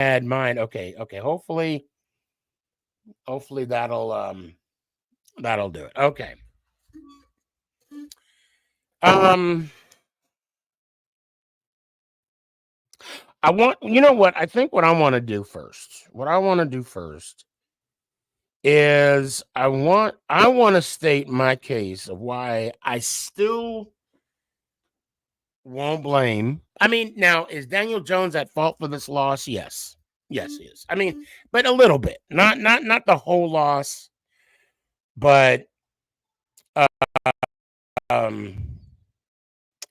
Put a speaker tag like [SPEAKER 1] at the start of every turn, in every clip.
[SPEAKER 1] had mine. Okay. Hopefully that'll do it. Okay. You know what? I think what I want to do first. What I want to do first is I want to state my case of why I still won't blame. I mean, now is Daniel Jones at fault for this loss? Yes. Yes, he is. I mean, but a little bit. Not the whole loss, but um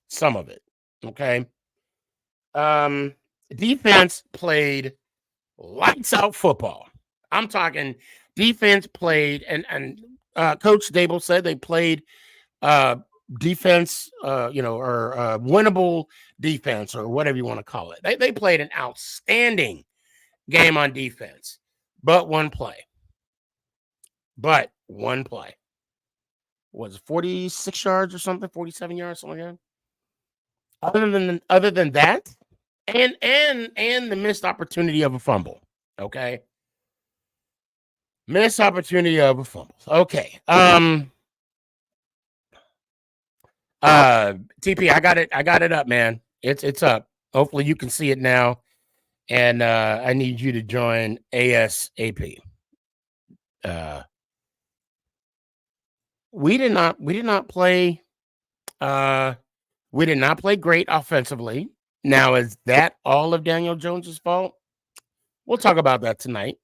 [SPEAKER 1] some of it. Okay. Defense played lights out football. I'm talking defense played, and Coach Dable said they played defense, or winnable defense, or whatever you want to call it. They played an outstanding game on defense, but one play. Was 46 yards or something, 47 yards, something like that. Other than that, and the missed opportunity of a fumble. Okay. Missed opportunity of a fumble. Okay. TP, I got it up, man. It's up. Hopefully you can see it now. And I need you to join ASAP. We did not play great offensively. Now, is that all of Daniel Jones's fault? We'll talk about that tonight.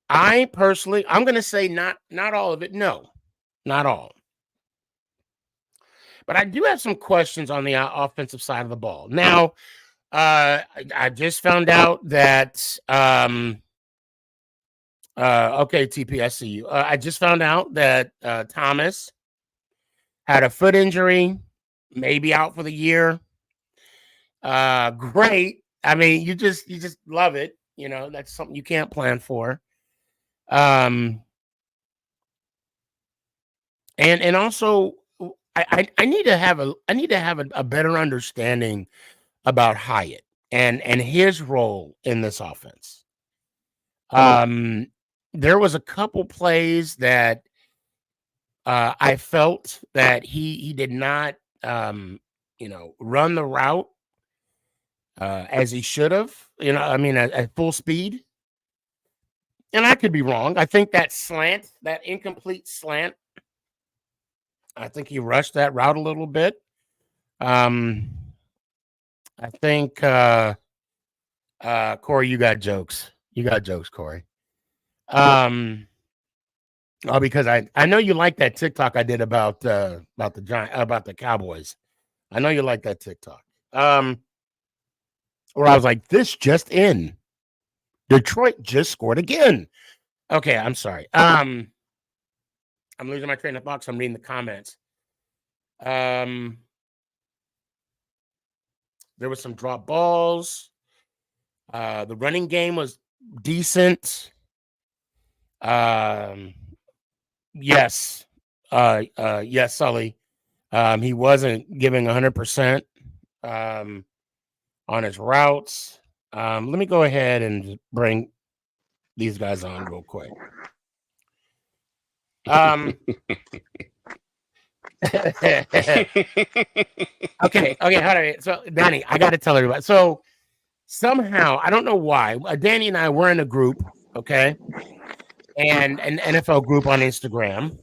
[SPEAKER 1] I'm going to say not all of it. No, not all. But I do have some questions on the offensive side of the ball. Now, I just found out that okay, TP, I see you. I just found out that Thomas had a foot injury, maybe out for the year. Great. I mean, you just love it. You know, that's something you can't plan for. And also I need to have a better understanding about Hyatt and his role in this offense. There was a couple plays that I felt that he did not run the route as he should have, I mean, at full speed. And I could be wrong. I think that incomplete slant, I think he rushed that route a little bit. I think, Corey, you got jokes. Corey. Because I know you like that TikTok I did about the Cowboys. I know you like that TikTok. Where I was like, this just in. Detroit just scored again. Okay, I'm sorry. I'm losing my train of thought, so I'm reading the comments. There was some drop balls. The running game was decent. Yes, Sully. He wasn't giving 100% on his routes. Let me go ahead and bring these guys on real quick. Okay, hold on. So, Danny, I got to tell everybody. So, somehow, I don't know why, Danny and I were in a group, okay, and an NFL group on Instagram,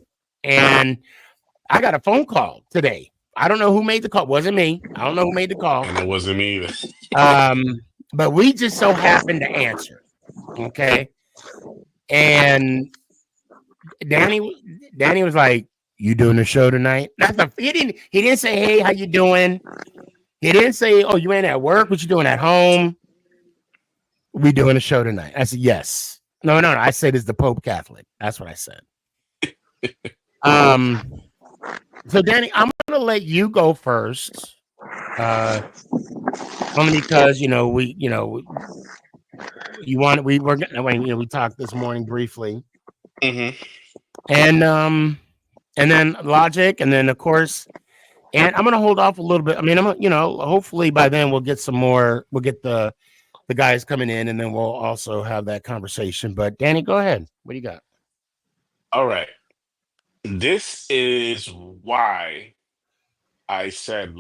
[SPEAKER 1] and I got a phone call today. I don't know who made the call. It wasn't me. I don't know who made the call.
[SPEAKER 2] And it wasn't me either.
[SPEAKER 1] But we just so happened to answer, okay? And Danny was like, "You doing the show tonight?" He didn't say, "Hey, how you doing?" He didn't say, "Oh, you ain't at work? What you doing at home?" "We doing a show tonight." I said, "Yes." No. I said, "Is the Pope Catholic?" That's what I said. So Danny, I'm gonna let you go first. Only because we talked this morning briefly, and then Logic, and then of course, and I'm gonna hold off a little bit. I mean, hopefully by then we'll get some more. We'll get the the guys coming in, and then we'll also have that conversation. But Danny, go ahead. What do you got?
[SPEAKER 2] All right. This is why I said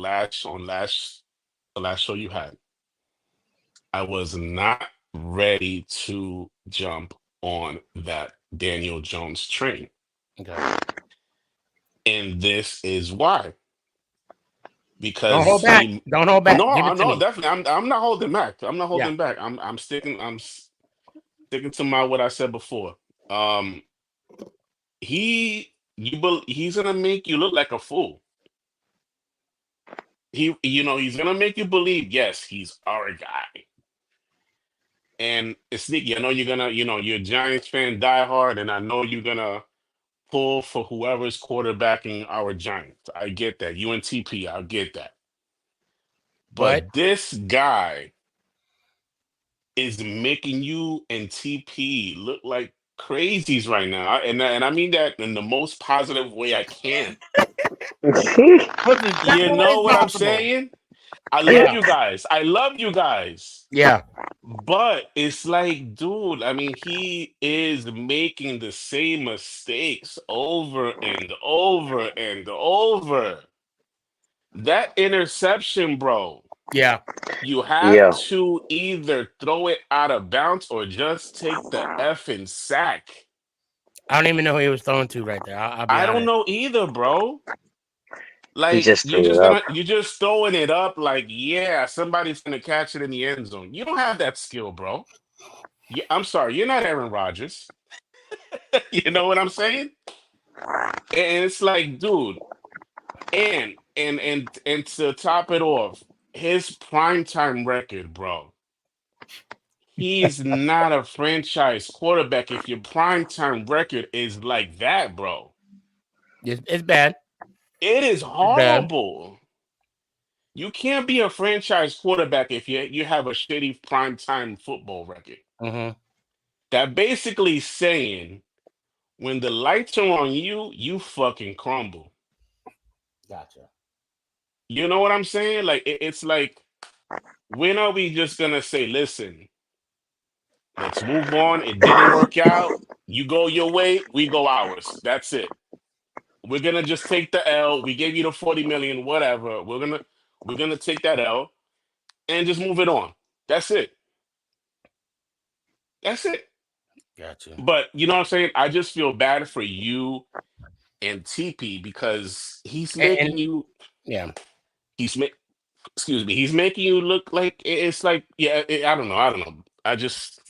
[SPEAKER 2] the last show you had, I was not ready to jump on that Daniel Jones train.
[SPEAKER 1] Okay.
[SPEAKER 2] And this is why.
[SPEAKER 1] Don't hold
[SPEAKER 2] Because
[SPEAKER 1] back.
[SPEAKER 2] he
[SPEAKER 1] Don't hold back.
[SPEAKER 2] no,
[SPEAKER 1] Give it to
[SPEAKER 2] no,
[SPEAKER 1] me.
[SPEAKER 2] definitely. I'm not holding back. I'm not
[SPEAKER 1] Yeah.
[SPEAKER 2] holding back. Sticking to my what I said before. Um he's gonna make you look like a fool. He's gonna make you believe, yes, he's our guy. And it's sneaky. I know you're gonna, you're a Giants fan diehard, and I know you're gonna pull for whoever's quarterbacking our Giants. I get that. You and TP, I get that.
[SPEAKER 1] But
[SPEAKER 2] But this guy is making you and TP look like crazies right now. And I mean that in the most positive way I can.
[SPEAKER 1] which is
[SPEAKER 2] You
[SPEAKER 1] definitely
[SPEAKER 2] know what I'm
[SPEAKER 1] possible.
[SPEAKER 2] saying? I love
[SPEAKER 1] Yeah.
[SPEAKER 2] you guys. I love you guys.
[SPEAKER 1] Yeah.
[SPEAKER 2] But it's like, dude, I mean, he is making the same mistakes over and over and over. That interception, bro,
[SPEAKER 1] Yeah.
[SPEAKER 2] you have
[SPEAKER 3] Yeah.
[SPEAKER 2] to either throw it out of bounds or just take the effing sack.
[SPEAKER 1] I don't even know who he was throwing to right there. I'll be
[SPEAKER 2] I don't
[SPEAKER 1] honest.
[SPEAKER 2] know either, bro.
[SPEAKER 3] He
[SPEAKER 2] Like
[SPEAKER 3] just threw it up.
[SPEAKER 2] you're just throwing it up like, yeah, somebody's gonna catch it in the end zone. You don't have that skill, bro. I'm sorry, you're not Aaron Rodgers. You know what I'm saying? And it's like, dude, and to top it off, his primetime record, bro. He's not a franchise quarterback if your primetime record is like that, bro.
[SPEAKER 1] It's bad.
[SPEAKER 2] It is
[SPEAKER 1] It's bad.
[SPEAKER 2] horrible. You can't be a franchise quarterback if you have a shitty primetime football record.
[SPEAKER 1] Mm-hmm.
[SPEAKER 2] That basically saying when the lights are on you, you fucking crumble.
[SPEAKER 1] Gotcha.
[SPEAKER 2] You know what I'm saying? Like it's like, when are we just gonna say, listen, let's move on. It didn't work out. You go your way, we go ours. That's it. We're gonna just take the L. We gave you the 40 million, whatever. We're gonna take that L and just move it on. That's it. That's it.
[SPEAKER 1] Gotcha.
[SPEAKER 2] But you know what I'm saying? I just feel bad for you and TP because he's
[SPEAKER 1] And
[SPEAKER 2] making you
[SPEAKER 1] yeah.
[SPEAKER 2] he's make excuse me, he's making you look like it's like, yeah, I don't know. I don't know. I just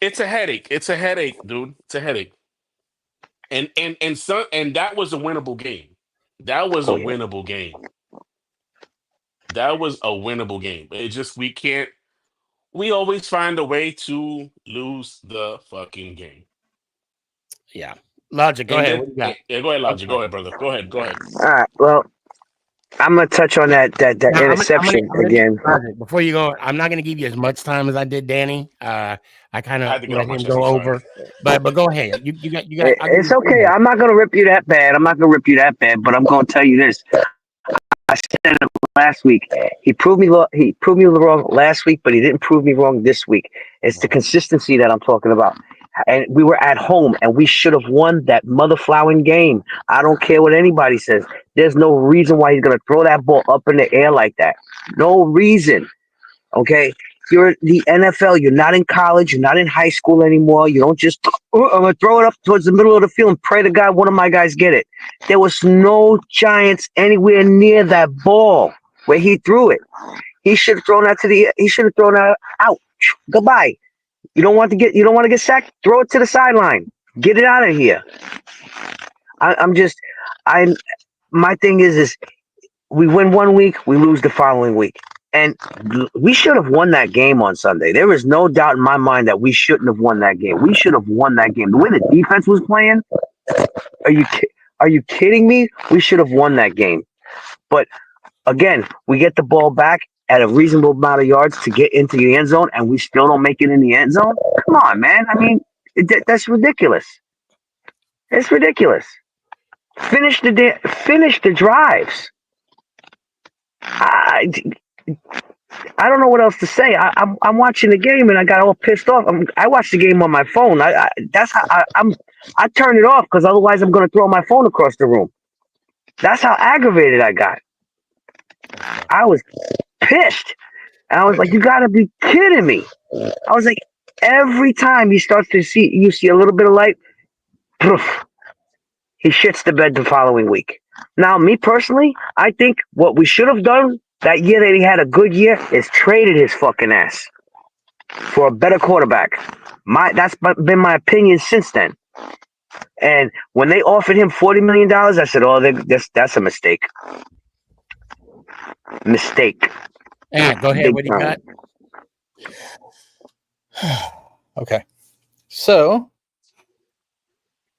[SPEAKER 2] it's a headache. It's a headache, dude. It's a headache. And that was a winnable game. That was a
[SPEAKER 3] Oh yeah.
[SPEAKER 2] winnable game. That was a winnable game. It just we always find a way to lose the fucking game.
[SPEAKER 1] Yeah. Logic, go
[SPEAKER 2] And
[SPEAKER 1] ahead.
[SPEAKER 2] then
[SPEAKER 1] What do you got?
[SPEAKER 2] yeah, go ahead,
[SPEAKER 1] I'm
[SPEAKER 2] Logic. Go
[SPEAKER 1] sorry.
[SPEAKER 2] ahead, brother. Go ahead. Go ahead.
[SPEAKER 3] All right. Well, I'm gonna touch on that
[SPEAKER 1] Now
[SPEAKER 3] interception
[SPEAKER 1] I'm gonna
[SPEAKER 3] again.
[SPEAKER 1] Logic, before you go, I'm not gonna give you as much time as I did Danny. I kind
[SPEAKER 2] I
[SPEAKER 1] of
[SPEAKER 2] had to get off
[SPEAKER 1] let
[SPEAKER 2] my
[SPEAKER 1] him
[SPEAKER 2] chest.
[SPEAKER 1] go
[SPEAKER 2] I'm sorry.
[SPEAKER 1] over, but go ahead. You got. I'll give
[SPEAKER 3] It's
[SPEAKER 1] you two
[SPEAKER 3] okay.
[SPEAKER 1] minutes.
[SPEAKER 3] I'm not gonna rip you that bad. I'm not gonna rip you that bad. But I'm gonna tell you this. I said it last week. He proved me wrong last week, but he didn't prove me wrong this week. It's the
[SPEAKER 1] Mhm.
[SPEAKER 3] consistency that I'm talking about. And we were at home, and we should have won that mother flowing game. I don't care what anybody says. There's no reason why he's gonna throw that ball up in the air like that. No reason. Okay, you're the NFL. You're not in college. You're not in high school anymore. You don't just, "Oh, I'm gonna throw it up towards the middle of the field and pray to God one of my guys get it." There was no Giants anywhere near that ball where he threw it. He should have thrown that to the. He should have thrown that out. Goodbye. You don't want to get. You don't want to get sacked. Throw it to the sideline. Get it out of here. I'm just. I. My thing is we win one week, we lose the following week. And we should have won that game on Sunday. There is no doubt in my mind that we shouldn't have won that game. We should have won that game. The way the defense was playing, are you are you kidding me? We should have won that game. But again, we get the ball back at a reasonable amount of yards to get into the end zone, and we still don't make it in the end zone. Come on, man. I mean, that's ridiculous. It's ridiculous. Finish the drives. I, I don't know what else to say. I'm watching the game and I got all pissed off. I watched the game on my phone. That's how I turned it off because otherwise I'm gonna throw my phone across the room. That's how aggravated I got. I was pissed. And I was like, you gotta be kidding me. I was like, every time he starts to see a little bit of light, poof, he shits the bed the following week. Now, me personally, I think what we should have done that year that he had a good year is traded his fucking ass for a better quarterback. That's been my opinion since then. And when they offered him $40 million, I said, "Oh, that's a mistake. Mistake.
[SPEAKER 1] Yeah, go ahead.
[SPEAKER 3] Big
[SPEAKER 1] What do you
[SPEAKER 3] time."
[SPEAKER 1] got?
[SPEAKER 4] Okay. So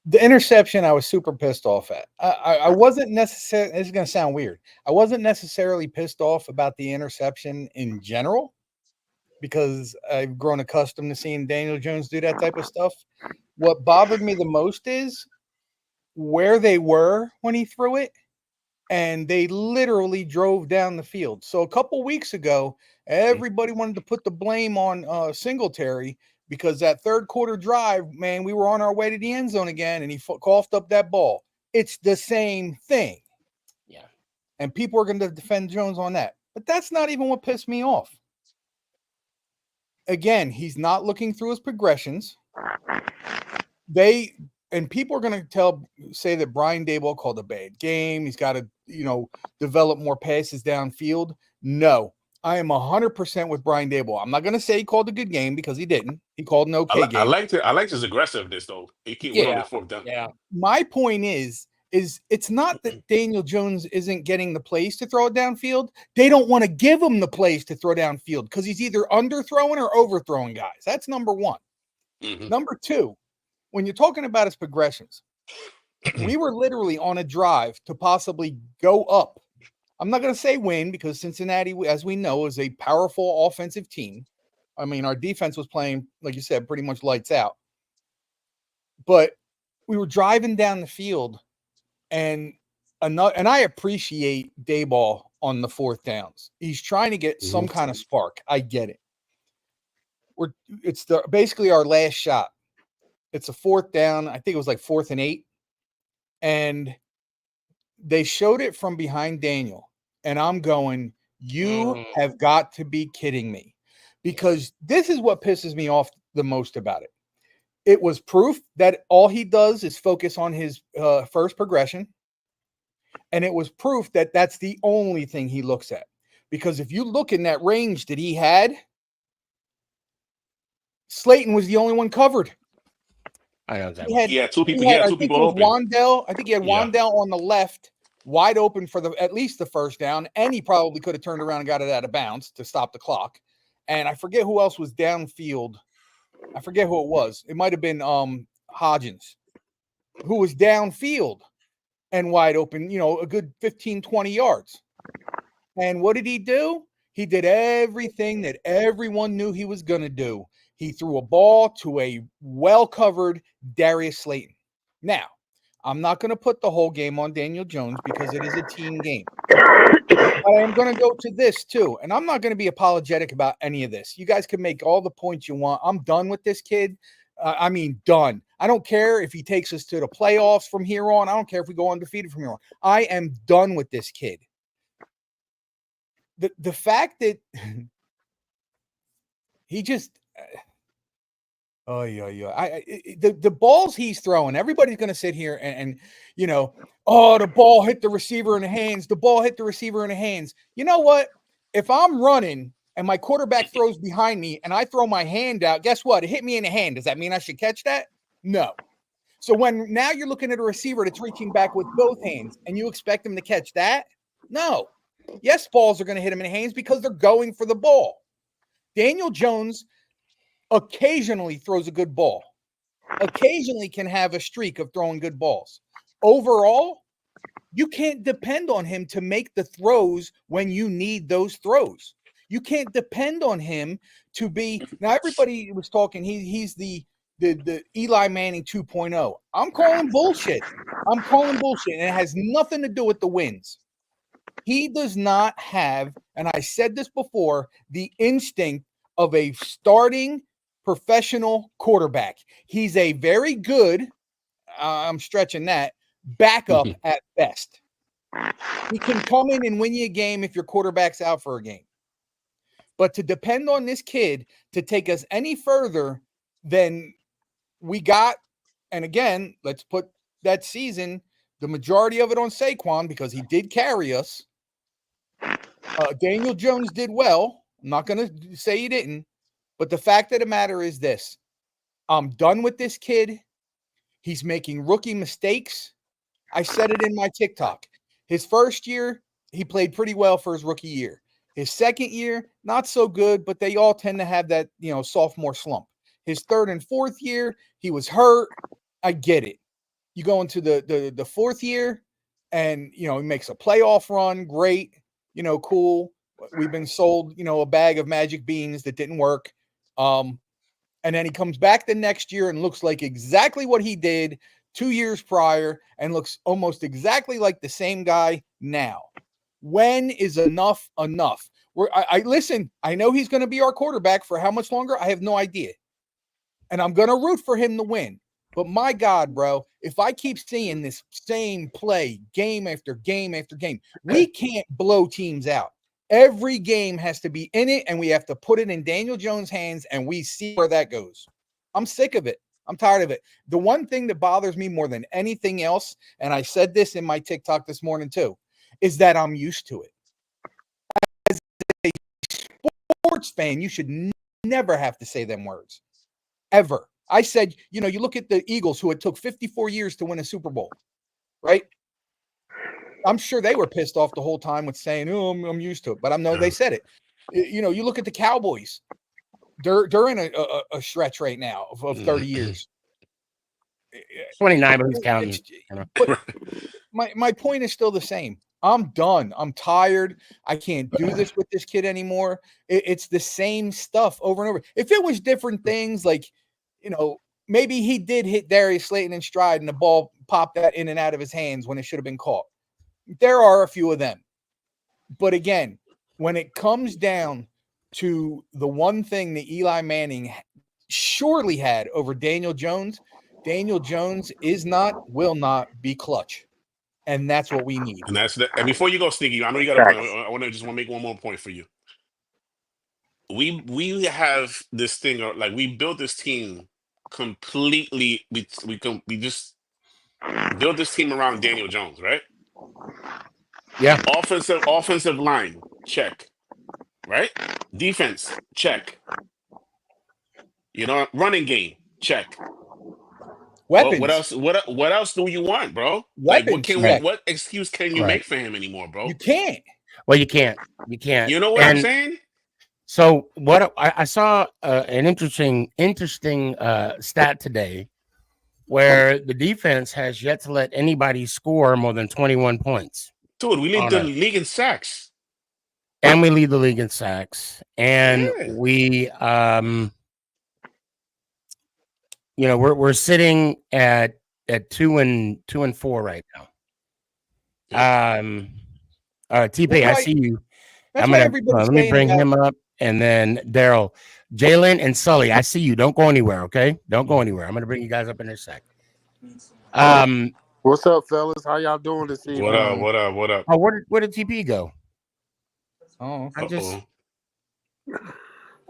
[SPEAKER 4] the interception, I was super pissed off at. I wasn't necessarily, this is going to sound weird. I wasn't necessarily pissed off about the interception in general because I've grown accustomed to seeing Daniel Jones do that type of stuff. What bothered me the most is where they were when he threw it, and they literally drove down the field. So a couple weeks ago, everybody wanted to put the blame on Singletary because that third quarter drive, man, we were on our way to the end zone again, and he coughed up that ball. It's the same thing.
[SPEAKER 1] Yeah.
[SPEAKER 4] And people are going to defend Jones on that. But that's not even what pissed me off. Again, he's not looking through his progressions. And people are going to say that Brian Daboll called a bad game. He's got to, develop more passes downfield. No, I am 100% with Brian Daboll. I'm not going to say he called a good game because he didn't. He called an okay game.
[SPEAKER 2] I liked his aggressiveness though. He keep winning on the fourth down.
[SPEAKER 1] Yeah.
[SPEAKER 4] My point is it's not that Daniel Jones isn't getting the plays to throw it downfield. They don't want to give him the plays to throw downfield because he's either underthrowing or overthrowing guys. That's number one.
[SPEAKER 2] Mm-hmm.
[SPEAKER 4] Number two, when you're talking about his progressions, we were literally on a drive to possibly go up. I'm not going to say win because Cincinnati, as we know, is a powerful offensive team. I mean, our defense was playing, like you said, pretty much lights out. But we were driving down the field, and I appreciate Daboll on the fourth downs. He's trying to get some kind of spark. I get it. It's basically our last shot. It's a fourth down. I think it was like 4th and 8. And they showed it from behind Daniel. And I'm going, you have got to be kidding me. Because this is what pisses me off the most about it. It was proof that all he does is focus on his first progression. And it was proof that that's the only thing he looks at. Because if you look in that range that he had, Slayton was the only one covered.
[SPEAKER 1] I know that.
[SPEAKER 2] He had two people open.
[SPEAKER 4] I think he had Wandell on the left, wide open for at least the first down, and he probably could have turned around and got it out of bounds to stop the clock. And I forget who else was downfield. I forget who it was. It might have been Hodgins, who was downfield and wide open, a good 15, 20 yards. And what did he do? He did everything that everyone knew he was going to do. He threw a ball to a well-covered Darius Slayton. Now, I'm not going to put the whole game on Daniel Jones because it is a team game. But I am going to go to this too, and I'm not going to be apologetic about any of this. You guys can make all the points you want. I'm done with this kid. Done. I don't care if he takes us to the playoffs from here on. I don't care if we go undefeated from here on. I am done with this kid. The fact that he just the balls he's throwing, everybody's going to sit here and the ball hit the receiver in the hands. The ball hit the receiver in the hands. You know what? If I'm running and my quarterback throws behind me and I throw my hand out, guess what? It hit me in the hand. Does that mean I should catch that? No. So when now you're looking at a receiver that's reaching back with both hands and you expect him to catch that? No. Yes, balls are going to hit him in the hands because they're going for the ball. Daniel Jones occasionally throws a good ball. Occasionally can have a streak of throwing good balls. Overall, you can't depend on him to make the throws when you need those throws. You can't depend on him to be. Now, everybody was talking. He's the Eli Manning 2.0. I'm calling bullshit. And it has nothing to do with the wins. He does not have, and I said this before, the instinct of a starting professional quarterback. He's a very good, I'm stretching that, backup at best. He can come in and win you a game if your quarterback's out for a game. But to depend on this kid to take us any further than we got, and again, let's put that season, the majority of it on Saquon because he did carry us. Daniel Jones did well. I'm not going to say he didn't, but the fact of the matter is this. I'm done with this kid. He's making rookie mistakes. I said it in my TikTok. His first year, he played pretty well for his rookie year. His second year, not so good, but they all tend to have that, sophomore slump. His third and fourth year, he was hurt. I get it. You go into the fourth year and, he makes a playoff run. Great. Cool. We've been sold, a bag of magic beans that didn't work. And then he comes back the next year and looks like exactly what he did 2 years prior and looks almost exactly like the same guy now. When is enough enough? I listen, I know he's going to be our quarterback for how much longer? I have no idea. And I'm going to root for him to win. But my God, bro, if I keep seeing this same play game after game after game, we can't blow teams out. Every game has to be in it, and we have to put it in Daniel Jones' hands, and we see where that goes. I'm sick of it. I'm tired of it. The one thing that bothers me more than anything else, and I said this in my TikTok this morning too, is that I'm used to it. As a sports fan, you should never have to say them words, ever. I said, you look at the Eagles, who it took 54 years to win a Super Bowl, right? I'm sure they were pissed off the whole time with saying, "Oh, I'm used to it," but I know they said it. You look at the Cowboys; they're in a stretch right now of 30 years.
[SPEAKER 1] 29, but who's counting?
[SPEAKER 4] But my point is still the same. I'm done. I'm tired. I can't do this with this kid anymore. It's the same stuff over and over. If it was different things, like, maybe he did hit Darius Slayton in stride and the ball popped that in and out of his hands when it should have been caught. There are a few of them. But again, when it comes down to the one thing that Eli Manning surely had over Daniel Jones will not be clutch. And that's what we need.
[SPEAKER 2] And and before you go, Sneaky, I know you got a point. I want to make one more point for you. We have this thing, like, we built this team completely. We just built this team around Daniel Jones, right?
[SPEAKER 1] Yeah.
[SPEAKER 2] Offensive line, check. Right? Defense, check. Running game, check.
[SPEAKER 4] Weapons.
[SPEAKER 2] What else do you want, bro?
[SPEAKER 4] Weapons,
[SPEAKER 2] what excuse can you make for him anymore, bro?
[SPEAKER 4] You can't.
[SPEAKER 1] Well, you can't.
[SPEAKER 2] You know what I'm saying?
[SPEAKER 1] So what I saw an interesting stat today, where the defense has yet to let anybody score more than 21 points.
[SPEAKER 2] Dude, we lead the league in sacks.
[SPEAKER 1] And we lead the league in sacks. And we we're sitting at 2-4 right now. TP, I see you. I'm gonna let me bring him up, and then Daryl, Jalen, and Sully. I see you. Don't go anywhere, okay? Don't go anywhere. I'm gonna bring you guys up in a sec.
[SPEAKER 5] What's up, fellas? How y'all doing this evening?
[SPEAKER 2] What up?
[SPEAKER 1] Oh, where did TP go?
[SPEAKER 4] Oh,
[SPEAKER 1] I just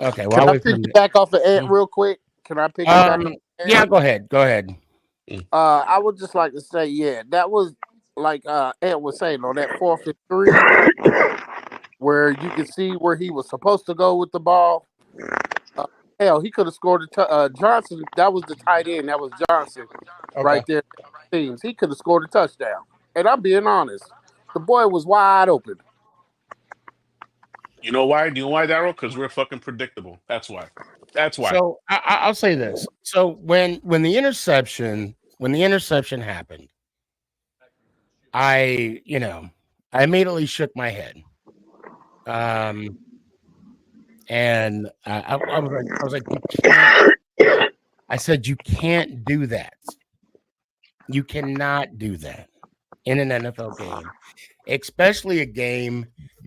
[SPEAKER 1] okay.
[SPEAKER 5] Well, can I pick you back off of Ant real quick? Can I pick you back?
[SPEAKER 1] Yeah, go ahead.
[SPEAKER 5] I would just like to say, yeah, that was like Ant was saying on that 4th and 3, where you could see where he was supposed to go with the ball. Hell, he could have scored Johnson. That was the tight end. That was Johnson right there. Teams. He could have scored a touchdown. And I'm being honest, the boy was wide open.
[SPEAKER 2] You know why? Do you know why, Daryl? Because we're fucking predictable. That's why.
[SPEAKER 1] So I'll say this. So when the interception happened, I immediately shook my head. And I was like, I said, you can't do that. You cannot do that in an NFL game. especially a game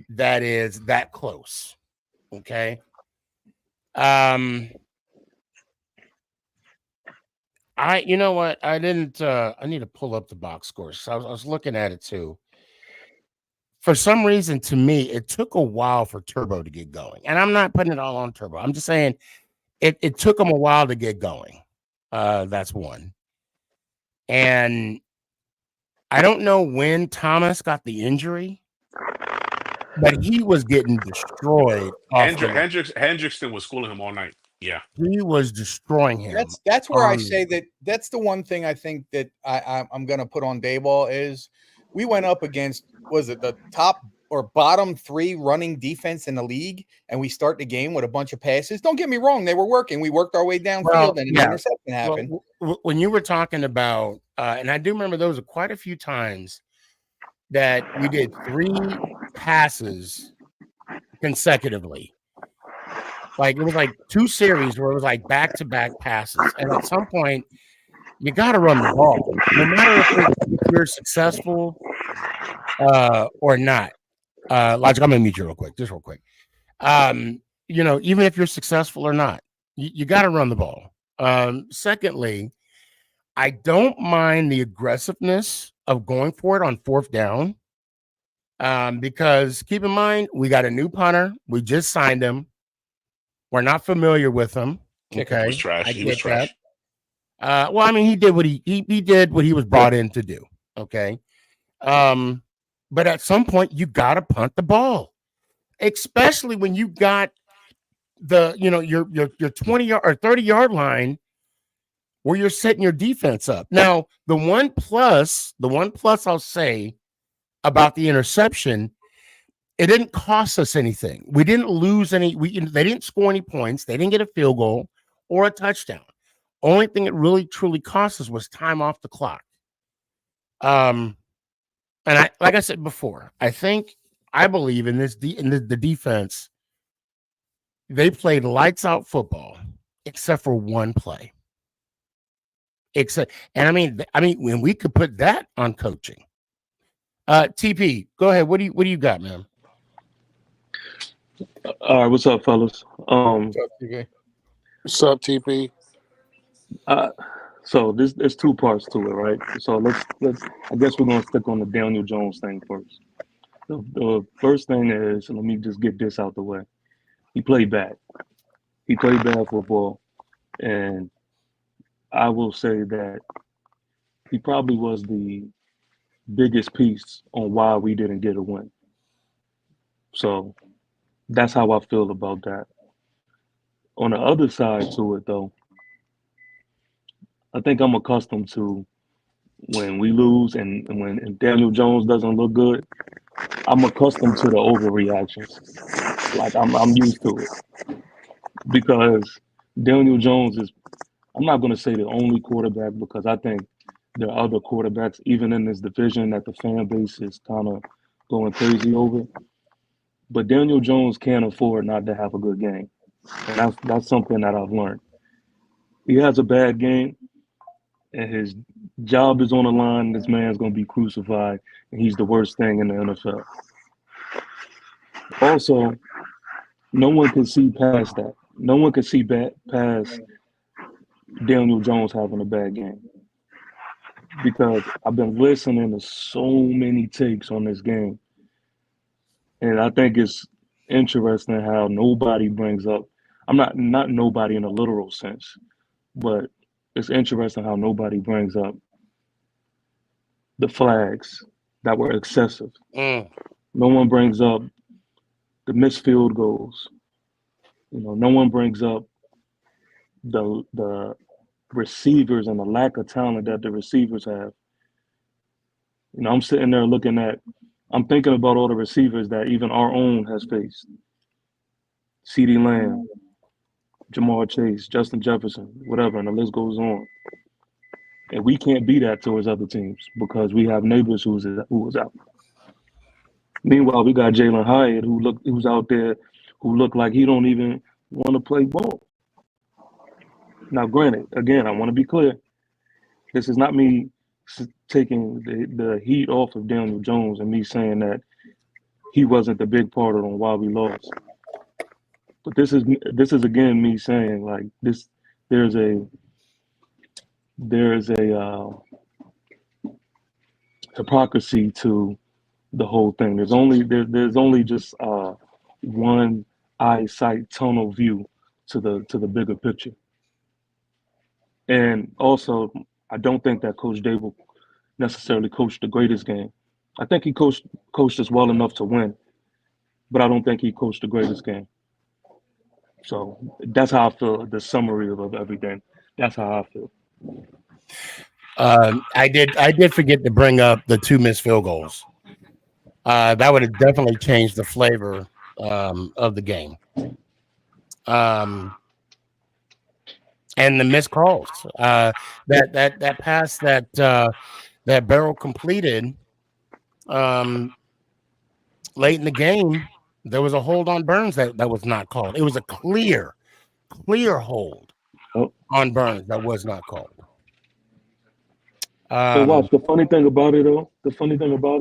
[SPEAKER 1] that is that close. Okay. You know what? I didn't. I need to pull up the box scores. So I was looking at it too. For some reason, to me, it took a while for Turbo to get going, and I'm not putting it all on Turbo. I'm just saying it took him a while to get going. That's one. And I don't know when Thomas got the injury, but he was getting destroyed off the line.
[SPEAKER 2] Hendrickson was schooling him all night. Yeah.
[SPEAKER 1] He was destroying him.
[SPEAKER 4] That's where I say that's the one thing I think that I'm going to put on Dayball is we went up against, was it the top or bottom 3 running defense in the league, and we start the game with a bunch of passes. Don't get me wrong, they were working. We worked our way downfield, and an interception happened.
[SPEAKER 1] When you were talking about, and I do remember there was quite a few times that we did 3 passes consecutively. Like it was like 2 series where it was like back-to-back passes, and at some point you got to run the ball, no matter if you're successful or not. Logic, I'm gonna mute you real quick. Even if you're successful or not, you got to run the ball. Secondly, I don't mind the aggressiveness of going for it on 4th down. Because keep in mind, we got a new punter. We just signed him. We're not familiar with him. Okay,
[SPEAKER 2] he was trash. He was trash.
[SPEAKER 1] Well, I mean, he did what he did what he was brought in to do. Okay. But at some point you got to punt the ball, especially when you got your 20 or 30-yard line where you're setting your defense up. Now, the one plus I'll say about the interception, it didn't cost us anything. We didn't lose any. They didn't score any points. They didn't get a field goal or a touchdown. Only thing it really truly cost us was time off the clock. And like I said before, I believe in the defense. They played lights out football, except for one play. And I mean, when we could put that on coaching. TP, go ahead. What do you got, man?
[SPEAKER 6] All right, what's up, fellas?
[SPEAKER 5] What's up, TP?
[SPEAKER 6] So there's 2 parts to it, right? So let's I guess we're gonna stick on the Daniel Jones thing first. The first thing is, let me just get this out the way. He played bad. He played bad football, and I will say that he probably was the biggest piece on why we didn't get a win. So that's how I feel about that. On the other side to it, though, I think I'm accustomed to when we lose and when Daniel Jones doesn't look good, I'm accustomed to the overreactions. Like I'm used to it because Daniel Jones is, I'm not going to say the only quarterback because I think there are other quarterbacks even in this division that the fan base is kind of going crazy over. But Daniel Jones can't afford not to have a good game. And that's something that I've learned. He has a bad game and his job is on the line. This man's going to be crucified and he's the worst thing in the NFL. Also, no one can see past that. No one can see past Daniel Jones having a bad game. Because I've been listening to so many takes on this game. And I think it's interesting how nobody brings up, I'm not nobody in a literal sense, but it's interesting how nobody brings up the flags that were excessive. No one brings up the missed field goals. No one brings up the receivers and the lack of talent that the receivers have. I'm sitting there I'm thinking about all the receivers that even our own has faced. CeeDee Lamb, Jamar Chase, Justin Jefferson, whatever, and the list goes on. And we can't be that towards other teams because we have neighbors who was out. Meanwhile, we got Jalen Hyatt who's out there who looked like he don't even want to play ball. Now, granted, again, I want to be clear. This is not me taking the heat off of Daniel Jones and me saying that he wasn't the big part of why we lost. But this is again me saying like this. There's a hypocrisy to the whole thing. There's only just one eyesight tunnel view to the bigger picture. And also, I don't think that Coach Dable necessarily coached the greatest game. I think he coached us well enough to win, but I don't think he coached the greatest game. So that's how I feel. The summary of everything. That's how I feel.
[SPEAKER 1] I did forget to bring up the 2 missed field goals. That would have definitely changed the flavor of the game. And the missed calls. That pass that Barrow completed late in the game, there was a hold on Burns that was not called. It was a clear hold on Burns that was not called.
[SPEAKER 6] So watch, the funny thing about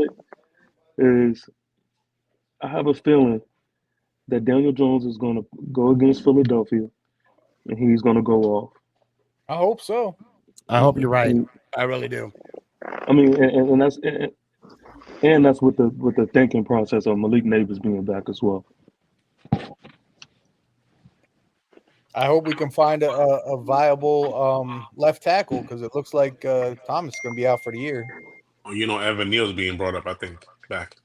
[SPEAKER 6] it is I have a feeling that Daniel Jones is going to go against Philadelphia and he's going to go off.
[SPEAKER 4] I hope so.
[SPEAKER 1] I hope you're right. I really do.
[SPEAKER 6] I mean, and that's with the thinking process of Malik Neighbors being back as well.
[SPEAKER 4] I hope we can find a viable left tackle because it looks like Thomas is going to be out for the year.
[SPEAKER 2] Oh, Evan Neal's being brought up, I think, back.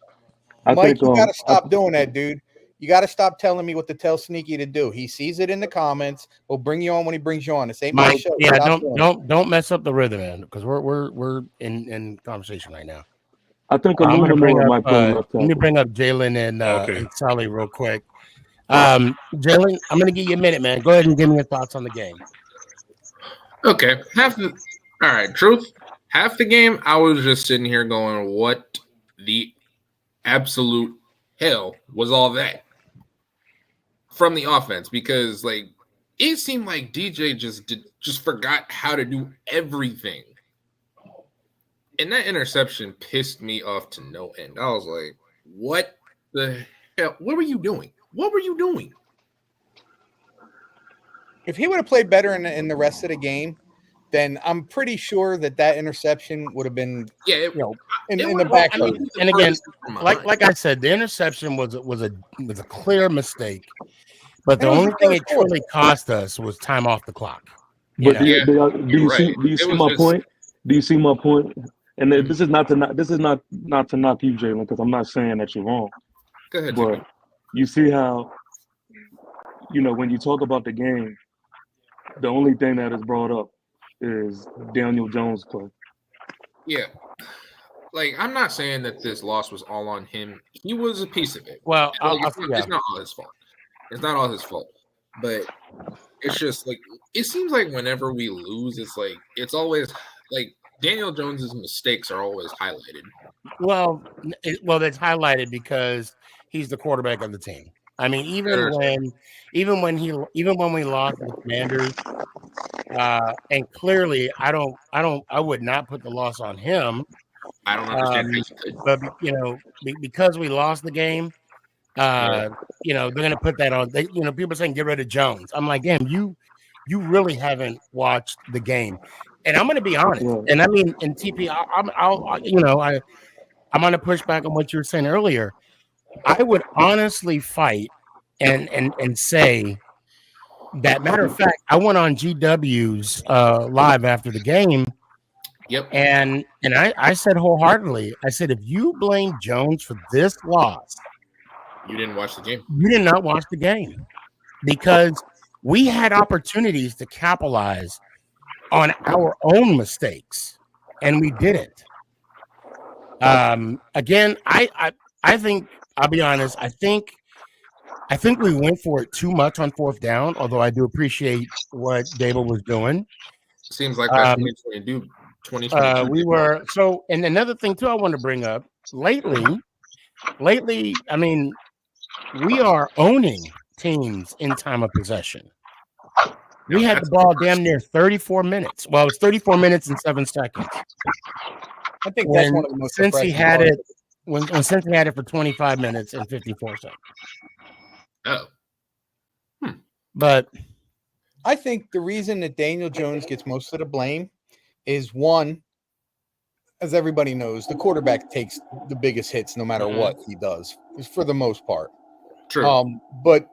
[SPEAKER 4] Mike, you got to stop doing that, dude. You got to stop telling me what to tell Sneaky to do. He sees it in the comments. We'll bring you on when he brings you on. This ain't my show.
[SPEAKER 1] Yeah, don't mess up the rhythm, man, because we're in conversation right now.
[SPEAKER 6] I think I'm going to bring up.
[SPEAKER 1] Let me bring up Jalen and Sally real quick. Jalen, I'm going to give you a minute, man. Go ahead and give me your thoughts on the game.
[SPEAKER 7] Okay, all right. Truth, half the game, I was just sitting here going, "What the absolute hell was all that?" From the offense, because like it seemed like DJ just forgot how to do everything, and that interception pissed me off to no end. I was like, "What the hell? What were you doing? What were you doing?"
[SPEAKER 4] If he would have played better in the rest of the game, then I'm pretty sure that interception would have been in the back.
[SPEAKER 1] And again, like I said, the interception was a clear mistake. But the only thing it truly cost us was time off the clock.
[SPEAKER 6] But do you see my point? Do you see my point? And this is not to knock you, Jalen, because I'm not saying that you're wrong.
[SPEAKER 7] Go ahead,
[SPEAKER 6] but
[SPEAKER 7] Jalen.
[SPEAKER 6] You see how, when you talk about the game, the only thing that is brought up is Daniel Jones' play.
[SPEAKER 7] Yeah. Like, I'm not saying that this loss was all on him. He was a piece of it.
[SPEAKER 1] Well,
[SPEAKER 7] it's not all his fault. It's not all his fault. But it's just like, it seems like whenever we lose, it's always like Daniel Jones's mistakes are always highlighted.
[SPEAKER 1] Well, that's highlighted because he's the quarterback of the team. I mean, even when we lost the Commanders, and clearly I would not put the loss on him.
[SPEAKER 7] I don't understand how you could.
[SPEAKER 1] But because we lost the game, they're gonna put that on. People are saying get rid of Jones. I'm like, damn, you really haven't watched the game. And I'm gonna be honest. And I mean, in TP, I'm gonna push back on what you were saying earlier. I would honestly fight and say that, matter of fact, I went on GW's live after the game.
[SPEAKER 7] Yep.
[SPEAKER 1] And I said wholeheartedly, I said, if you blame Jones for this loss,
[SPEAKER 7] you didn't watch the game.
[SPEAKER 1] You did not watch the game, because we had opportunities to capitalize on our own mistakes, and we didn't. Again, I think, I'll be honest, I think we went for it too much on fourth down, although I do appreciate what Dable was doing.
[SPEAKER 7] Seems like that's 2022.
[SPEAKER 1] We were so, and another thing too I want to bring up, lately, I mean, we are owning teams in time of possession. We had the ball damn near 34 minutes. Well, it was 34 minutes and 7 seconds.
[SPEAKER 4] I think that's one of the most
[SPEAKER 1] since he
[SPEAKER 4] depressing
[SPEAKER 1] had
[SPEAKER 4] parts.
[SPEAKER 1] it when since he had it for 25 minutes and 54 seconds.
[SPEAKER 7] Oh.
[SPEAKER 1] But
[SPEAKER 4] I think the reason that Daniel Jones gets most of the blame is one, as everybody knows, the quarterback takes the biggest hits no matter what he does, for the most part.
[SPEAKER 7] True.
[SPEAKER 4] But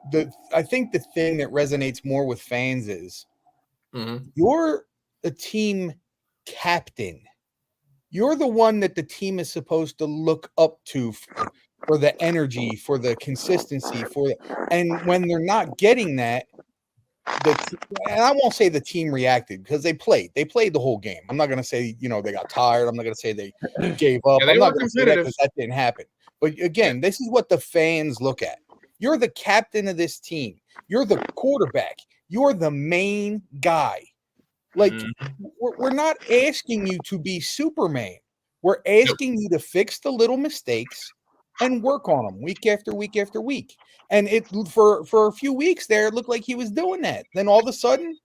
[SPEAKER 4] I think the thing that resonates more with fans is you're a team captain. You're the one that the team is supposed to look up to for the energy, for the consistency, and when they're not getting that, and I won't say the team reacted because they played the whole game. I'm not going to say they got tired. I'm not going to say they gave up.
[SPEAKER 7] Yeah,
[SPEAKER 4] I'm not going to say that because that didn't happen. But again, this is what the fans look at. You're the captain of this team. You're the quarterback. You're the main guy. Like, we're not asking you to be Superman. We're asking you to fix the little mistakes and work on them week after week after week. And it for a few weeks there, it looked like he was doing that. Then all of a sudden,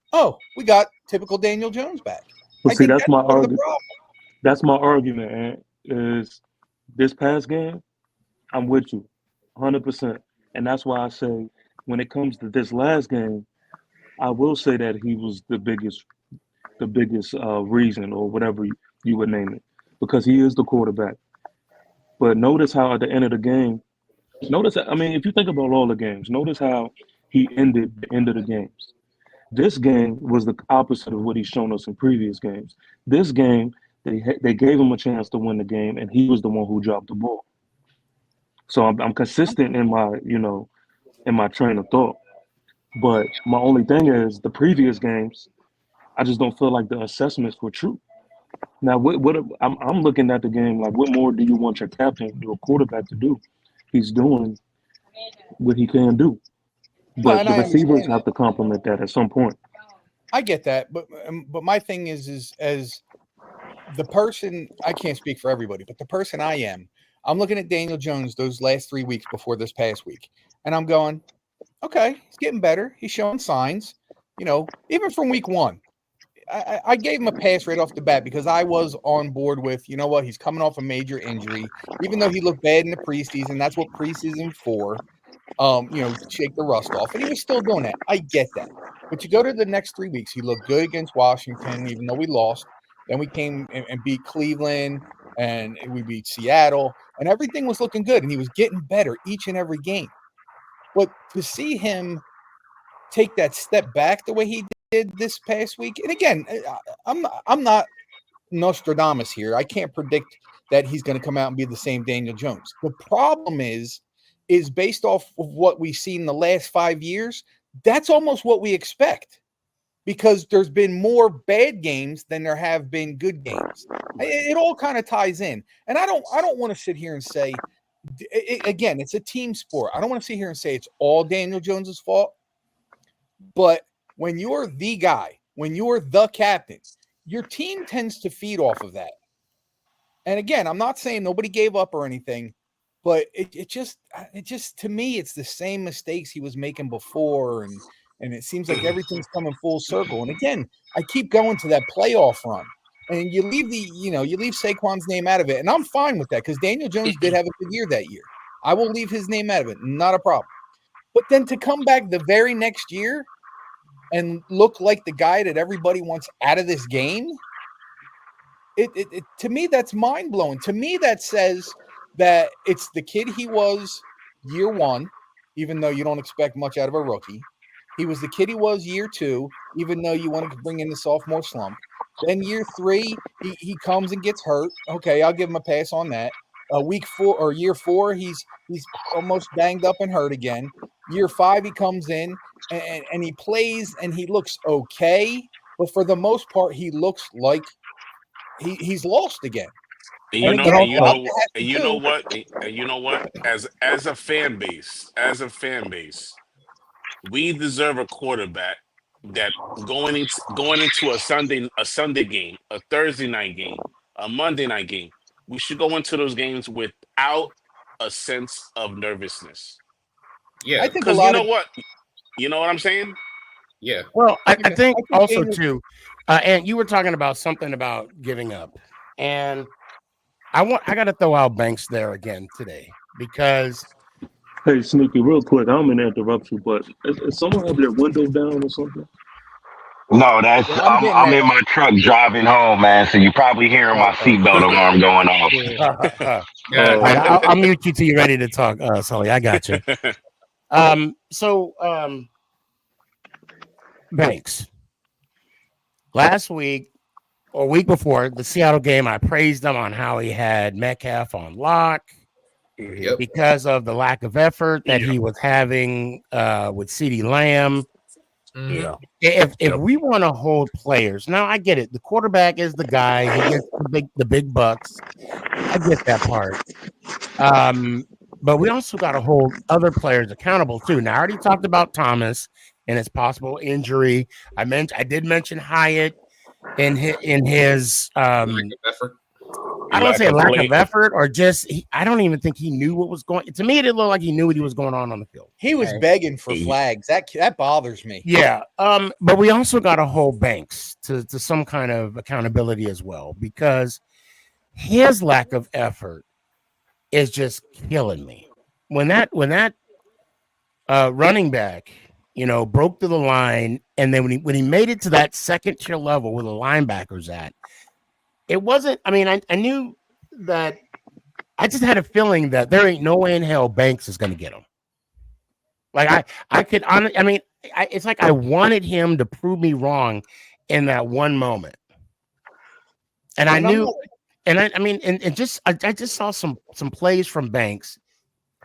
[SPEAKER 4] we got typical Daniel Jones back.
[SPEAKER 6] Well,
[SPEAKER 4] I
[SPEAKER 6] see,
[SPEAKER 4] think
[SPEAKER 6] that's my
[SPEAKER 4] part of the
[SPEAKER 6] argument.
[SPEAKER 4] problem.
[SPEAKER 6] That's my argument, man. Is this past game, I'm with you, 100%, and that's why I say when it comes to this last game, I will say that he was the biggest reason or whatever you would name it, because he is the quarterback. But notice how at the end of the game, if you think about all the games, notice how he ended the end of the games. This game was the opposite of what he's shown us in previous games. This game, they gave him a chance to win the game, and he was the one who dropped the ball. So I'm consistent in my train of thought. But my only thing is the previous games, I just don't feel like the assessments were true. Now, I'm looking at the game like, what more do you want your captain, your quarterback, to do? He's doing what he can do, but
[SPEAKER 4] and
[SPEAKER 6] the
[SPEAKER 4] I
[SPEAKER 6] receivers
[SPEAKER 4] understand
[SPEAKER 6] have to complement that at some point.
[SPEAKER 4] I get that, but my thing is as the person, I can't speak for everybody, but the person I am, I'm looking at Daniel Jones those last 3 weeks before this past week, and I'm going, okay, he's getting better. He's showing signs, even from week one. I gave him a pass right off the bat because I was on board with, you know what, he's coming off a major injury. Even though he looked bad in the preseason, that's what preseason for, shake the rust off. And he was still doing that. I get that. But you go to the next 3 weeks, he looked good against Washington, even though we lost. Then we came and beat Cleveland, and we beat Seattle, and everything was looking good, and he was getting better each and every game. But to see him take that step back the way he did this past week, and again, I'm not Nostradamus here. I can't predict that he's going to come out and be the same Daniel Jones. The problem is based off of what we've seen the last 5 years. That's almost what we expect, because there's been more bad games than there have been good games. It all kind of ties in, and I don't want to sit here and say, again, it's a team sport. I don't want to sit here and say it's all Daniel Jones's fault. But when you're the guy, when you're the captain, your team tends to feed off of that. And again, I'm not saying nobody gave up or anything, but it just to me, it's the same mistakes he was making before, and it seems like everything's coming full circle. And again, I keep going to that playoff run, and you leave Saquon's name out of it, and I'm fine with that because Daniel Jones did have a good year that year. I will leave his name out of it, not a problem. But then to come back the very next year and look like the guy that everybody wants out of this game, it to me, that's mind-blowing. To me, that says that it's the kid he was year one, even though you don't expect much out of a rookie. He was the kid he was year two, even though you wanted to bring in the sophomore slump. Then year three, he comes and gets hurt. Okay, I'll give him a pass on that. Week 4 or year 4, he's almost banged up and hurt again. Year 5, he comes in and he plays and he looks okay, but for the most part, he looks like he's lost again.
[SPEAKER 2] And
[SPEAKER 4] And
[SPEAKER 2] you know,
[SPEAKER 4] again,
[SPEAKER 2] and you
[SPEAKER 4] what
[SPEAKER 2] know,
[SPEAKER 4] you have to
[SPEAKER 2] and you know
[SPEAKER 4] do,
[SPEAKER 2] what, and you know what, as a fan base, we deserve a quarterback that going into a Sunday game, a Thursday night game, a Monday night game, we should go into those games without a sense of nervousness.
[SPEAKER 7] Yeah.
[SPEAKER 4] I think a
[SPEAKER 2] Because you
[SPEAKER 4] lot
[SPEAKER 2] know
[SPEAKER 4] of
[SPEAKER 2] what, you know what I'm saying?
[SPEAKER 7] Yeah.
[SPEAKER 1] Well, I think
[SPEAKER 4] I think
[SPEAKER 1] also
[SPEAKER 4] Daniel-
[SPEAKER 1] too, and you were talking about something about giving up, and I got to throw out Banks there again today because
[SPEAKER 6] Hey, Sneaky, real quick, I don't mean to interrupt you, but is someone have their window down or something?
[SPEAKER 3] No, that's
[SPEAKER 4] Yeah, I'm getting
[SPEAKER 3] I'm
[SPEAKER 4] that.
[SPEAKER 3] in my truck driving home, man. So you probably hearing my seatbelt alarm going off.
[SPEAKER 1] all
[SPEAKER 7] God
[SPEAKER 1] right,
[SPEAKER 6] Oh,
[SPEAKER 7] damn.
[SPEAKER 1] I'll mute you till you're ready to talk, Sully. I got you. So Banks last week or week before the Seattle game, I praised him on how he had Metcalf on lock
[SPEAKER 7] Yep.
[SPEAKER 1] because of the lack of effort that
[SPEAKER 2] Yeah.
[SPEAKER 1] he was having with CeeDee Lamb.
[SPEAKER 7] Mhm.
[SPEAKER 1] If
[SPEAKER 2] Yep.
[SPEAKER 1] we want to hold players, now I get it. The quarterback is the guy. He gets the big bucks. I get that part. But we also got to hold other players accountable too. Now I already talked about Thomas and his possible injury. I did mention Hyatt in his
[SPEAKER 7] Lack of effort.
[SPEAKER 1] I don't
[SPEAKER 2] Lack
[SPEAKER 1] say
[SPEAKER 2] of
[SPEAKER 1] lack of
[SPEAKER 2] play.
[SPEAKER 1] effort or just I don't even think he knew what was going. To me, it didn't look like he knew what he was going on the field.
[SPEAKER 4] He was
[SPEAKER 1] Okay?
[SPEAKER 4] begging for flags. That bothers me.
[SPEAKER 1] Yeah. But we also got to hold Banks to some kind of accountability as well because his lack of effort is just killing me. When that running back, broke through the line, and then when he made it to that second tier level where the linebackers at, it wasn't. I mean, I knew that. I just had a feeling that there ain't no way in hell Banks is going to get him. Like I could. I mean, it's like I wanted him to prove me wrong in that one moment, and I
[SPEAKER 4] And I'm
[SPEAKER 1] knew.
[SPEAKER 4] not,
[SPEAKER 1] And I mean, and just I just saw some plays from Banks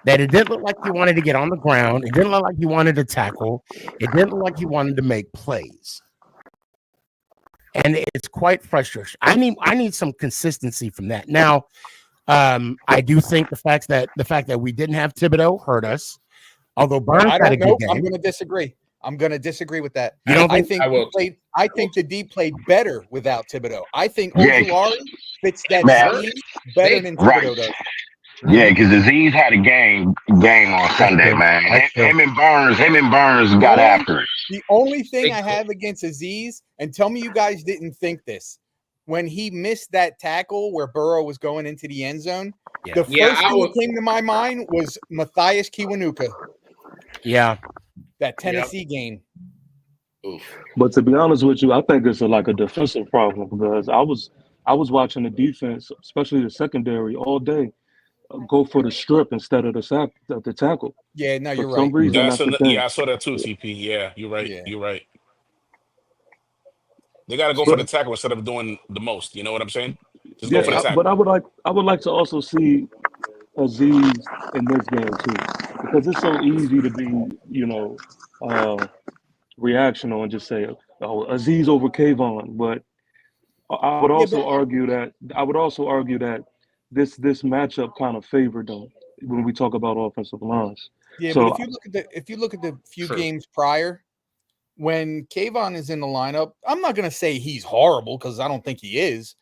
[SPEAKER 1] that it didn't look like he wanted to get on the ground. It didn't look like he wanted to tackle. It didn't look like he wanted to make plays. And it's quite frustrating. I need some consistency from that. Now, I do think the fact that we didn't have Thibodeau hurt us. Although Burns
[SPEAKER 4] I
[SPEAKER 1] had a
[SPEAKER 4] don't
[SPEAKER 1] good
[SPEAKER 4] know. I'm
[SPEAKER 1] game.
[SPEAKER 4] going to disagree. I'm going to disagree with that.
[SPEAKER 1] You don't
[SPEAKER 4] I
[SPEAKER 1] think?
[SPEAKER 4] think
[SPEAKER 7] I will.
[SPEAKER 4] I think the D played better without Thibodeau. I think
[SPEAKER 3] Yeah,
[SPEAKER 4] Ojulari fits that
[SPEAKER 3] man.
[SPEAKER 4] scheme better than
[SPEAKER 3] Right.
[SPEAKER 4] Thibodeau does.
[SPEAKER 3] Yeah, because Aziz had a game on
[SPEAKER 1] That's
[SPEAKER 3] Sunday,
[SPEAKER 1] true.
[SPEAKER 3] man.
[SPEAKER 1] That's true.
[SPEAKER 3] Him and Burns got
[SPEAKER 4] Only-
[SPEAKER 3] after it.
[SPEAKER 4] The only thing
[SPEAKER 7] Big
[SPEAKER 4] I have against Aziz, and tell me you guys didn't think this, when he missed that tackle where Burrow was going into the end zone,
[SPEAKER 1] Yeah.
[SPEAKER 4] the
[SPEAKER 7] Yeah,
[SPEAKER 4] first
[SPEAKER 7] I
[SPEAKER 4] thing
[SPEAKER 7] was.
[SPEAKER 4] that came to my mind was Matthias Kiwanuka,
[SPEAKER 1] Yeah.
[SPEAKER 4] that Tennessee game.
[SPEAKER 7] Oof.
[SPEAKER 6] but to be honest with you, I think it's like a defensive problem because I was watching the defense, especially the secondary, all day go for the strip instead of the tackle.
[SPEAKER 4] Yeah, no,
[SPEAKER 6] For
[SPEAKER 4] you're
[SPEAKER 6] some
[SPEAKER 4] right.
[SPEAKER 6] reason, that's the
[SPEAKER 2] Yeah,
[SPEAKER 6] thing.
[SPEAKER 2] I saw that too, TP. Yeah, you're right.
[SPEAKER 4] Yeah.
[SPEAKER 2] You're right. They got to go for the
[SPEAKER 6] But
[SPEAKER 2] tackle instead of doing the most. You know what I'm saying? Just go for the
[SPEAKER 6] yeah, but
[SPEAKER 2] tackle.
[SPEAKER 6] I would like to also see Aziz in this game too, because it's so easy to be, uh, reactional and just say, "Oh, Aziz over Kayvon." But
[SPEAKER 4] Yeah, but
[SPEAKER 6] I would also argue that this matchup kind of favored them when we talk about offensive lines.
[SPEAKER 4] yeah, but
[SPEAKER 6] So
[SPEAKER 4] if you look at the few
[SPEAKER 7] True.
[SPEAKER 4] games prior, when Kayvon is in the lineup, I'm not gonna say he's horrible because I don't think he is,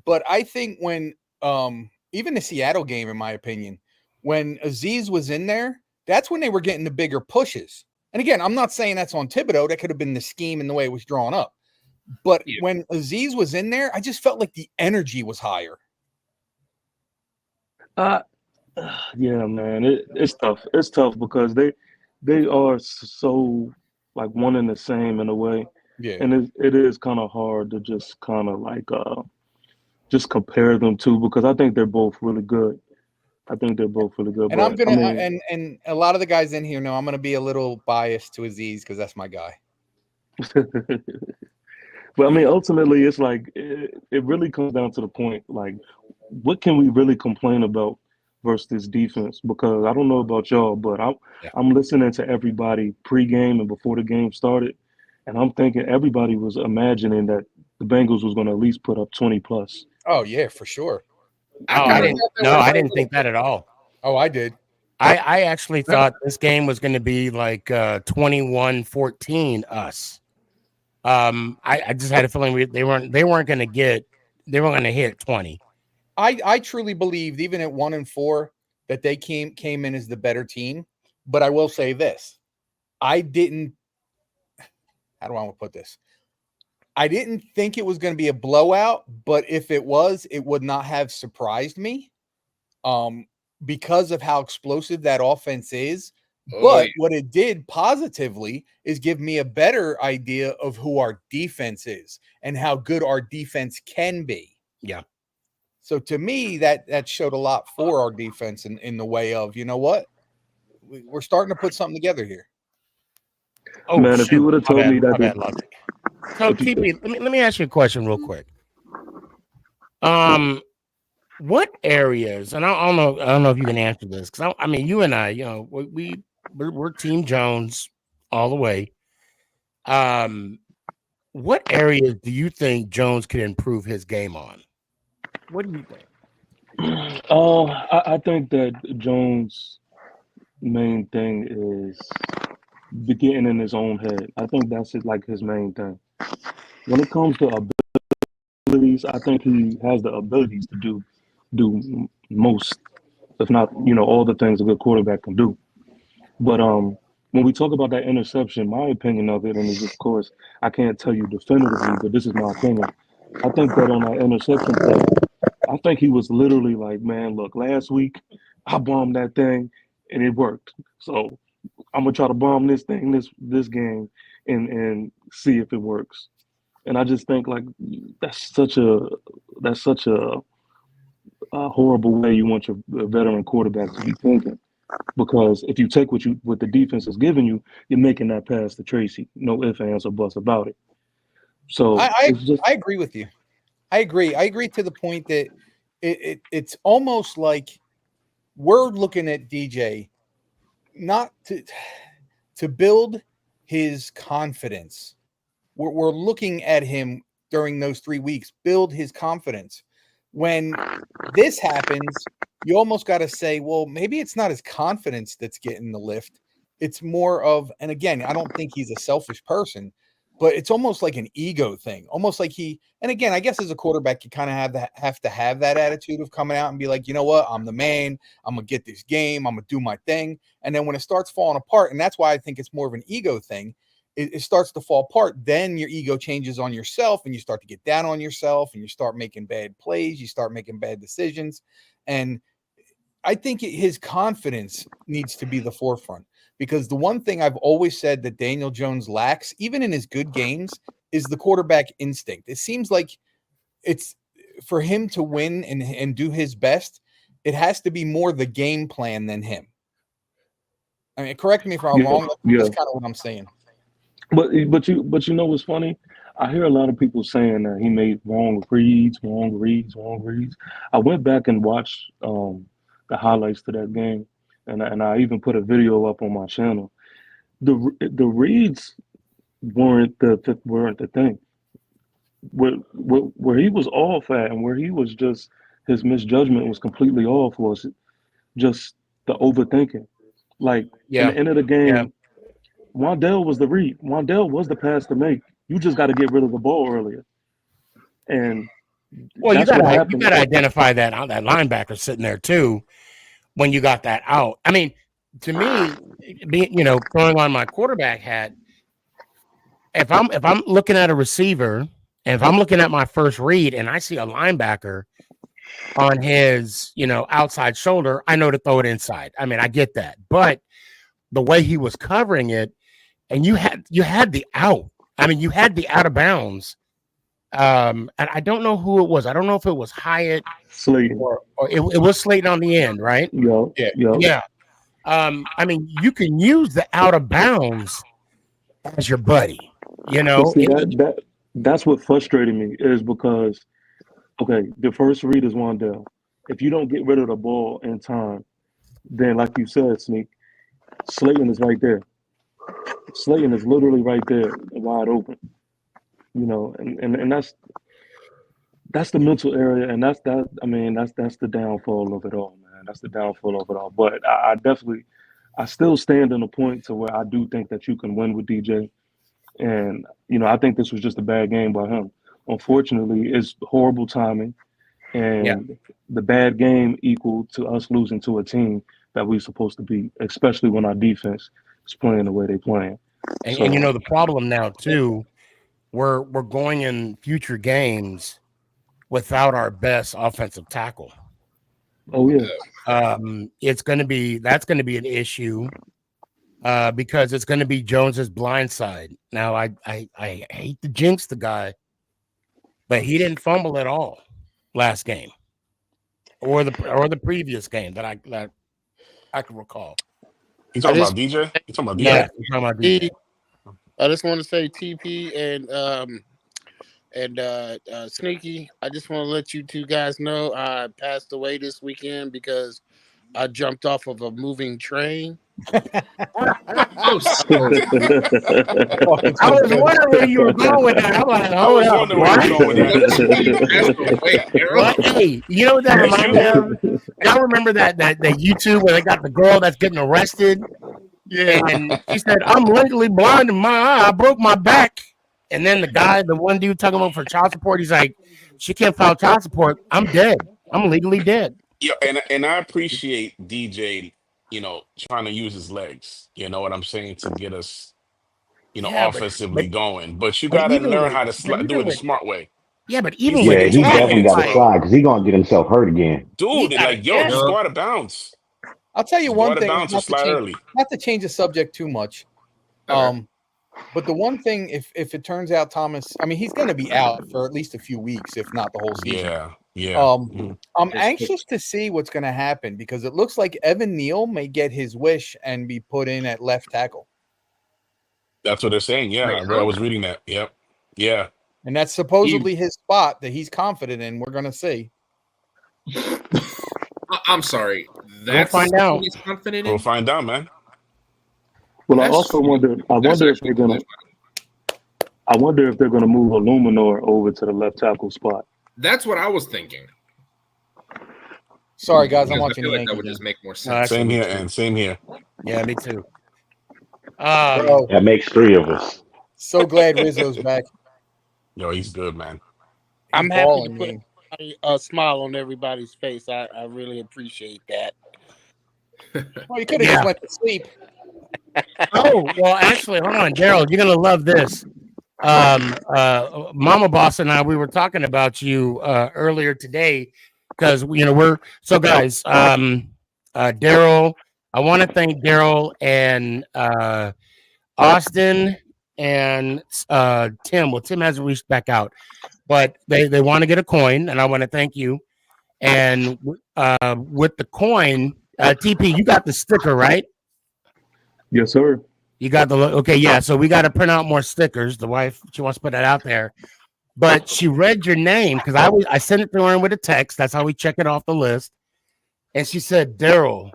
[SPEAKER 4] but I think when even the Seattle game, in my opinion, when Aziz was in there, that's when they were getting the bigger pushes. And again, I'm not saying that's on Thibodeau. That could have been the scheme and the way it was drawn up. But
[SPEAKER 7] Yeah.
[SPEAKER 4] when Aziz was in there, I just felt like the energy was higher.
[SPEAKER 6] uh, yeah, man, it's tough. It's tough because they are so like one and the same in a way,
[SPEAKER 4] Yeah.
[SPEAKER 6] and it is kind of hard to just kind of like just compare them two because I think they're both really good. I think they're both really good.
[SPEAKER 4] And I'm
[SPEAKER 6] But I
[SPEAKER 4] gonna
[SPEAKER 6] mean,
[SPEAKER 4] and a lot of the guys in here know I'm gonna be a little biased to Aziz because that's my guy.
[SPEAKER 6] but I mean, ultimately, it's like it really comes down to the point like, what can we really complain about versus this defense? Because I don't know about y'all, but
[SPEAKER 1] Yeah.
[SPEAKER 6] I'm listening to everybody pregame and before the game started, and I'm thinking everybody was imagining that the Bengals was going to at least put up 20 plus.
[SPEAKER 4] Oh yeah, for sure.
[SPEAKER 1] Oh,
[SPEAKER 7] I
[SPEAKER 1] I
[SPEAKER 7] kind of
[SPEAKER 1] didn't.
[SPEAKER 7] thought that
[SPEAKER 1] No,
[SPEAKER 7] way
[SPEAKER 1] I
[SPEAKER 7] for a
[SPEAKER 1] didn't
[SPEAKER 7] little
[SPEAKER 1] think that at all.
[SPEAKER 4] Oh, I did.
[SPEAKER 1] I actually thought this game was going to be like 21-14 us. I just had a feeling they weren't going to hit 20.
[SPEAKER 4] I truly believed even at 1-4 that they came in as the better team. But I will say this: I didn't. how do I want to put this? I didn't think it was going to be a blowout, but if it was, it would not have surprised me. Because of how explosive that offense is. But what it did positively is give me a better idea of who our defense is and how good our defense can be.
[SPEAKER 1] Yeah.
[SPEAKER 4] So to me, that showed a lot for our defense in the way of, you know what? We're starting to put something together here.
[SPEAKER 1] Oh,
[SPEAKER 6] Man, if you
[SPEAKER 1] shoot.
[SPEAKER 6] would have
[SPEAKER 1] My
[SPEAKER 6] told me
[SPEAKER 1] bad,
[SPEAKER 6] that,
[SPEAKER 1] Logic. So,
[SPEAKER 6] if you,
[SPEAKER 1] TP, let me ask you a question real quick. What areas, and I don't know if you can answer this, because I mean, you and I, you know, we're Team Jones all the way. What areas do you think Jones could improve his game on? What do you think?
[SPEAKER 6] I think that Jones' main thing is getting in his own head. I think that's his main thing. When it comes to abilities, I think he has the abilities to do most, if not, all the things a good quarterback can do. But when we talk about that interception, my opinion of it, and is of course I can't tell you definitively, but this is my opinion. I think that on that interception play, I think he was literally like, man, look, last week I bombed that thing and it worked. So I'm gonna try to bomb this thing this game and see if it works. And I just think like that's such a horrible way you want your veteran quarterback to be thinking. Because if you take what the defense is giving you, you're making that pass to Tracy. No ifs, ands, or buts about it. So it's just
[SPEAKER 4] I agree with you. I agree to the point that it's almost like we're looking at DJ not to build his confidence. We're looking at him during those 3 weeks, build his confidence. When this happens, you almost got to say, well, maybe it's not his confidence that's getting the lift. It's more of, and again, I don't think he's a selfish person, but it's almost like an ego thing. Almost like and again, I guess as a quarterback, you kind of have to have that attitude of coming out and be like, you know what, I'm the man. I'm gonna get this game. I'm gonna do my thing. And then when it starts falling apart, and that's why I think it's more of an ego thing. It starts to fall apart, then your ego changes on yourself and you start to get down on yourself and you start making bad plays, you start making bad decisions. And I think his confidence needs to be the forefront, because the one thing I've always said that Daniel Jones lacks, even in his good games, is the quarterback instinct. It seems like it's for him to win and do his best, it has to be more the game plan than him. I mean, correct me if I'm wrong. That's kind of what I'm saying.
[SPEAKER 6] But you know what's funny? I hear a lot of people saying that he made wrong reads. I went back and watched the highlights to that game, and I even put a video up on my channel. The reads weren't the thing. Where he was off at, and where he was just his misjudgment was completely off, was just the overthinking. Like in
[SPEAKER 1] Yeah.
[SPEAKER 6] the end of the game, Wandell was the read. Wandell was the pass to make. You just got to get rid of the ball earlier, and
[SPEAKER 1] Well,
[SPEAKER 6] that's what
[SPEAKER 1] you
[SPEAKER 6] happened.
[SPEAKER 1] gotta identify that linebacker sitting there too when you got that out. I mean, to me, being throwing on my quarterback hat, if I'm looking at a receiver and if I'm looking at my first read and I see a linebacker on his outside shoulder, I know to throw it inside. I mean, I get that, but the way he was covering it, and you had the out. I mean, you had the out of bounds. And I don't know who it was. I don't know if it was Hyatt
[SPEAKER 6] Slayton.
[SPEAKER 1] or it was Slayton on the end, right?
[SPEAKER 6] Yo.
[SPEAKER 1] Yeah. I mean, you can use the out of bounds as your buddy.
[SPEAKER 6] But see that's what frustrated me, is because the first read is Wandell. If you don't get rid of the ball in time, then like you said, Sneak, Slayton is right there. Slayton is literally right there, wide open. And that's the mental area, and that's that. I mean, that's the downfall of it all, man. That's the downfall of it all. But I still stand on the point to where I do think that you can win with DJ, and I think this was just a bad game by him. Unfortunately, it's horrible timing, and the bad game equal to us losing to a team that we're supposed to beat, especially when our defense is playing the way they're playing.
[SPEAKER 1] And,
[SPEAKER 6] So-
[SPEAKER 1] and you know the problem now too, we're going in future games without our best offensive tackle.
[SPEAKER 6] Oh yeah.
[SPEAKER 1] That's going to be an issue because it's going to be Jones's blind side. Now I hate to jinx the guy, but he didn't fumble at all last game or the previous game that I can recall.
[SPEAKER 2] You
[SPEAKER 5] I
[SPEAKER 2] talking
[SPEAKER 5] just
[SPEAKER 2] about DJ? You talking about DJ?
[SPEAKER 1] Yeah, we're talking about DJ.
[SPEAKER 5] I just want to say TP and Sneaky. I just want to let you two guys know I passed away this weekend because I jumped off of a moving train.
[SPEAKER 7] Oh, so
[SPEAKER 1] I was wondering where you were going with that. I'm like,
[SPEAKER 2] I
[SPEAKER 1] hold
[SPEAKER 2] was
[SPEAKER 1] up,
[SPEAKER 2] wondering where you
[SPEAKER 1] what?
[SPEAKER 2] were going with that.
[SPEAKER 7] Passed away, Daryl.
[SPEAKER 1] What? Hey, you know what that
[SPEAKER 2] Yes,
[SPEAKER 1] reminds me of? Y'all remember that YouTube where they got the girl that's getting arrested?
[SPEAKER 5] Yeah.
[SPEAKER 1] And she said, I'm legally blind in my eye. I broke my back. And then the one dude talking about for child support, he's like, she can't file child support. I'm dead. I'm legally dead.
[SPEAKER 2] Yeah, and I appreciate DJ, trying to use his legs. You know what I'm saying, to get us,
[SPEAKER 1] Yeah,
[SPEAKER 2] offensively going. But you
[SPEAKER 1] but
[SPEAKER 2] got to
[SPEAKER 1] even
[SPEAKER 2] learn
[SPEAKER 1] with
[SPEAKER 2] how to
[SPEAKER 1] but
[SPEAKER 2] do
[SPEAKER 1] even
[SPEAKER 2] it the
[SPEAKER 1] with
[SPEAKER 2] smart way.
[SPEAKER 1] yeah, but
[SPEAKER 2] He's
[SPEAKER 1] even with
[SPEAKER 8] Yeah,
[SPEAKER 2] taking
[SPEAKER 8] he
[SPEAKER 2] too many
[SPEAKER 8] definitely
[SPEAKER 1] that,
[SPEAKER 8] got
[SPEAKER 2] hits,
[SPEAKER 8] to
[SPEAKER 1] like,
[SPEAKER 2] bro.
[SPEAKER 8] slide because he gonna get himself hurt again.
[SPEAKER 1] he
[SPEAKER 2] Dude,
[SPEAKER 1] gotta
[SPEAKER 2] like, yo, just
[SPEAKER 7] Yeah.
[SPEAKER 2] go out of bounds.
[SPEAKER 4] I'll tell you
[SPEAKER 2] Just go
[SPEAKER 4] one
[SPEAKER 2] out of
[SPEAKER 4] thing,
[SPEAKER 2] bounds and slide early.
[SPEAKER 4] not to change the subject too much.
[SPEAKER 7] Okay.
[SPEAKER 4] But the one thing, if it turns out Thomas, I mean, he's going to be out for at least a few weeks, if not the whole season.
[SPEAKER 2] Yeah. Mhm.
[SPEAKER 4] I'm anxious to see what's going to happen because it looks like Evan Neal may get his wish and be put in at left tackle,
[SPEAKER 2] That's what they're saying. Yeah,
[SPEAKER 7] Wait,
[SPEAKER 2] I was reading that. Yep. Yeah.
[SPEAKER 4] and that's supposedly his spot that he's confident in. We're going to see.
[SPEAKER 7] I'm sorry.
[SPEAKER 1] We'll
[SPEAKER 7] That's
[SPEAKER 1] find
[SPEAKER 7] what
[SPEAKER 1] out.
[SPEAKER 7] he's confident
[SPEAKER 2] We'll
[SPEAKER 7] in.
[SPEAKER 2] find out, man.
[SPEAKER 6] Well, I
[SPEAKER 7] That's-
[SPEAKER 6] also wonder. I
[SPEAKER 7] That's
[SPEAKER 6] wonder if
[SPEAKER 7] actually
[SPEAKER 6] they're gonna.
[SPEAKER 7] really funny.
[SPEAKER 6] I wonder if they're gonna move Illuminor over to the left tackle spot.
[SPEAKER 7] That's what I was thinking.
[SPEAKER 4] Sorry, guys, I'm
[SPEAKER 7] Because I
[SPEAKER 4] watching
[SPEAKER 7] feel
[SPEAKER 4] the
[SPEAKER 7] like that
[SPEAKER 4] Yankees
[SPEAKER 7] would
[SPEAKER 4] game.
[SPEAKER 7] just make more
[SPEAKER 1] No,
[SPEAKER 7] sense.
[SPEAKER 1] actually,
[SPEAKER 2] Same
[SPEAKER 1] me
[SPEAKER 2] here,
[SPEAKER 1] too.
[SPEAKER 2] and same here.
[SPEAKER 1] Yeah, me too.
[SPEAKER 4] Bro,
[SPEAKER 8] That makes 3 of us.
[SPEAKER 4] so glad Rizzo's back.
[SPEAKER 2] Yo, he's good, man.
[SPEAKER 5] I'm
[SPEAKER 4] He's
[SPEAKER 5] happy
[SPEAKER 4] balling,
[SPEAKER 5] to
[SPEAKER 4] man.
[SPEAKER 5] put a smile on everybody's face. I really appreciate that.
[SPEAKER 4] Well, you could have
[SPEAKER 1] Yeah.
[SPEAKER 4] just went to sleep.
[SPEAKER 1] Oh, well, actually, hold on, Gerald, you're gonna love this. Mama Boss and I, we were talking about you earlier today because we're so guys. Daryl, I want to thank Daryl and Austin and Tim. Well, Tim hasn't reached back out, but they want to get a coin, and I want to thank you. And with the coin, TP, you got the sticker, right?
[SPEAKER 6] Yes, sir.
[SPEAKER 1] You got the okay, yeah. So we got to print out more stickers. The wife, she wants to put that out there, but she read your name because I sent it to her with a text. That's how we check it off the list. And she said, Daryl,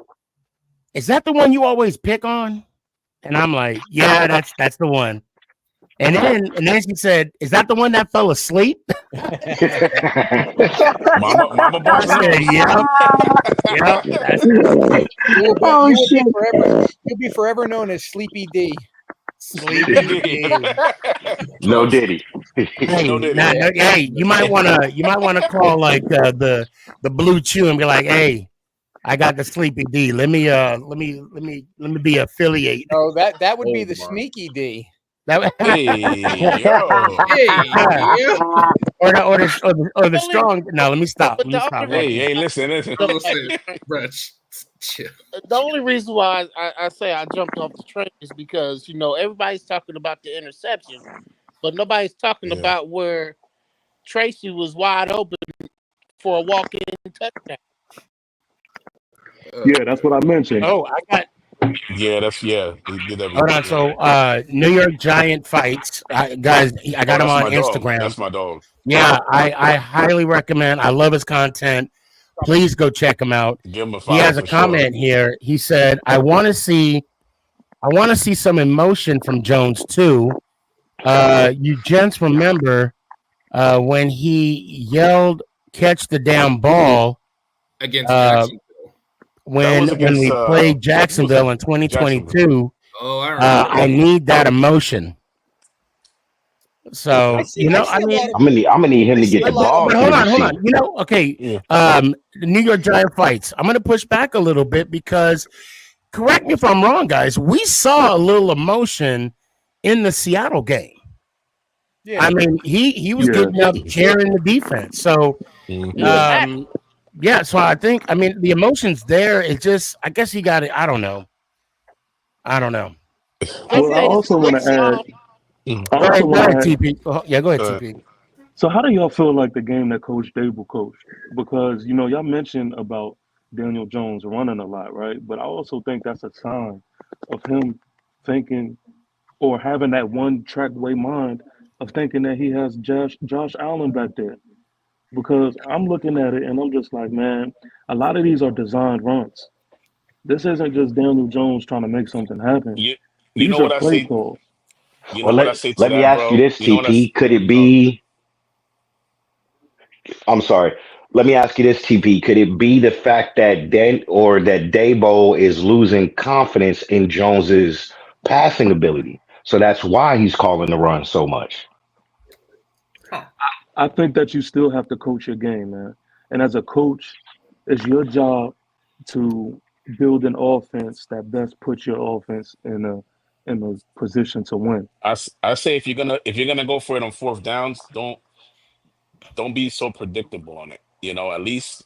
[SPEAKER 1] is that the one you always pick on? And I'm like, yeah, that's the one. And then she said, is that the one that fell asleep?
[SPEAKER 2] Mama
[SPEAKER 1] I
[SPEAKER 2] Boss
[SPEAKER 1] said,
[SPEAKER 2] knows.
[SPEAKER 1] yep. That's
[SPEAKER 8] Oh, shit.
[SPEAKER 4] You'll be forever known as Sleepy D.
[SPEAKER 1] Sleepy D.
[SPEAKER 8] No Diddy.
[SPEAKER 1] Hey,
[SPEAKER 2] No Diddy.
[SPEAKER 1] hey, you might wanna call like the Blue Chew and be like, hey, I got the Sleepy D. Let me be affiliate.
[SPEAKER 4] Oh, that would be
[SPEAKER 7] Oh,
[SPEAKER 4] the
[SPEAKER 7] my.
[SPEAKER 4] Sneaky D.
[SPEAKER 1] That
[SPEAKER 2] Hey, yo.
[SPEAKER 1] or the strong. No, let me stop.
[SPEAKER 5] But
[SPEAKER 1] Let me
[SPEAKER 5] the
[SPEAKER 1] stop.
[SPEAKER 5] only
[SPEAKER 2] Hey, listen.
[SPEAKER 7] Listen, Brett, chill.
[SPEAKER 5] The only reason why I say I jumped off the train is because everybody's talking about the interception, but nobody's talking
[SPEAKER 2] Yeah.
[SPEAKER 5] about where Tracy was wide open for a walk-in touchdown.
[SPEAKER 6] Yeah, that's what I mentioned.
[SPEAKER 1] Oh, I got.
[SPEAKER 2] He did that.
[SPEAKER 1] Hold on. So, New York Giant fights, guys. I got him
[SPEAKER 2] that's
[SPEAKER 1] on
[SPEAKER 2] my dog.
[SPEAKER 1] Instagram.
[SPEAKER 2] That's my dog.
[SPEAKER 1] Yeah, I highly recommend. I love his content. Please go check him out.
[SPEAKER 2] Give him a
[SPEAKER 1] He
[SPEAKER 2] follow
[SPEAKER 1] has a
[SPEAKER 2] for
[SPEAKER 1] comment here. He said, "I want to see some emotion from Jones too. You gents remember when he yelled, 'Catch the damn ball!'
[SPEAKER 7] Against Jacksonville.
[SPEAKER 1] When
[SPEAKER 2] was against,
[SPEAKER 1] we played Jacksonville in 2022.
[SPEAKER 7] Oh, I remember.
[SPEAKER 1] I need that emotion." So I mean,
[SPEAKER 8] I'm gonna need him to get the ball.
[SPEAKER 1] but
[SPEAKER 8] to
[SPEAKER 1] hold
[SPEAKER 8] the
[SPEAKER 1] on.
[SPEAKER 8] receiver.
[SPEAKER 1] Okay.
[SPEAKER 2] Yeah.
[SPEAKER 1] The New York Giant fights. I'm gonna push back a little bit because correct me if I'm wrong, guys. We saw a little emotion in the Seattle game.
[SPEAKER 4] Yeah.
[SPEAKER 1] I mean, he was
[SPEAKER 6] Yeah.
[SPEAKER 1] getting up, cheering the defense. So,
[SPEAKER 6] Yeah.
[SPEAKER 1] yeah. So I think, I mean, the emotions there. It just, I guess he got it. I don't know.
[SPEAKER 6] Well, I also want to add. I also
[SPEAKER 1] Go
[SPEAKER 6] want to
[SPEAKER 1] ahead,
[SPEAKER 6] add.
[SPEAKER 1] TP. Yeah, go ahead, TP.
[SPEAKER 6] So, how do y'all feel like the game that Coach Dable coached? Because y'all mentioned about Daniel Jones running a lot, right? But I also think that's a sign of him thinking or having that one track way mind of thinking that he has Josh Allen back there. Because I'm looking at it and I'm just like, man, a lot of these are designed runs. This isn't just Daniel Jones trying to make something happen.
[SPEAKER 2] You
[SPEAKER 6] These
[SPEAKER 2] know
[SPEAKER 6] are
[SPEAKER 2] what I
[SPEAKER 6] play
[SPEAKER 2] say?
[SPEAKER 6] calls.
[SPEAKER 2] You
[SPEAKER 8] Well,
[SPEAKER 2] know what I say to
[SPEAKER 8] let me
[SPEAKER 2] that,
[SPEAKER 8] ask you
[SPEAKER 2] bro?
[SPEAKER 8] this,
[SPEAKER 2] You know what
[SPEAKER 8] TP. Could it
[SPEAKER 2] oh,
[SPEAKER 8] be? I'm sorry. Let me ask you this, TP. Could it be the fact that that Dabo is losing confidence in Jones's passing ability? So that's why he's calling the run so much.
[SPEAKER 7] Huh.
[SPEAKER 6] I think that you still have to coach your game, man. And as a coach, it's your job to build an offense that best puts your offense in a position to win.
[SPEAKER 2] I say if you're gonna go for it on fourth downs, don't be so predictable on it. At
[SPEAKER 6] Yeah,
[SPEAKER 2] least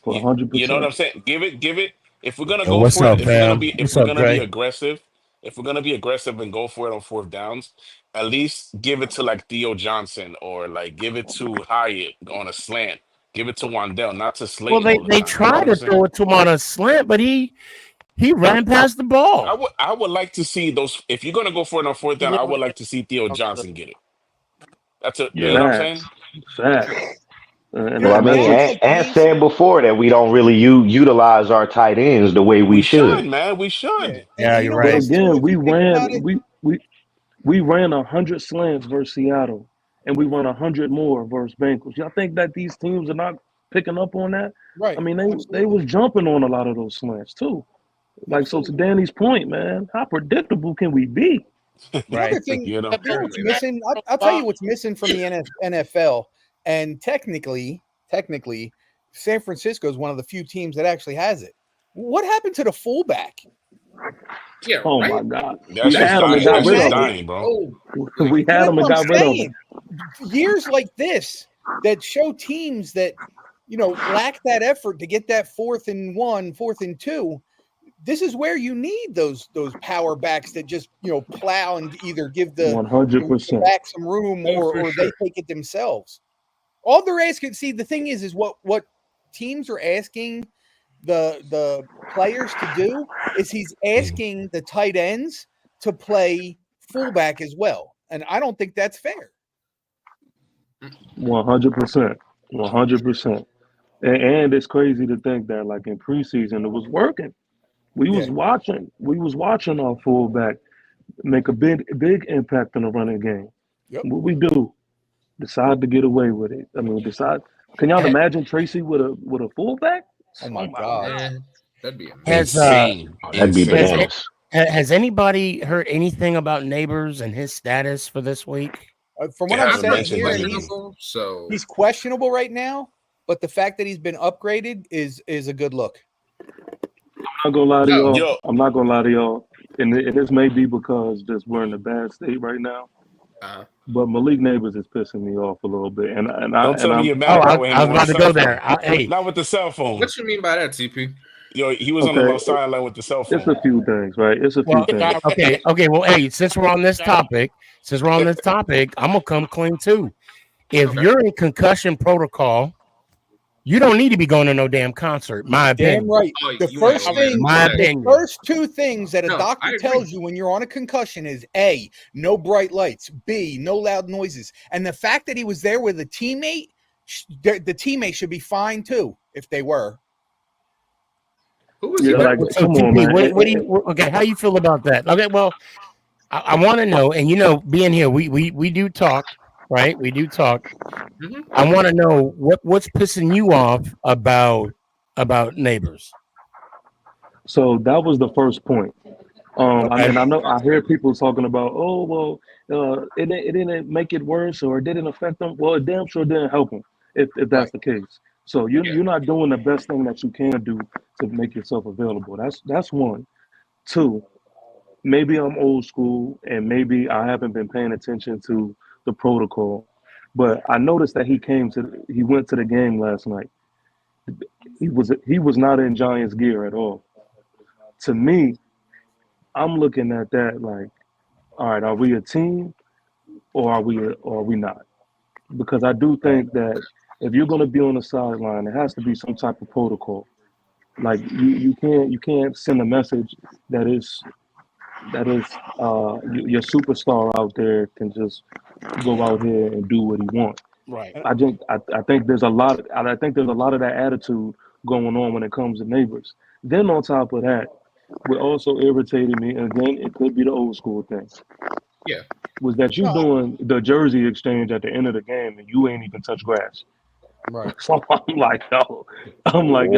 [SPEAKER 6] for
[SPEAKER 2] you know what
[SPEAKER 6] 100%.
[SPEAKER 2] I'm saying. Give it. If we're gonna
[SPEAKER 1] Yo,
[SPEAKER 2] go
[SPEAKER 1] what's
[SPEAKER 2] for it,
[SPEAKER 1] up, fam?
[SPEAKER 2] if
[SPEAKER 1] What's
[SPEAKER 2] we're
[SPEAKER 1] up,
[SPEAKER 2] gonna be
[SPEAKER 1] Dre?
[SPEAKER 2] aggressive, if we're gonna be aggressive and go for it on fourth downs, at least give it to like Theo Johnson or like give it to Hyatt on a slant. Give it to Wandell, not to
[SPEAKER 1] Well,
[SPEAKER 2] Slayton all the
[SPEAKER 1] they
[SPEAKER 2] time. You know what
[SPEAKER 1] tried
[SPEAKER 2] I'm
[SPEAKER 1] to
[SPEAKER 2] saying?
[SPEAKER 1] throw it to him on a slant, but he ran past the
[SPEAKER 2] I
[SPEAKER 1] ball.
[SPEAKER 2] would I would like to see those. If you're gonna go for it on fourth
[SPEAKER 5] He
[SPEAKER 2] down, I would
[SPEAKER 5] only
[SPEAKER 2] like
[SPEAKER 5] had
[SPEAKER 2] to see Theo
[SPEAKER 5] one good.
[SPEAKER 2] Johnson get it. That's a you
[SPEAKER 1] Yeah.
[SPEAKER 2] know what I'm saying?
[SPEAKER 6] Facts. Facts. And
[SPEAKER 4] You know,
[SPEAKER 8] Well, I
[SPEAKER 6] and
[SPEAKER 4] the
[SPEAKER 6] that's
[SPEAKER 8] mean,
[SPEAKER 6] what
[SPEAKER 4] thing like
[SPEAKER 8] and
[SPEAKER 4] these,
[SPEAKER 8] said before that we don't really utilize our tight ends the way we
[SPEAKER 2] We should,
[SPEAKER 8] should.
[SPEAKER 2] man. We
[SPEAKER 4] yeah,
[SPEAKER 2] should.
[SPEAKER 1] Yeah,
[SPEAKER 4] and you
[SPEAKER 1] you're
[SPEAKER 4] know what
[SPEAKER 6] but
[SPEAKER 1] right.
[SPEAKER 4] else too?
[SPEAKER 6] again,
[SPEAKER 4] If you think about it,
[SPEAKER 6] we ran 100 slants versus Seattle, and we run 100 more versus Bengals. Y'all think that these teams are not picking up on that? I
[SPEAKER 4] right?
[SPEAKER 6] mean, they
[SPEAKER 4] Absolutely,
[SPEAKER 6] was jumping on a lot of those slants too. Like, so to
[SPEAKER 4] absolutely.
[SPEAKER 6] Danny's point, man, how predictable can we be?
[SPEAKER 4] The other
[SPEAKER 1] Right.
[SPEAKER 4] thing,
[SPEAKER 2] You know.
[SPEAKER 4] you know what's
[SPEAKER 7] Extremely that.
[SPEAKER 4] missing? I'll tell you what's missing from the NFL. And technically, San Francisco is one of the few teams that actually has it. What happened to the fullback?
[SPEAKER 7] Yeah,
[SPEAKER 6] Oh
[SPEAKER 7] right.
[SPEAKER 6] my God,
[SPEAKER 2] That
[SPEAKER 6] we
[SPEAKER 2] shit's
[SPEAKER 6] had him and
[SPEAKER 2] dying.
[SPEAKER 6] got
[SPEAKER 2] That
[SPEAKER 6] rid
[SPEAKER 2] shit's
[SPEAKER 6] of him.
[SPEAKER 2] dying, bro.
[SPEAKER 7] Oh,
[SPEAKER 6] We
[SPEAKER 4] But
[SPEAKER 6] had
[SPEAKER 4] that's
[SPEAKER 6] him
[SPEAKER 4] what
[SPEAKER 6] and
[SPEAKER 4] I'm
[SPEAKER 6] got rid of him.
[SPEAKER 4] saying. Years like this that show teams that lack that effort to get that 4th and 1, 4th and 2. This is where you need those power backs that just plow and either give the
[SPEAKER 6] 100%.
[SPEAKER 4] back some room
[SPEAKER 7] oh,
[SPEAKER 4] or
[SPEAKER 7] for
[SPEAKER 4] or they
[SPEAKER 7] sure.
[SPEAKER 4] take it themselves. All they're asking, see, the thing is what teams are asking the players to do is he's
[SPEAKER 2] Mhm.
[SPEAKER 4] asking the tight ends to play fullback as well, and I don't think that's fair.
[SPEAKER 6] 100%. 100%. And it's crazy to think that like in preseason it was working.
[SPEAKER 4] Yeah.
[SPEAKER 6] We was watching our fullback make a big impact in the running game.
[SPEAKER 4] Yep.
[SPEAKER 6] What we do? Decide to get away with it. I mean, decide. Can y'all
[SPEAKER 1] Ha-
[SPEAKER 6] imagine Tracy with a fullback?
[SPEAKER 4] Oh
[SPEAKER 6] Oh
[SPEAKER 4] my
[SPEAKER 6] my
[SPEAKER 4] God.
[SPEAKER 6] God.
[SPEAKER 7] Man, that'd be
[SPEAKER 1] Has
[SPEAKER 7] amazing.
[SPEAKER 2] Insane.
[SPEAKER 8] Oh, that'd be
[SPEAKER 1] has
[SPEAKER 2] Insane.
[SPEAKER 8] bananas.
[SPEAKER 1] has anybody heard anything about Neighbors and his status for this week?
[SPEAKER 4] From
[SPEAKER 2] They
[SPEAKER 4] what I'm
[SPEAKER 7] I've
[SPEAKER 2] haven't
[SPEAKER 7] heard
[SPEAKER 2] mentioned
[SPEAKER 4] hearing,
[SPEAKER 2] anything.
[SPEAKER 7] questionable, so
[SPEAKER 4] he's questionable right now, but the fact that he's been upgraded is a good look.
[SPEAKER 6] I'm not gonna lie to
[SPEAKER 7] oh,
[SPEAKER 6] y'all.
[SPEAKER 2] Yo,
[SPEAKER 6] I'm not gonna lie to y'all. And this may be because just we're in a bad state right now.
[SPEAKER 7] uh,
[SPEAKER 6] But Malik Neighbors is pissing me off a little bit.
[SPEAKER 2] don't tell me
[SPEAKER 6] I'm
[SPEAKER 2] you're mad
[SPEAKER 1] Oh,
[SPEAKER 2] about
[SPEAKER 1] I
[SPEAKER 2] him
[SPEAKER 1] was
[SPEAKER 2] on the
[SPEAKER 1] about to
[SPEAKER 2] cell
[SPEAKER 1] go there.
[SPEAKER 2] phone.
[SPEAKER 1] Hey,
[SPEAKER 2] Not with the cell phone.
[SPEAKER 7] what you mean by that, TP?
[SPEAKER 2] Yo, he was on the
[SPEAKER 6] okay.
[SPEAKER 2] left sideline with the cell
[SPEAKER 6] It's
[SPEAKER 2] phone.
[SPEAKER 6] a few things, right? It's a few
[SPEAKER 1] well,
[SPEAKER 6] things.
[SPEAKER 1] okay. Well, hey, since we're on this topic, I'm gonna come clean too. If
[SPEAKER 7] Okay.
[SPEAKER 1] you're in concussion protocol, you don't need to be going to no damn concert. My
[SPEAKER 4] Damn
[SPEAKER 1] opinion.
[SPEAKER 4] right.
[SPEAKER 7] Oh,
[SPEAKER 4] The
[SPEAKER 7] you ain't
[SPEAKER 4] first
[SPEAKER 7] lying.
[SPEAKER 4] thing,
[SPEAKER 1] My
[SPEAKER 7] Hey,
[SPEAKER 4] the
[SPEAKER 1] opinion.
[SPEAKER 4] first two things that a
[SPEAKER 7] no,
[SPEAKER 4] doctor
[SPEAKER 7] I agree.
[SPEAKER 4] tells you when you're on a concussion is A, no bright lights, B, no loud noises. And the fact that he was there with a teammate, the teammate should be fine too, if they were.
[SPEAKER 7] Who was he
[SPEAKER 6] Yeah,
[SPEAKER 1] So,
[SPEAKER 7] there
[SPEAKER 6] like
[SPEAKER 7] with?
[SPEAKER 1] so
[SPEAKER 6] come on,
[SPEAKER 1] TP,
[SPEAKER 6] man.
[SPEAKER 1] what do you? Okay, how you feel about that? Okay, well, I want to know, and being here, we do talk, right? We do talk.
[SPEAKER 7] Hmm.
[SPEAKER 1] I want to know what's pissing you off about Neighbors.
[SPEAKER 6] So that was the first point.
[SPEAKER 1] Okay.
[SPEAKER 6] And I know I hear people talking about, oh well, it didn't make it worse or it didn't affect them. Well, it damn sure didn't help them if
[SPEAKER 4] Right.
[SPEAKER 6] that's the case. So
[SPEAKER 7] Yeah.
[SPEAKER 6] you're not doing the best thing that you can do to make yourself available. That's one. Two. maybe I'm old school and maybe I haven't been paying attention to the protocol, but I noticed that he went to the game last night. He was not in Giants gear at all. To me, I'm looking at that like, all right, are we a team or are we not? Because I do
[SPEAKER 1] Right.
[SPEAKER 6] think that if you're going to be on the sideline, there has to be some type of protocol. Like you can't send a message that your superstar out there can just go out here and do what he wants.
[SPEAKER 1] Right.
[SPEAKER 6] I think there's a lot. I think there's a lot of that attitude going on when it comes to neighbors. Then on top of that, what also irritated me, and again, it could be the old school thing,
[SPEAKER 7] Yeah.
[SPEAKER 6] was that you
[SPEAKER 4] No,
[SPEAKER 6] doing the jersey exchange at the end of the game and you ain't even touch grass.
[SPEAKER 4] right.
[SPEAKER 6] So I'm like, yo,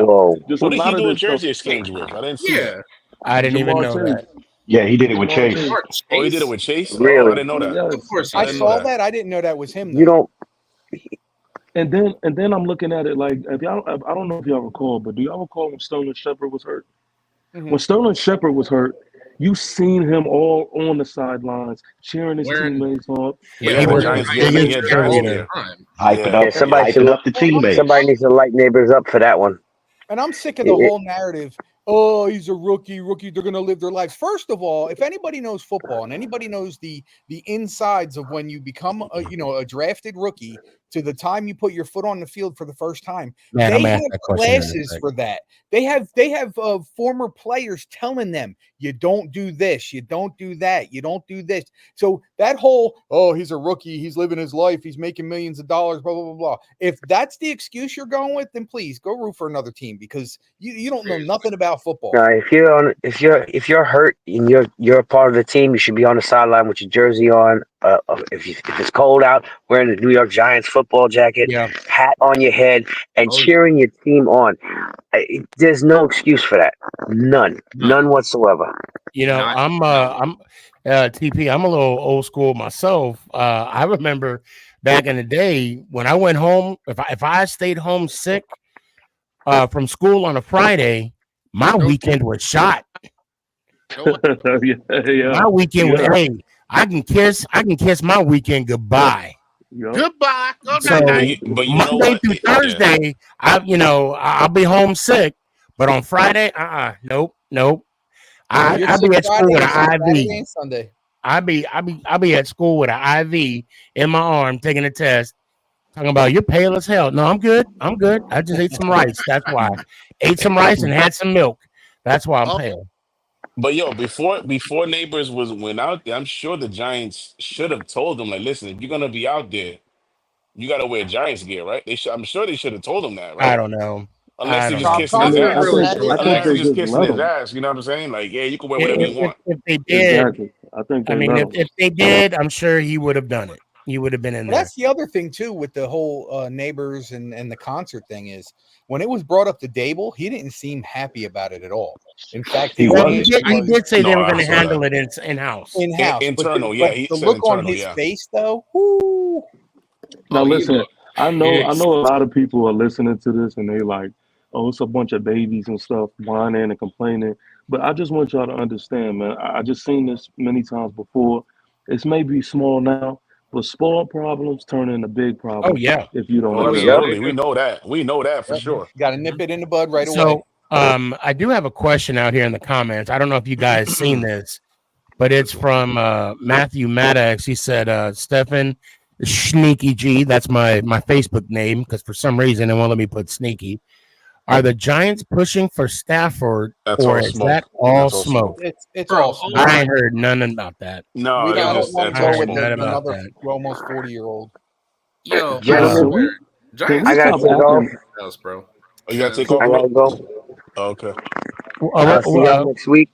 [SPEAKER 3] Whoa.
[SPEAKER 6] just a
[SPEAKER 2] Who did he
[SPEAKER 6] lot of
[SPEAKER 2] do a
[SPEAKER 6] this stuff.
[SPEAKER 2] jersey exchange with? I didn't see that.
[SPEAKER 7] Yeah.
[SPEAKER 1] I didn't even
[SPEAKER 6] Jamar
[SPEAKER 1] know that.
[SPEAKER 6] Chase,
[SPEAKER 8] Yeah, he did it with
[SPEAKER 6] Jamar
[SPEAKER 8] Chase.
[SPEAKER 6] Chase.
[SPEAKER 7] Or
[SPEAKER 2] Oh, he did it
[SPEAKER 7] Chase.
[SPEAKER 2] with Chase. Oh, I
[SPEAKER 3] Really?
[SPEAKER 2] didn't know that.
[SPEAKER 7] Of
[SPEAKER 6] Yes.
[SPEAKER 7] course he
[SPEAKER 2] I
[SPEAKER 4] I
[SPEAKER 2] didn't
[SPEAKER 7] did.
[SPEAKER 2] know
[SPEAKER 4] saw
[SPEAKER 2] that.
[SPEAKER 4] that. I didn't know that was him
[SPEAKER 3] You
[SPEAKER 4] though.
[SPEAKER 3] don't.
[SPEAKER 6] And then I'm looking at it like, I don't know if y'all recall, but do y'all recall when Sterling Shepard was hurt?
[SPEAKER 4] Hmm.
[SPEAKER 6] When Sterling Shepard was hurt, you seen him all on the sidelines cheering his
[SPEAKER 7] Wearing
[SPEAKER 6] teammates on.
[SPEAKER 2] But
[SPEAKER 7] yeah,
[SPEAKER 2] he
[SPEAKER 1] He
[SPEAKER 2] had the
[SPEAKER 1] was
[SPEAKER 7] wearing
[SPEAKER 1] the
[SPEAKER 2] Giants
[SPEAKER 7] the
[SPEAKER 2] gear.
[SPEAKER 7] Giants
[SPEAKER 2] He
[SPEAKER 1] biggest
[SPEAKER 2] had
[SPEAKER 7] shirt
[SPEAKER 2] Giants
[SPEAKER 7] all the
[SPEAKER 1] cheerleader.
[SPEAKER 2] gear.
[SPEAKER 7] time.
[SPEAKER 8] Hyping
[SPEAKER 2] Yeah.
[SPEAKER 3] Yeah,
[SPEAKER 8] up,
[SPEAKER 3] somebody
[SPEAKER 2] Yeah.
[SPEAKER 3] should.
[SPEAKER 8] hyping up the
[SPEAKER 4] Well,
[SPEAKER 8] teammates.
[SPEAKER 3] Somebody needs to light neighbors up for that one.
[SPEAKER 4] and I'm sick of the
[SPEAKER 3] It,
[SPEAKER 4] whole narrative. Oh, he's a rookie. They're going to live their lives. First of all, if anybody knows football and anybody knows the insides of when you become a drafted rookie to the time you put your foot on the field for the first time,
[SPEAKER 1] Man, I'm
[SPEAKER 4] they
[SPEAKER 1] gonna
[SPEAKER 4] have
[SPEAKER 1] ask that question in a
[SPEAKER 4] classes
[SPEAKER 1] second.
[SPEAKER 4] for that. They have former players telling them you don't do this, you don't do that, you don't do this. So that whole he's a rookie, he's living his life, he's making millions of dollars, blah blah blah blah. If that's the excuse you're going with, then please go root for another team because you don't know nothing about football.
[SPEAKER 3] if you're hurt and you're a part of the team, you should be on the sideline with your jersey on. If it's cold out, wearing the New York Giants football jacket,
[SPEAKER 1] Yeah.
[SPEAKER 3] hat on your head, and
[SPEAKER 7] Oh,
[SPEAKER 3] cheering your team on. There's no excuse for that. None
[SPEAKER 7] none.
[SPEAKER 3] whatsoever.
[SPEAKER 7] Not
[SPEAKER 1] I'm TP. I'm a little old school myself. I remember back in the day when I went home. If I stayed home sick from school on a Friday, my
[SPEAKER 7] no
[SPEAKER 1] weekend was shot.
[SPEAKER 7] no
[SPEAKER 6] Yeah, yeah,
[SPEAKER 1] My weekend was
[SPEAKER 6] yeah,
[SPEAKER 1] hey, I can kiss my weekend goodbye.
[SPEAKER 6] yeah.
[SPEAKER 5] Goodbye. Go night
[SPEAKER 1] So
[SPEAKER 5] night.
[SPEAKER 2] But you know
[SPEAKER 1] Monday
[SPEAKER 2] what?
[SPEAKER 1] through
[SPEAKER 2] Yeah.
[SPEAKER 1] Thursday, I'll be home sick. But on Friday, nope.
[SPEAKER 4] So you're
[SPEAKER 1] I'll
[SPEAKER 4] sick
[SPEAKER 1] be at school
[SPEAKER 4] Friday
[SPEAKER 1] with
[SPEAKER 4] and sick
[SPEAKER 1] an
[SPEAKER 4] Saturday
[SPEAKER 1] IV.
[SPEAKER 4] and Sunday.
[SPEAKER 1] I'll be at school with an IV in my arm taking a test. Talking about you're pale as hell. No, I'm good. I'm good. I just ate some rice. That's why. Ate some rice and had some milk. That's why I'm
[SPEAKER 5] Oh,
[SPEAKER 1] pale.
[SPEAKER 2] But yo, before neighbors went out there, I'm sure the Giants should have told them like, listen, if you're gonna be out there, you gotta wear Giants gear, right? They should. I'm sure they should have told him that,
[SPEAKER 1] I
[SPEAKER 2] right?
[SPEAKER 1] don't know.
[SPEAKER 2] Unless
[SPEAKER 1] I
[SPEAKER 2] they're
[SPEAKER 1] don't
[SPEAKER 2] just
[SPEAKER 1] know.
[SPEAKER 2] kissing his
[SPEAKER 5] probably
[SPEAKER 6] Yeah,
[SPEAKER 5] would
[SPEAKER 6] I
[SPEAKER 5] have
[SPEAKER 2] ass.
[SPEAKER 6] think
[SPEAKER 5] had his
[SPEAKER 6] I think
[SPEAKER 2] Unless
[SPEAKER 5] ass.
[SPEAKER 2] they're
[SPEAKER 6] they
[SPEAKER 2] just
[SPEAKER 6] just
[SPEAKER 2] kissing
[SPEAKER 6] let
[SPEAKER 2] his
[SPEAKER 6] them.
[SPEAKER 2] ass, you know what I'm saying? Like, yeah, you can wear whatever you
[SPEAKER 1] If, if,
[SPEAKER 2] want.
[SPEAKER 1] if they did,
[SPEAKER 6] Exactly. I think
[SPEAKER 1] I
[SPEAKER 6] they
[SPEAKER 1] mean,
[SPEAKER 6] let
[SPEAKER 1] if,
[SPEAKER 6] them.
[SPEAKER 1] if they did, I'm sure he would have done it. He would have been in
[SPEAKER 4] Well,
[SPEAKER 1] there.
[SPEAKER 4] that's the other thing too with the whole neighbors and the concert thing is when it was brought up to Dable, he didn't seem happy about it at all. In fact,
[SPEAKER 8] He
[SPEAKER 4] his
[SPEAKER 1] Well, he
[SPEAKER 8] wasn't.
[SPEAKER 4] answer
[SPEAKER 1] did. He
[SPEAKER 4] was
[SPEAKER 1] did say
[SPEAKER 2] No,
[SPEAKER 1] they were
[SPEAKER 2] I
[SPEAKER 1] going to
[SPEAKER 2] saw that.
[SPEAKER 1] handle it in house.
[SPEAKER 4] in house,
[SPEAKER 2] Internal, yeah.
[SPEAKER 4] but
[SPEAKER 2] He
[SPEAKER 4] the
[SPEAKER 2] said
[SPEAKER 4] look on
[SPEAKER 2] internal,
[SPEAKER 4] his
[SPEAKER 2] yeah.
[SPEAKER 4] face though, whoo,
[SPEAKER 6] Now
[SPEAKER 7] Oh, he
[SPEAKER 6] listen,
[SPEAKER 7] looked
[SPEAKER 6] I know
[SPEAKER 7] pissed.
[SPEAKER 6] a lot of people are listening to this and they like, oh, it's a bunch of babies and stuff whining and complaining. But I just want y'all to understand, man. I just seen this many times before. It's maybe small now, but small problems turn into big
[SPEAKER 1] Oh
[SPEAKER 6] problems
[SPEAKER 1] yeah.
[SPEAKER 6] if you don't
[SPEAKER 2] Oh,
[SPEAKER 7] Oh
[SPEAKER 6] address
[SPEAKER 7] yeah,
[SPEAKER 6] them.
[SPEAKER 3] Yep.
[SPEAKER 7] they
[SPEAKER 2] absolutely. We
[SPEAKER 7] do.
[SPEAKER 2] know that. We know that for
[SPEAKER 4] yep,
[SPEAKER 2] sure.
[SPEAKER 4] got to nip
[SPEAKER 7] Mhm.
[SPEAKER 4] it in the bud right away.
[SPEAKER 1] So I do have a question out here in the comments. I don't know if you guys seen this, but it's from Matthew Maddox. He said, Stefan SneakyG, that's my Facebook name, because for some reason they won't let me put sneaky. Are the Giants pushing for Stafford,
[SPEAKER 2] That's
[SPEAKER 1] or
[SPEAKER 2] all
[SPEAKER 1] is that
[SPEAKER 2] smoke.
[SPEAKER 1] all
[SPEAKER 2] That's all
[SPEAKER 1] smoke?
[SPEAKER 2] smoke.
[SPEAKER 4] It's all
[SPEAKER 7] Bro, oh
[SPEAKER 4] smoke.
[SPEAKER 1] I
[SPEAKER 7] my
[SPEAKER 1] ain't heard none about that.
[SPEAKER 2] No,
[SPEAKER 4] I
[SPEAKER 2] they
[SPEAKER 4] don't
[SPEAKER 2] just
[SPEAKER 4] want to
[SPEAKER 2] that's
[SPEAKER 1] I
[SPEAKER 2] all
[SPEAKER 4] go
[SPEAKER 1] heard
[SPEAKER 4] with
[SPEAKER 2] smoke.
[SPEAKER 1] none about
[SPEAKER 4] another
[SPEAKER 1] that.
[SPEAKER 4] almost 40-year-old.
[SPEAKER 7] yo, I
[SPEAKER 1] Uh,
[SPEAKER 3] Gentlemen,
[SPEAKER 6] Can
[SPEAKER 7] swear.
[SPEAKER 6] can we
[SPEAKER 3] I
[SPEAKER 7] Giants
[SPEAKER 3] gotta
[SPEAKER 6] stop
[SPEAKER 7] fans
[SPEAKER 3] take
[SPEAKER 7] are
[SPEAKER 3] off.
[SPEAKER 6] acting?
[SPEAKER 7] something else, bro.
[SPEAKER 2] Oh, you gotta take
[SPEAKER 7] Because
[SPEAKER 2] off,
[SPEAKER 3] I
[SPEAKER 2] bro?
[SPEAKER 3] gotta go.
[SPEAKER 2] Oh, okay.
[SPEAKER 3] See y'all next week.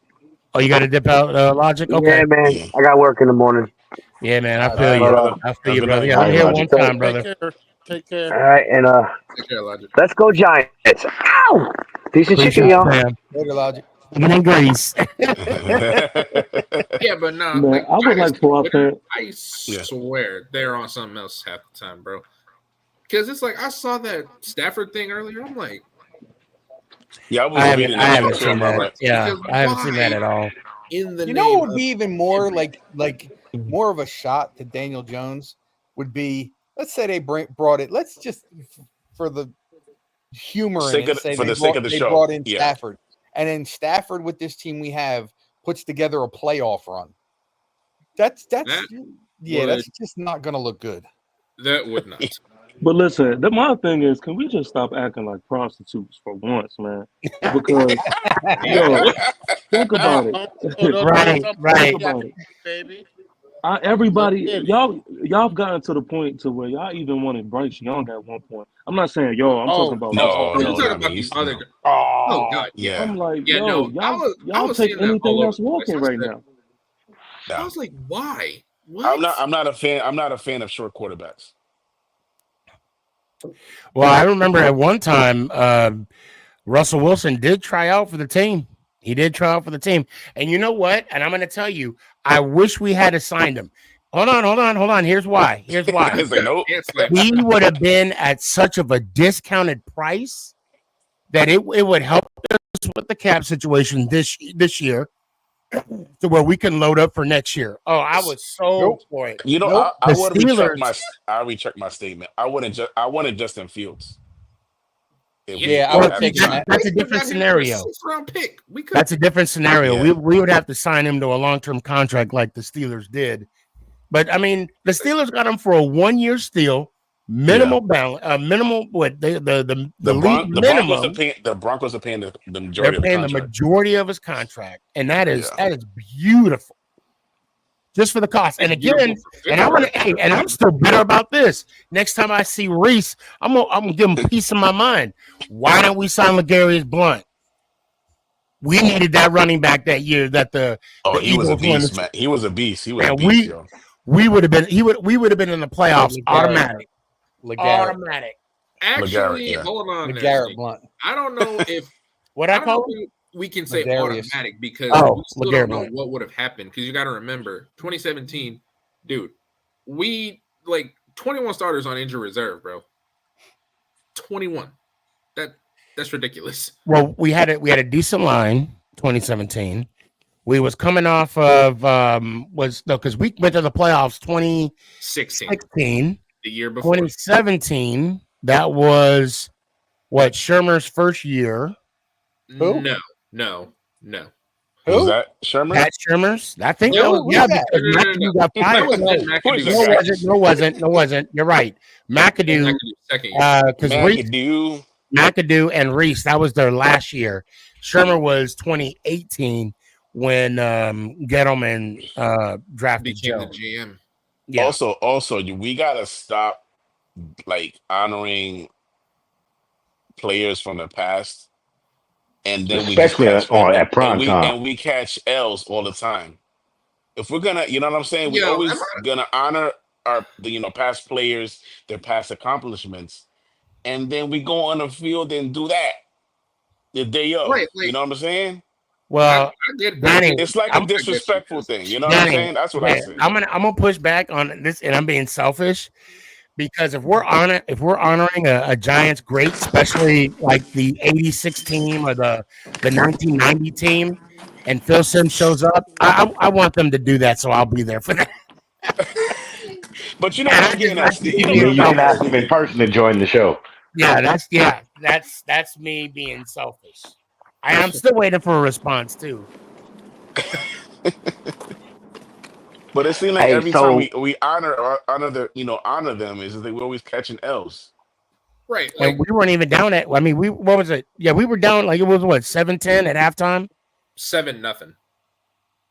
[SPEAKER 1] oh, you got to dip out logic?
[SPEAKER 3] Yeah,
[SPEAKER 1] Okay.
[SPEAKER 3] man.
[SPEAKER 2] Yeah.
[SPEAKER 3] I got work in the morning.
[SPEAKER 1] Yeah, man. I
[SPEAKER 4] All right,
[SPEAKER 1] feel
[SPEAKER 2] All right,
[SPEAKER 1] you.
[SPEAKER 3] But
[SPEAKER 2] brother.
[SPEAKER 1] I feel
[SPEAKER 2] Have a
[SPEAKER 1] you,
[SPEAKER 2] good
[SPEAKER 1] brother.
[SPEAKER 2] night.
[SPEAKER 1] Yeah,
[SPEAKER 8] All
[SPEAKER 1] I'm
[SPEAKER 8] right,
[SPEAKER 1] here
[SPEAKER 8] Logic.
[SPEAKER 1] one
[SPEAKER 3] so
[SPEAKER 1] time,
[SPEAKER 5] Take
[SPEAKER 1] brother.
[SPEAKER 5] care. Take care.
[SPEAKER 3] all right, and
[SPEAKER 7] take care, Logic.
[SPEAKER 3] let's go Giants. Ow! Piece of chicken,
[SPEAKER 1] Appreciate
[SPEAKER 4] right,
[SPEAKER 1] you,
[SPEAKER 3] y'all.
[SPEAKER 1] fam.
[SPEAKER 4] later, Logic.
[SPEAKER 1] Chicken and grease.
[SPEAKER 7] Yeah, but nah,
[SPEAKER 6] Man,
[SPEAKER 7] like
[SPEAKER 6] I would
[SPEAKER 7] Giants
[SPEAKER 6] like for our
[SPEAKER 7] Twitter,
[SPEAKER 6] parents.
[SPEAKER 7] I
[SPEAKER 2] Yeah.
[SPEAKER 7] swear they're on something else half the time, bro. Because it's like I saw that Stafford thing earlier. I'm like,
[SPEAKER 2] Yeah, I
[SPEAKER 1] I
[SPEAKER 2] was
[SPEAKER 1] haven't
[SPEAKER 2] reading
[SPEAKER 1] I
[SPEAKER 2] that shit
[SPEAKER 1] haven't
[SPEAKER 2] too.
[SPEAKER 1] seen
[SPEAKER 2] I'm
[SPEAKER 1] that.
[SPEAKER 7] what?
[SPEAKER 2] like,
[SPEAKER 1] Yeah,
[SPEAKER 7] Because
[SPEAKER 1] I haven't seen that
[SPEAKER 7] why?
[SPEAKER 1] at all.
[SPEAKER 7] in the
[SPEAKER 4] You
[SPEAKER 7] name
[SPEAKER 4] know what would
[SPEAKER 7] of
[SPEAKER 4] be even more
[SPEAKER 7] everything.
[SPEAKER 4] like more of a shot to Daniel Jones would be, let's say they brought it. Let's just for the humor in it, say
[SPEAKER 2] For the sake of the
[SPEAKER 4] they
[SPEAKER 2] show.
[SPEAKER 4] brought in
[SPEAKER 2] Yeah.
[SPEAKER 4] Stafford, and then Stafford with this team we have puts together a playoff run. That's
[SPEAKER 7] That
[SPEAKER 4] yeah,
[SPEAKER 7] would-
[SPEAKER 4] that's just not going to look good.
[SPEAKER 7] That would not.
[SPEAKER 6] But listen, my thing is, can we just stop acting like prostitutes for once, man? Because yo, think about it.
[SPEAKER 1] Right, right.
[SPEAKER 6] Think about it.
[SPEAKER 5] baby.
[SPEAKER 6] Everybody,
[SPEAKER 5] Let's get it.
[SPEAKER 6] y'all gotten to the point to where y'all even wanted Bryce Young at one point. I'm not saying y'all. I'm talking about just
[SPEAKER 2] No,
[SPEAKER 7] We're
[SPEAKER 2] no,
[SPEAKER 7] talking
[SPEAKER 2] no,
[SPEAKER 7] about
[SPEAKER 2] no.
[SPEAKER 7] these other.
[SPEAKER 2] No.
[SPEAKER 7] Oh God,
[SPEAKER 2] Yeah.
[SPEAKER 6] I'm like,
[SPEAKER 7] yeah.
[SPEAKER 6] yo,
[SPEAKER 7] No, I
[SPEAKER 6] y'all
[SPEAKER 7] was
[SPEAKER 6] take
[SPEAKER 7] saying that
[SPEAKER 6] anything
[SPEAKER 7] all over
[SPEAKER 6] that's
[SPEAKER 7] the place.
[SPEAKER 6] walking
[SPEAKER 7] I
[SPEAKER 6] right
[SPEAKER 7] said-
[SPEAKER 6] now.
[SPEAKER 7] I
[SPEAKER 2] No.
[SPEAKER 7] was like, why? What?
[SPEAKER 2] I'm not a fan. I'm not a fan of short quarterbacks.
[SPEAKER 1] Well, I remember at one time, Russell Wilson did try out for the team. He did try out for the team. And you know what? And I'm going to tell you, I wish we had assigned him. Hold on. Here's why.
[SPEAKER 2] It's like, nope.
[SPEAKER 7] Can't slap.
[SPEAKER 1] He would have been at such of a discounted price that it would help us with the cap situation this year to where we can load up for next year. Oh, I was so
[SPEAKER 4] Nope.
[SPEAKER 1] for it.
[SPEAKER 2] You know,
[SPEAKER 4] Nope.
[SPEAKER 2] I
[SPEAKER 1] The
[SPEAKER 2] would recheck
[SPEAKER 1] Steelers.
[SPEAKER 2] I recheck my statement. I wanted Justin Fields.
[SPEAKER 4] Yeah, I
[SPEAKER 1] Well,
[SPEAKER 4] would
[SPEAKER 2] have
[SPEAKER 4] take
[SPEAKER 2] to
[SPEAKER 4] him.
[SPEAKER 2] sign.
[SPEAKER 1] that's a different scenario.
[SPEAKER 7] 6th-round pick. We could.
[SPEAKER 1] That's a different scenario.
[SPEAKER 2] Yeah.
[SPEAKER 1] We would have to sign him to a long-term contract like the Steelers did. But I mean, the Steelers got him for a 1-year deal, minimal balance, minimal what the league minimum.
[SPEAKER 2] The Broncos are paying the
[SPEAKER 1] They're
[SPEAKER 2] majority of the
[SPEAKER 1] paying the
[SPEAKER 2] contract.
[SPEAKER 1] majority of his contract, and that is
[SPEAKER 2] Yeah.
[SPEAKER 1] beautiful. Just for the cost. And
[SPEAKER 7] It's beautiful
[SPEAKER 1] again,
[SPEAKER 7] for
[SPEAKER 1] and I want
[SPEAKER 7] February.
[SPEAKER 1] to, and I'm still bitter about this. Next time I see Reese, I'm gonna give him peace in my mind. Why don't we sign Legarius Blunt? We needed that running back that year that the
[SPEAKER 2] He was a
[SPEAKER 1] Eagles won.
[SPEAKER 2] beast, man. He was a beast. He was a
[SPEAKER 1] And
[SPEAKER 2] beast, yo.
[SPEAKER 1] we would have been we would have been in the playoffs
[SPEAKER 4] LeGarrette.
[SPEAKER 1] automatic.
[SPEAKER 4] LeGarrette.
[SPEAKER 1] Automatic.
[SPEAKER 7] Actually,
[SPEAKER 2] yeah.
[SPEAKER 7] hold on. there,
[SPEAKER 4] LeGarrette
[SPEAKER 7] Steve.
[SPEAKER 4] Blunt.
[SPEAKER 7] I don't know if
[SPEAKER 1] What
[SPEAKER 7] I
[SPEAKER 1] I
[SPEAKER 7] don't know
[SPEAKER 1] call him?
[SPEAKER 7] if we can say
[SPEAKER 4] Ladarius.
[SPEAKER 7] automatic because
[SPEAKER 1] Oh,
[SPEAKER 7] we still don't know
[SPEAKER 1] Ladarius.
[SPEAKER 7] what would have happened. Because you got to remember, 2017, dude, we like 21 starters on injury reserve, bro. 21. That's ridiculous.
[SPEAKER 1] Well, we had a decent line, 2017. We was coming off of because we went to the playoffs
[SPEAKER 7] 16,
[SPEAKER 1] 2016,
[SPEAKER 7] the year before.
[SPEAKER 1] 2017. That was what Shermer's first year.
[SPEAKER 4] Who?
[SPEAKER 7] No.
[SPEAKER 2] Was
[SPEAKER 4] Who?
[SPEAKER 2] that Sherman?
[SPEAKER 1] Pat Shermer's. I think
[SPEAKER 4] No,
[SPEAKER 1] that was
[SPEAKER 4] who's
[SPEAKER 1] yeah
[SPEAKER 4] that?
[SPEAKER 1] because
[SPEAKER 7] No.
[SPEAKER 1] McAdoo got fired.
[SPEAKER 2] Who's
[SPEAKER 1] No,
[SPEAKER 2] that?
[SPEAKER 1] wasn't. You're right. McAdoo,
[SPEAKER 7] Second year.
[SPEAKER 1] because Reese,
[SPEAKER 2] McAdoo.
[SPEAKER 1] McAdoo and Reese, that was their last year. Shermer was 2018 when Gettleman drafted
[SPEAKER 7] Became the
[SPEAKER 1] Joe.
[SPEAKER 7] GM.
[SPEAKER 1] Yeah.
[SPEAKER 2] Also, we gotta stop like honoring players from the past, and then
[SPEAKER 8] Especially at prime time.
[SPEAKER 2] and we catch L's all the time. If we're gonna, you know what I'm saying, we
[SPEAKER 7] Yo,
[SPEAKER 2] always
[SPEAKER 7] am I-
[SPEAKER 2] gonna honor our past players, their past accomplishments, and then we go on the field and do that the day of.
[SPEAKER 7] Right,
[SPEAKER 2] You know what I'm saying?
[SPEAKER 1] Well,
[SPEAKER 7] I get
[SPEAKER 1] Danny,
[SPEAKER 2] It's like
[SPEAKER 1] I'm-
[SPEAKER 2] a disrespectful thing. You know what I'm
[SPEAKER 1] Danny,
[SPEAKER 2] saying? That's what I say.
[SPEAKER 1] I'm gonna push back on this, and I'm being selfish because if we're honoring a Giants great, especially like the '86 team or the 1990 team, and Phil Simms shows up, I want them to do that, so I'll be there for that.
[SPEAKER 2] But you know what I'm getting at, Steve. You know
[SPEAKER 8] You
[SPEAKER 2] what I'm
[SPEAKER 8] can
[SPEAKER 2] getting at,
[SPEAKER 8] ask him in
[SPEAKER 2] Steve.
[SPEAKER 8] person to join the show.
[SPEAKER 1] That's me being selfish. I'm still waiting for a response too.
[SPEAKER 2] But it seems like
[SPEAKER 8] Hey,
[SPEAKER 2] every
[SPEAKER 8] so-
[SPEAKER 2] time we honor them is that we're always catching L's.
[SPEAKER 7] right. Like
[SPEAKER 1] And we weren't even down at. I mean, what was it? Yeah, we were down like it was what 7-10 at halftime.
[SPEAKER 7] 7-0.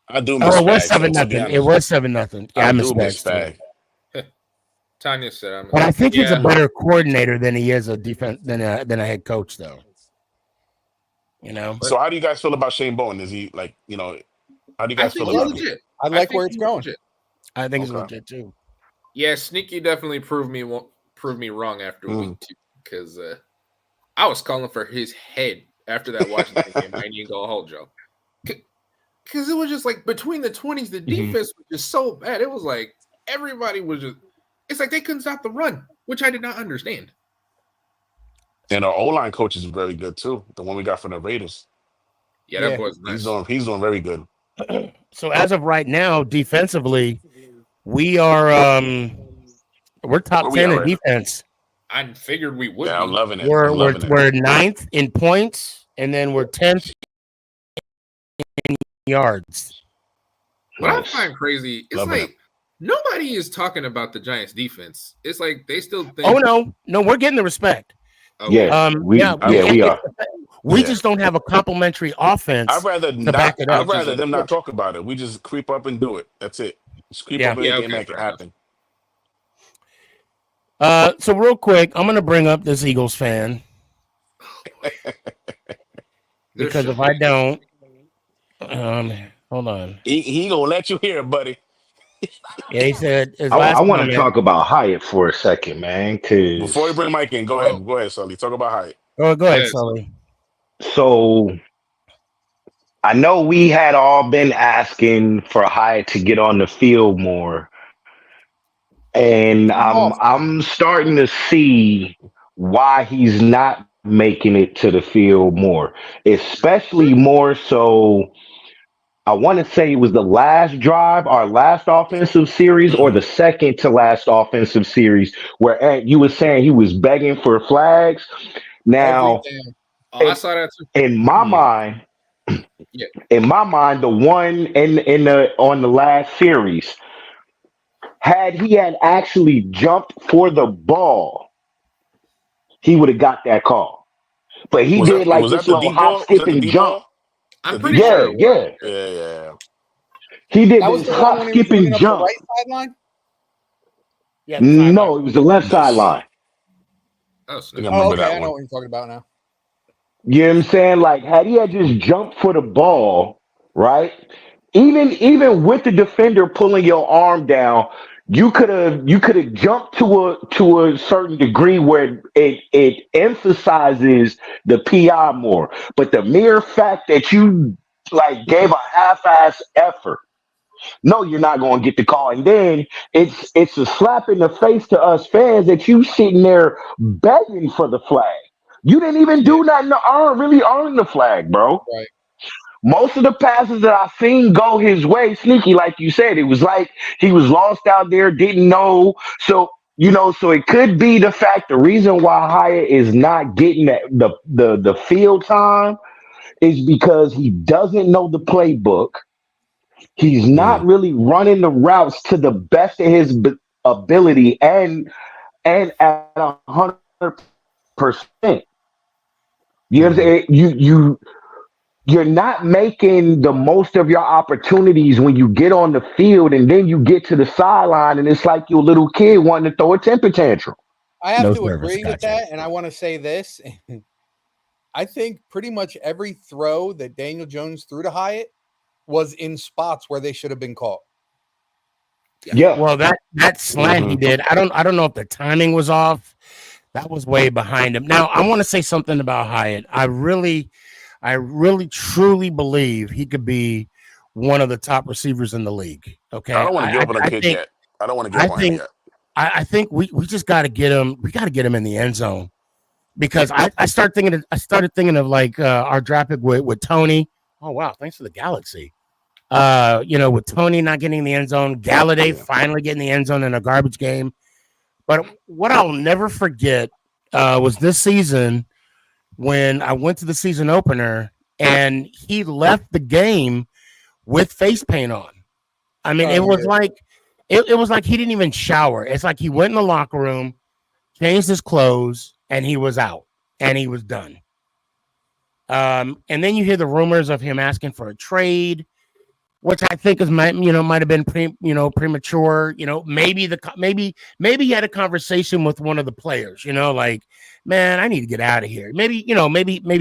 [SPEAKER 2] I do miss
[SPEAKER 1] Oh, it was
[SPEAKER 2] Spags, though, to be
[SPEAKER 1] 7-0. It
[SPEAKER 2] honest.
[SPEAKER 1] was 7-0. Yeah, I
[SPEAKER 2] I
[SPEAKER 1] miss
[SPEAKER 2] do miss
[SPEAKER 1] Spags too.
[SPEAKER 2] Spag.
[SPEAKER 7] Tanya said,
[SPEAKER 1] But I think he's a
[SPEAKER 7] Yeah.
[SPEAKER 1] better coordinator than he is a defense than a head coach, though. You know,
[SPEAKER 2] So how do you guys feel about Shane Bowen? Is he like, how do you
[SPEAKER 7] I
[SPEAKER 2] guys
[SPEAKER 7] think
[SPEAKER 2] feel
[SPEAKER 7] he's
[SPEAKER 2] about him?
[SPEAKER 7] legit.
[SPEAKER 4] I like
[SPEAKER 7] think
[SPEAKER 4] where it's
[SPEAKER 7] he's
[SPEAKER 4] going.
[SPEAKER 7] legit.
[SPEAKER 1] I think it's
[SPEAKER 2] Okay.
[SPEAKER 1] legit too.
[SPEAKER 7] Yeah, Sneaky definitely proved me wrong after
[SPEAKER 2] Mm.
[SPEAKER 7] week 2 because I was calling for his head after that Washington game. I didn't go hold Joe because it was just like between the 20s, the defense was just so bad. It was like everybody was just. It's like they couldn't stop the run, which I did not understand.
[SPEAKER 2] And our O-line coach is very good too. The one we got from the Raiders.
[SPEAKER 7] Yeah,
[SPEAKER 4] Yeah.
[SPEAKER 7] that boy's nice.
[SPEAKER 2] He's doing very good.
[SPEAKER 1] So as of right now, defensively, we are we're top
[SPEAKER 2] Where we
[SPEAKER 1] 10
[SPEAKER 2] at
[SPEAKER 1] in
[SPEAKER 2] right now?
[SPEAKER 1] defense.
[SPEAKER 7] I figured we would
[SPEAKER 2] Yeah, I'm
[SPEAKER 7] be.
[SPEAKER 2] loving it.
[SPEAKER 1] We're
[SPEAKER 2] I'm
[SPEAKER 1] we're
[SPEAKER 2] loving it.
[SPEAKER 1] we're ninth in points, and then we're 10th in yards.
[SPEAKER 7] What I
[SPEAKER 8] Nice.
[SPEAKER 7] find crazy, it's
[SPEAKER 2] Loving it.
[SPEAKER 7] like nobody is talking about the Giants' defense. It's like they still think.
[SPEAKER 1] Oh no, we're getting the respect.
[SPEAKER 7] Okay.
[SPEAKER 8] Yeah, we are.
[SPEAKER 1] We
[SPEAKER 2] Yeah.
[SPEAKER 1] just don't have a complimentary offense
[SPEAKER 2] I'd rather
[SPEAKER 1] to back
[SPEAKER 2] not.
[SPEAKER 1] it
[SPEAKER 2] I'd
[SPEAKER 1] up.
[SPEAKER 2] rather them not talk about it. We just creep up and do it. That's it. Just creep
[SPEAKER 1] Yeah.
[SPEAKER 2] up and
[SPEAKER 7] Yeah,
[SPEAKER 2] make,
[SPEAKER 7] okay,
[SPEAKER 2] make it
[SPEAKER 7] fair enough.
[SPEAKER 2] happen.
[SPEAKER 1] So real quick, I'm gonna bring up this Eagles fan because if I don't, hold on.
[SPEAKER 2] He gonna let you hear it, buddy.
[SPEAKER 1] Yeah, he said his
[SPEAKER 8] I
[SPEAKER 1] last
[SPEAKER 8] want to
[SPEAKER 1] comment.
[SPEAKER 8] talk about Hyatt for a second, man, because
[SPEAKER 2] Before you bring Mike in, go ahead, Sully. Talk about height.
[SPEAKER 1] Oh, go ahead,
[SPEAKER 7] Yes.
[SPEAKER 1] Sully.
[SPEAKER 8] so I know we had all been asking for Hyatt to get on the field more, and I'm starting to see why he's not making it to the field more, especially more so. I want to say it was the last drive, our last offensive series, or the second to last offensive series, where you was saying he was begging for flags. Now,
[SPEAKER 4] Everything.
[SPEAKER 7] Oh, I saw that too.
[SPEAKER 8] in my mind,
[SPEAKER 7] Yeah.
[SPEAKER 8] the one in the on the last series, had he had actually jumped for the ball, he would have got that call. But he did like
[SPEAKER 2] Was that
[SPEAKER 8] this
[SPEAKER 2] the
[SPEAKER 8] little
[SPEAKER 2] deep
[SPEAKER 8] hop,
[SPEAKER 2] ball? Was that
[SPEAKER 8] skip,
[SPEAKER 2] the
[SPEAKER 8] and
[SPEAKER 2] deep
[SPEAKER 8] jump.
[SPEAKER 2] ball?
[SPEAKER 7] I'm
[SPEAKER 2] The
[SPEAKER 7] pretty
[SPEAKER 2] deep
[SPEAKER 7] sure
[SPEAKER 2] ball?
[SPEAKER 7] it was.
[SPEAKER 8] Yeah.
[SPEAKER 2] Yeah.
[SPEAKER 8] He did
[SPEAKER 4] That was
[SPEAKER 8] this
[SPEAKER 4] the one
[SPEAKER 8] hop,
[SPEAKER 4] when he was
[SPEAKER 8] skip, and
[SPEAKER 4] running up the
[SPEAKER 8] jump.
[SPEAKER 4] right sideline.
[SPEAKER 1] Yeah, the sideline.
[SPEAKER 8] No, it was the left sideline.
[SPEAKER 7] Oh,
[SPEAKER 2] I
[SPEAKER 7] snap.
[SPEAKER 2] think I
[SPEAKER 4] Oh,
[SPEAKER 2] remember
[SPEAKER 4] okay.
[SPEAKER 2] that
[SPEAKER 4] I know
[SPEAKER 2] one.
[SPEAKER 4] what you're talking about now.
[SPEAKER 8] You know what I'm saying? Like, had he had just jumped for the ball, right? Even with the defender pulling your arm down, you could have jumped to a certain degree where it emphasizes the PI more. But the mere fact that you like gave a half-ass effort, no, you're not going to get the call. And then it's a slap in the face to us fans that you sitting there begging for the flag. You didn't even
[SPEAKER 4] Yeah,
[SPEAKER 8] do nothing to earn the flag, bro.
[SPEAKER 4] right.
[SPEAKER 8] Most of the passes that I've seen go his way, sneaky, like you said, it was like he was lost out there, didn't know. So so it could be the fact the reason why Hyatt is not getting the field time is because he doesn't know the playbook. He's not
[SPEAKER 2] Mm.
[SPEAKER 8] really running the routes to the best of his ability and at 100%. You know what I'm
[SPEAKER 2] Mm-hmm.
[SPEAKER 8] saying? You're not making the most of your opportunities when you get on the field and then you get to the sideline and it's like you're a little kid wanting to throw a temper tantrum.
[SPEAKER 4] I have
[SPEAKER 1] No
[SPEAKER 4] to
[SPEAKER 1] service,
[SPEAKER 4] agree with
[SPEAKER 1] gotcha.
[SPEAKER 4] that, and I want to say this. I think pretty much every throw that Daniel Jones threw to Hyatt was in spots where they should have been caught.
[SPEAKER 8] Yeah.
[SPEAKER 1] Well, that slant he
[SPEAKER 2] Mm-hmm.
[SPEAKER 1] did, I don't know if the timing was off. That was way behind him. Now, I want to say something about Hyatt. I really truly believe he could be one of the top receivers in the league. Okay.
[SPEAKER 2] I don't want to give up on a
[SPEAKER 1] I
[SPEAKER 2] kid
[SPEAKER 1] think
[SPEAKER 2] yet. I don't want to give
[SPEAKER 1] I
[SPEAKER 2] up on him
[SPEAKER 1] think
[SPEAKER 2] yet.
[SPEAKER 1] I think we just gotta get him, in the end zone. Because I started thinking of like our draft pick with Tony. Oh wow, thanks for the galaxy. With Tony not getting in the end zone, Galladay
[SPEAKER 2] Yeah.
[SPEAKER 1] finally getting the end zone in a garbage game. But what I'll never forget was this season when I went to the season opener and he left the game with face paint on. I mean,
[SPEAKER 4] Oh,
[SPEAKER 1] it
[SPEAKER 4] he
[SPEAKER 1] was
[SPEAKER 4] did.
[SPEAKER 1] like it was like he didn't even shower. It's like he went in the locker room, changed his clothes, and he was out and he was done. And then you hear the rumors of him asking for a trade, which I think might have been premature. Maybe he had a conversation with one of the players. Like, man, I need to get out of here. Maybe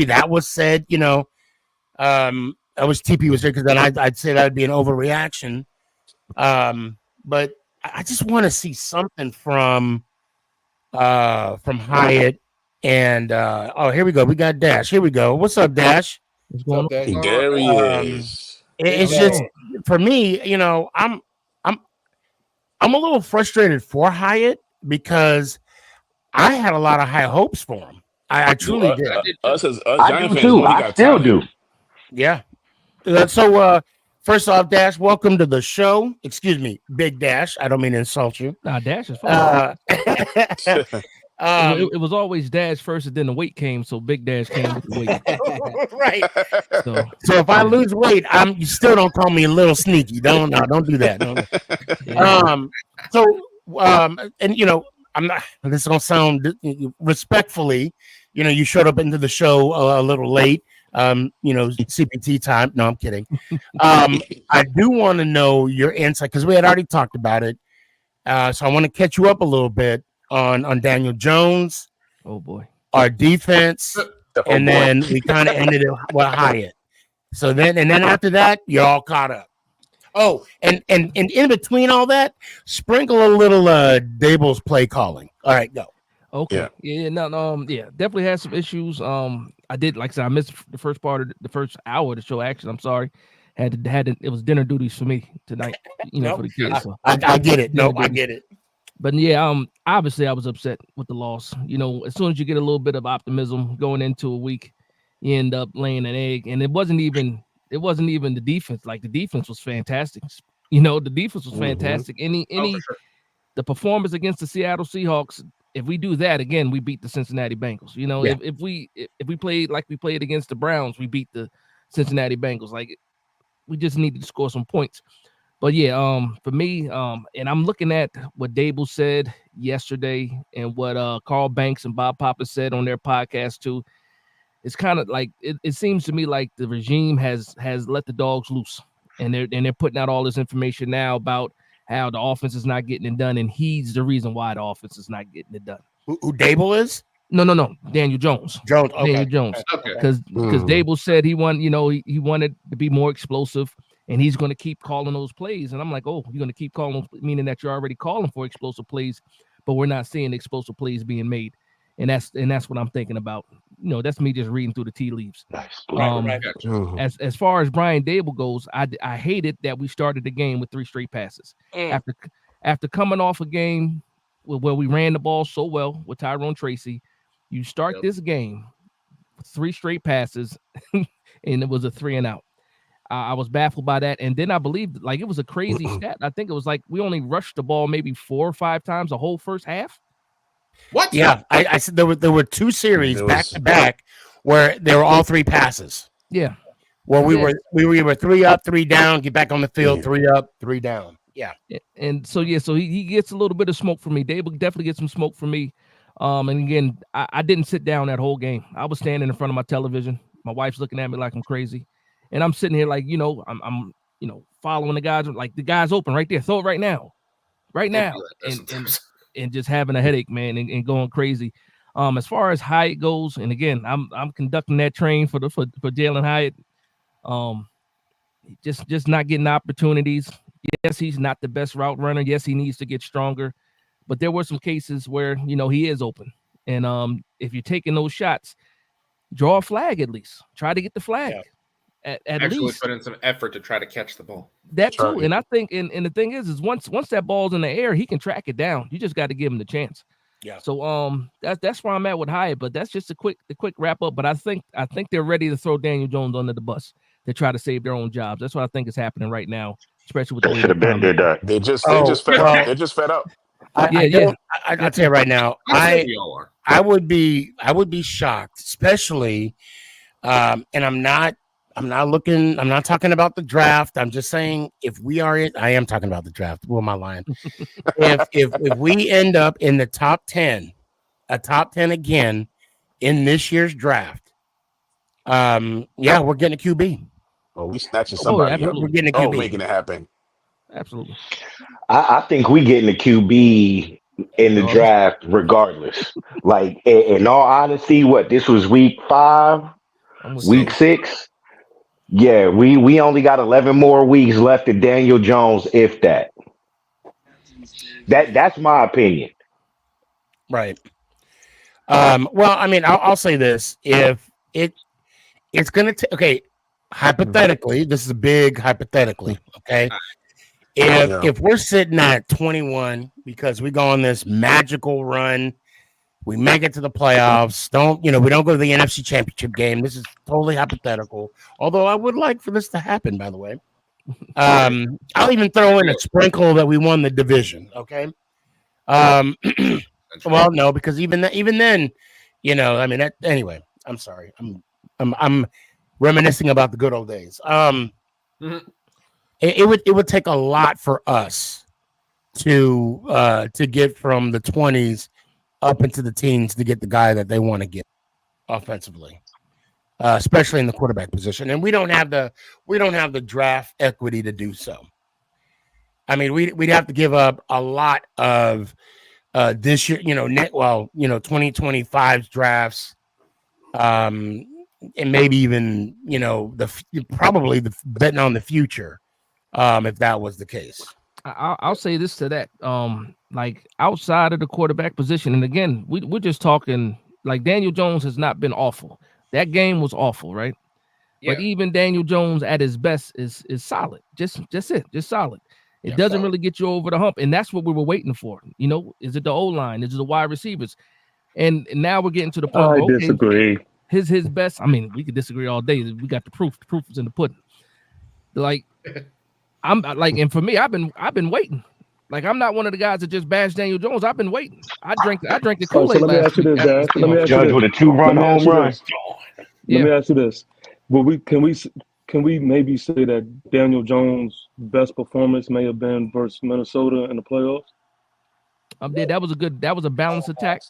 [SPEAKER 1] that was said. I wish TP was there because then I'd say that would be an overreaction. But I just want to see something from Hyatt. And here we go. We got Dash. Here we go. What's up, Dash?
[SPEAKER 6] What's
[SPEAKER 4] What's
[SPEAKER 6] going
[SPEAKER 4] up, Dave?
[SPEAKER 2] There he
[SPEAKER 1] Um,
[SPEAKER 2] is.
[SPEAKER 1] it's
[SPEAKER 4] Big
[SPEAKER 1] just
[SPEAKER 4] Dave.
[SPEAKER 1] for me, I'm I'm a little frustrated for Hyatt because I had a lot of high hopes for him. I
[SPEAKER 2] Dude,
[SPEAKER 1] truly did.
[SPEAKER 7] I did too.
[SPEAKER 2] us
[SPEAKER 8] I
[SPEAKER 2] Giant
[SPEAKER 8] do
[SPEAKER 2] fans
[SPEAKER 8] too.
[SPEAKER 2] know he
[SPEAKER 8] I
[SPEAKER 2] got
[SPEAKER 8] still
[SPEAKER 2] talent.
[SPEAKER 8] do.
[SPEAKER 1] Yeah. So First off, Dash, welcome to the show. Excuse me, Big Dash. I don't mean to insult you.
[SPEAKER 9] Nah, Dash is fine.
[SPEAKER 1] Um,
[SPEAKER 9] It was always Dash first, and then the weight came, so Big Dash came with the weight.
[SPEAKER 1] right.
[SPEAKER 9] So
[SPEAKER 1] So if I
[SPEAKER 9] yeah.
[SPEAKER 1] lose weight, you still don't call me a little sneaky. Don't do that. Don't.
[SPEAKER 9] Yeah.
[SPEAKER 1] And I'm not. This is gonna sound respectfully. You showed up into the show a little late. CPT time. No, I'm kidding. I do want to know your insight because we had already talked about it. So I want to catch you up a little bit on Daniel Jones.
[SPEAKER 9] Oh boy.
[SPEAKER 1] Our defense, and then we kind of ended it with Hyatt. So then after that, you're all caught up. Oh, and in between all that, sprinkle a little Dable's play calling. All right, go.
[SPEAKER 9] Okay. Yeah. No. Yeah. Definitely had some issues. I did, like I said, I missed the first part of the first hour of the show. Actually, I'm sorry. Had to, it was dinner duties for me tonight. For the kids. So.
[SPEAKER 1] I get it. No, I get it.
[SPEAKER 9] But yeah, obviously I was upset with the loss. As soon as you get a little bit of optimism going into a week, you end up laying an egg. And it wasn't even the defense. Like the defense was fantastic. The defense was fantastic. The performance against the Seattle Seahawks, if we do that again, we beat the Cincinnati Bengals. If we played like we played against the Browns, we beat the Cincinnati Bengals. Like we just needed to score some points. But yeah, for me, and I'm looking at what Dable said yesterday and what Carl Banks and Bob Papa said on their podcast too. It's kind of like it seems to me like the regime has let the dogs loose, and they're putting out all this information now about how the offense is not getting it done, and he's the reason why the offense is not getting it done.
[SPEAKER 1] Who Dable is?
[SPEAKER 9] No, Daniel Jones.
[SPEAKER 1] Okay.
[SPEAKER 9] Daniel Jones. Because Dable said he wanted to be more explosive. And he's going to keep calling those plays. And I'm like, oh, you're going to keep calling those, meaning that you're already calling for explosive plays, but we're not seeing explosive plays being made. And that's what I'm thinking about. That's me just reading through the tea leaves.
[SPEAKER 8] Nice.
[SPEAKER 9] As far as Brian Dable goes, I hated that we started the game with 3 straight passes. After coming off a game where we ran the ball so well with Tyrone Tracy, you start this game with 3 straight passes, and it was a 3 and out. I was baffled by that. And then I believe like it was a crazy stat. I think it was like we only rushed the ball maybe 4 or 5 times the whole first half.
[SPEAKER 7] What?
[SPEAKER 1] Yeah, I said there were 2 series back to back where they were all 3 passes.
[SPEAKER 9] Yeah.
[SPEAKER 1] Well, we were 3 up, 3 down, get back on the field, 3 up, 3 down. Yeah.
[SPEAKER 9] And so he gets a little bit of smoke from me. Dable definitely gets some smoke from me. And again, I didn't sit down that whole game. I was standing in front of my television. My wife's looking at me like I'm crazy. And I'm sitting here like, I'm following the guys, like the guy's open right there. Throw it right now. And just having a headache, man, and going crazy. As far as Hyatt goes, and again, I'm conducting that train for Jalen Hyatt. Just not getting opportunities. Yes, he's not the best route runner. Yes, he needs to get stronger. But there were some cases where, he is open. And if you're taking those shots, draw a flag at least. Try to get the flag. Yeah. At
[SPEAKER 7] Actually
[SPEAKER 9] least
[SPEAKER 7] put in some effort to try to catch the ball.
[SPEAKER 9] That too. And I think, and the thing is once that ball's in the air, he can track it down. You just got to give him the chance.
[SPEAKER 1] Yeah.
[SPEAKER 9] So that's where I'm at with Hyatt. But that's just the quick wrap up. But I think they're ready to throw Daniel Jones under the bus to try to save their own jobs. That's what I think is happening right now, especially with the way
[SPEAKER 8] should have been did that.
[SPEAKER 2] They just fed up. They're just fed up.
[SPEAKER 1] I'll tell you right now, I would be shocked, especially and I'm not talking about the draft. I'm just saying I am talking about the draft. Who am I lying? if we end up in the top 10 again in this year's draft, we're getting a QB.
[SPEAKER 2] Oh, we snatching somebody.
[SPEAKER 1] We're getting a QB.
[SPEAKER 2] Making it happen.
[SPEAKER 9] Absolutely.
[SPEAKER 8] I think we getting a QB in the draft regardless. Like in all honesty, this was week 5, week 6. Yeah, we only got 11 more weeks left of Daniel Jones, if that. That's my opinion.
[SPEAKER 1] Right. Well, I mean, I'll say this: if it's gonna hypothetically, this is a big hypothetically. Okay, if we're sitting at 21 because we go on this magical run, we make it to the playoffs. We don't go to the NFC Championship game. This is totally hypothetical. Although I would like for this to happen, by the way. I'll even throw in a sprinkle that we won the division. Okay. Well, no, because even then, I mean, anyway. I'm sorry. I'm reminiscing about the good old days. It would take a lot for us to get from the 20s up into the teens to get the guy that they want to get offensively, especially in the quarterback position. And we don't have the draft equity to do so. I mean, we'd have to give up a lot of this year, 2025's drafts, and maybe even probably the betting on the future, if that was the case.
[SPEAKER 9] I'll say this to that. Like outside of the quarterback position, and again, we're just talking like Daniel Jones has not been awful. That game was awful, right? Yeah. But even Daniel Jones at his best is solid. Just solid. It doesn't really get you over the hump, and that's what we were waiting for. Is it the O-line? Is it the wide receivers? And now we're getting to the point.
[SPEAKER 6] I disagree.
[SPEAKER 9] His best. I mean, we could disagree all day. We got the proof. The proof is in the pudding. Like I'm like, and for me, I've been waiting. Like I'm not one of the guys that just bash Daniel Jones. I've been waiting. I drank the Kool-Aid
[SPEAKER 6] so let me ask you this, Dad. Let me ask
[SPEAKER 8] Judge with a 2-run home run.
[SPEAKER 6] Let me ask you this: can we maybe say that Daniel Jones' best performance may have been versus Minnesota in the playoffs?
[SPEAKER 9] That was a balanced attack.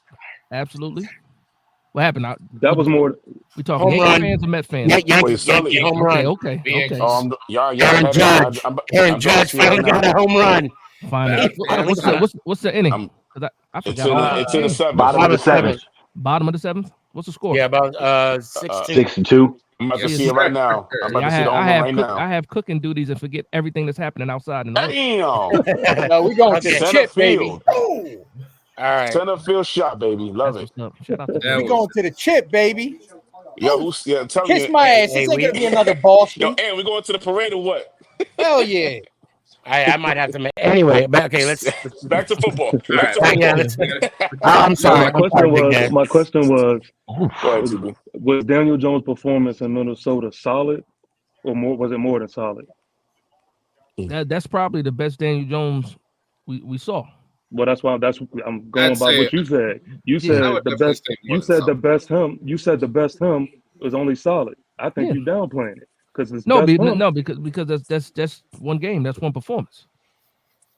[SPEAKER 9] Absolutely. What happened?
[SPEAKER 6] That was more.
[SPEAKER 9] We talking Yankee fans or Met fans?
[SPEAKER 1] Yankee home run.
[SPEAKER 9] Okay.
[SPEAKER 1] Aaron Judge finally got a home run.
[SPEAKER 9] Fine. What's the inning? I forgot.
[SPEAKER 2] It's in the seventh.
[SPEAKER 8] Bottom of the seventh.
[SPEAKER 9] Bottom of the seventh. What's the score?
[SPEAKER 1] Yeah, about 6-2.
[SPEAKER 2] I'm about to see it right now.
[SPEAKER 9] I have cooking duties and forget everything that's happening outside.
[SPEAKER 2] Damn.
[SPEAKER 4] No, we're going to the chip, baby.
[SPEAKER 2] All right. Center field shot, baby. Love it.
[SPEAKER 9] Shout out to
[SPEAKER 4] we're going to the chip, baby.
[SPEAKER 2] Yo, tell me.
[SPEAKER 4] Kiss my ass. This ain't going to be another Boston.
[SPEAKER 2] Yo, and we going to the parade or what?
[SPEAKER 4] Hell yeah.
[SPEAKER 1] I might have to make anyway. But okay, let's
[SPEAKER 2] back to football.
[SPEAKER 1] I'm sorry.
[SPEAKER 6] My question was was Daniel Jones' performance in Minnesota solid, or was it more than solid?
[SPEAKER 9] That's probably the best Daniel Jones we saw.
[SPEAKER 6] Well, I'm going by what you said. You said the best. You said the best him. You said the best him was only solid. I think you're downplaying it. Because that's one game. That's one performance.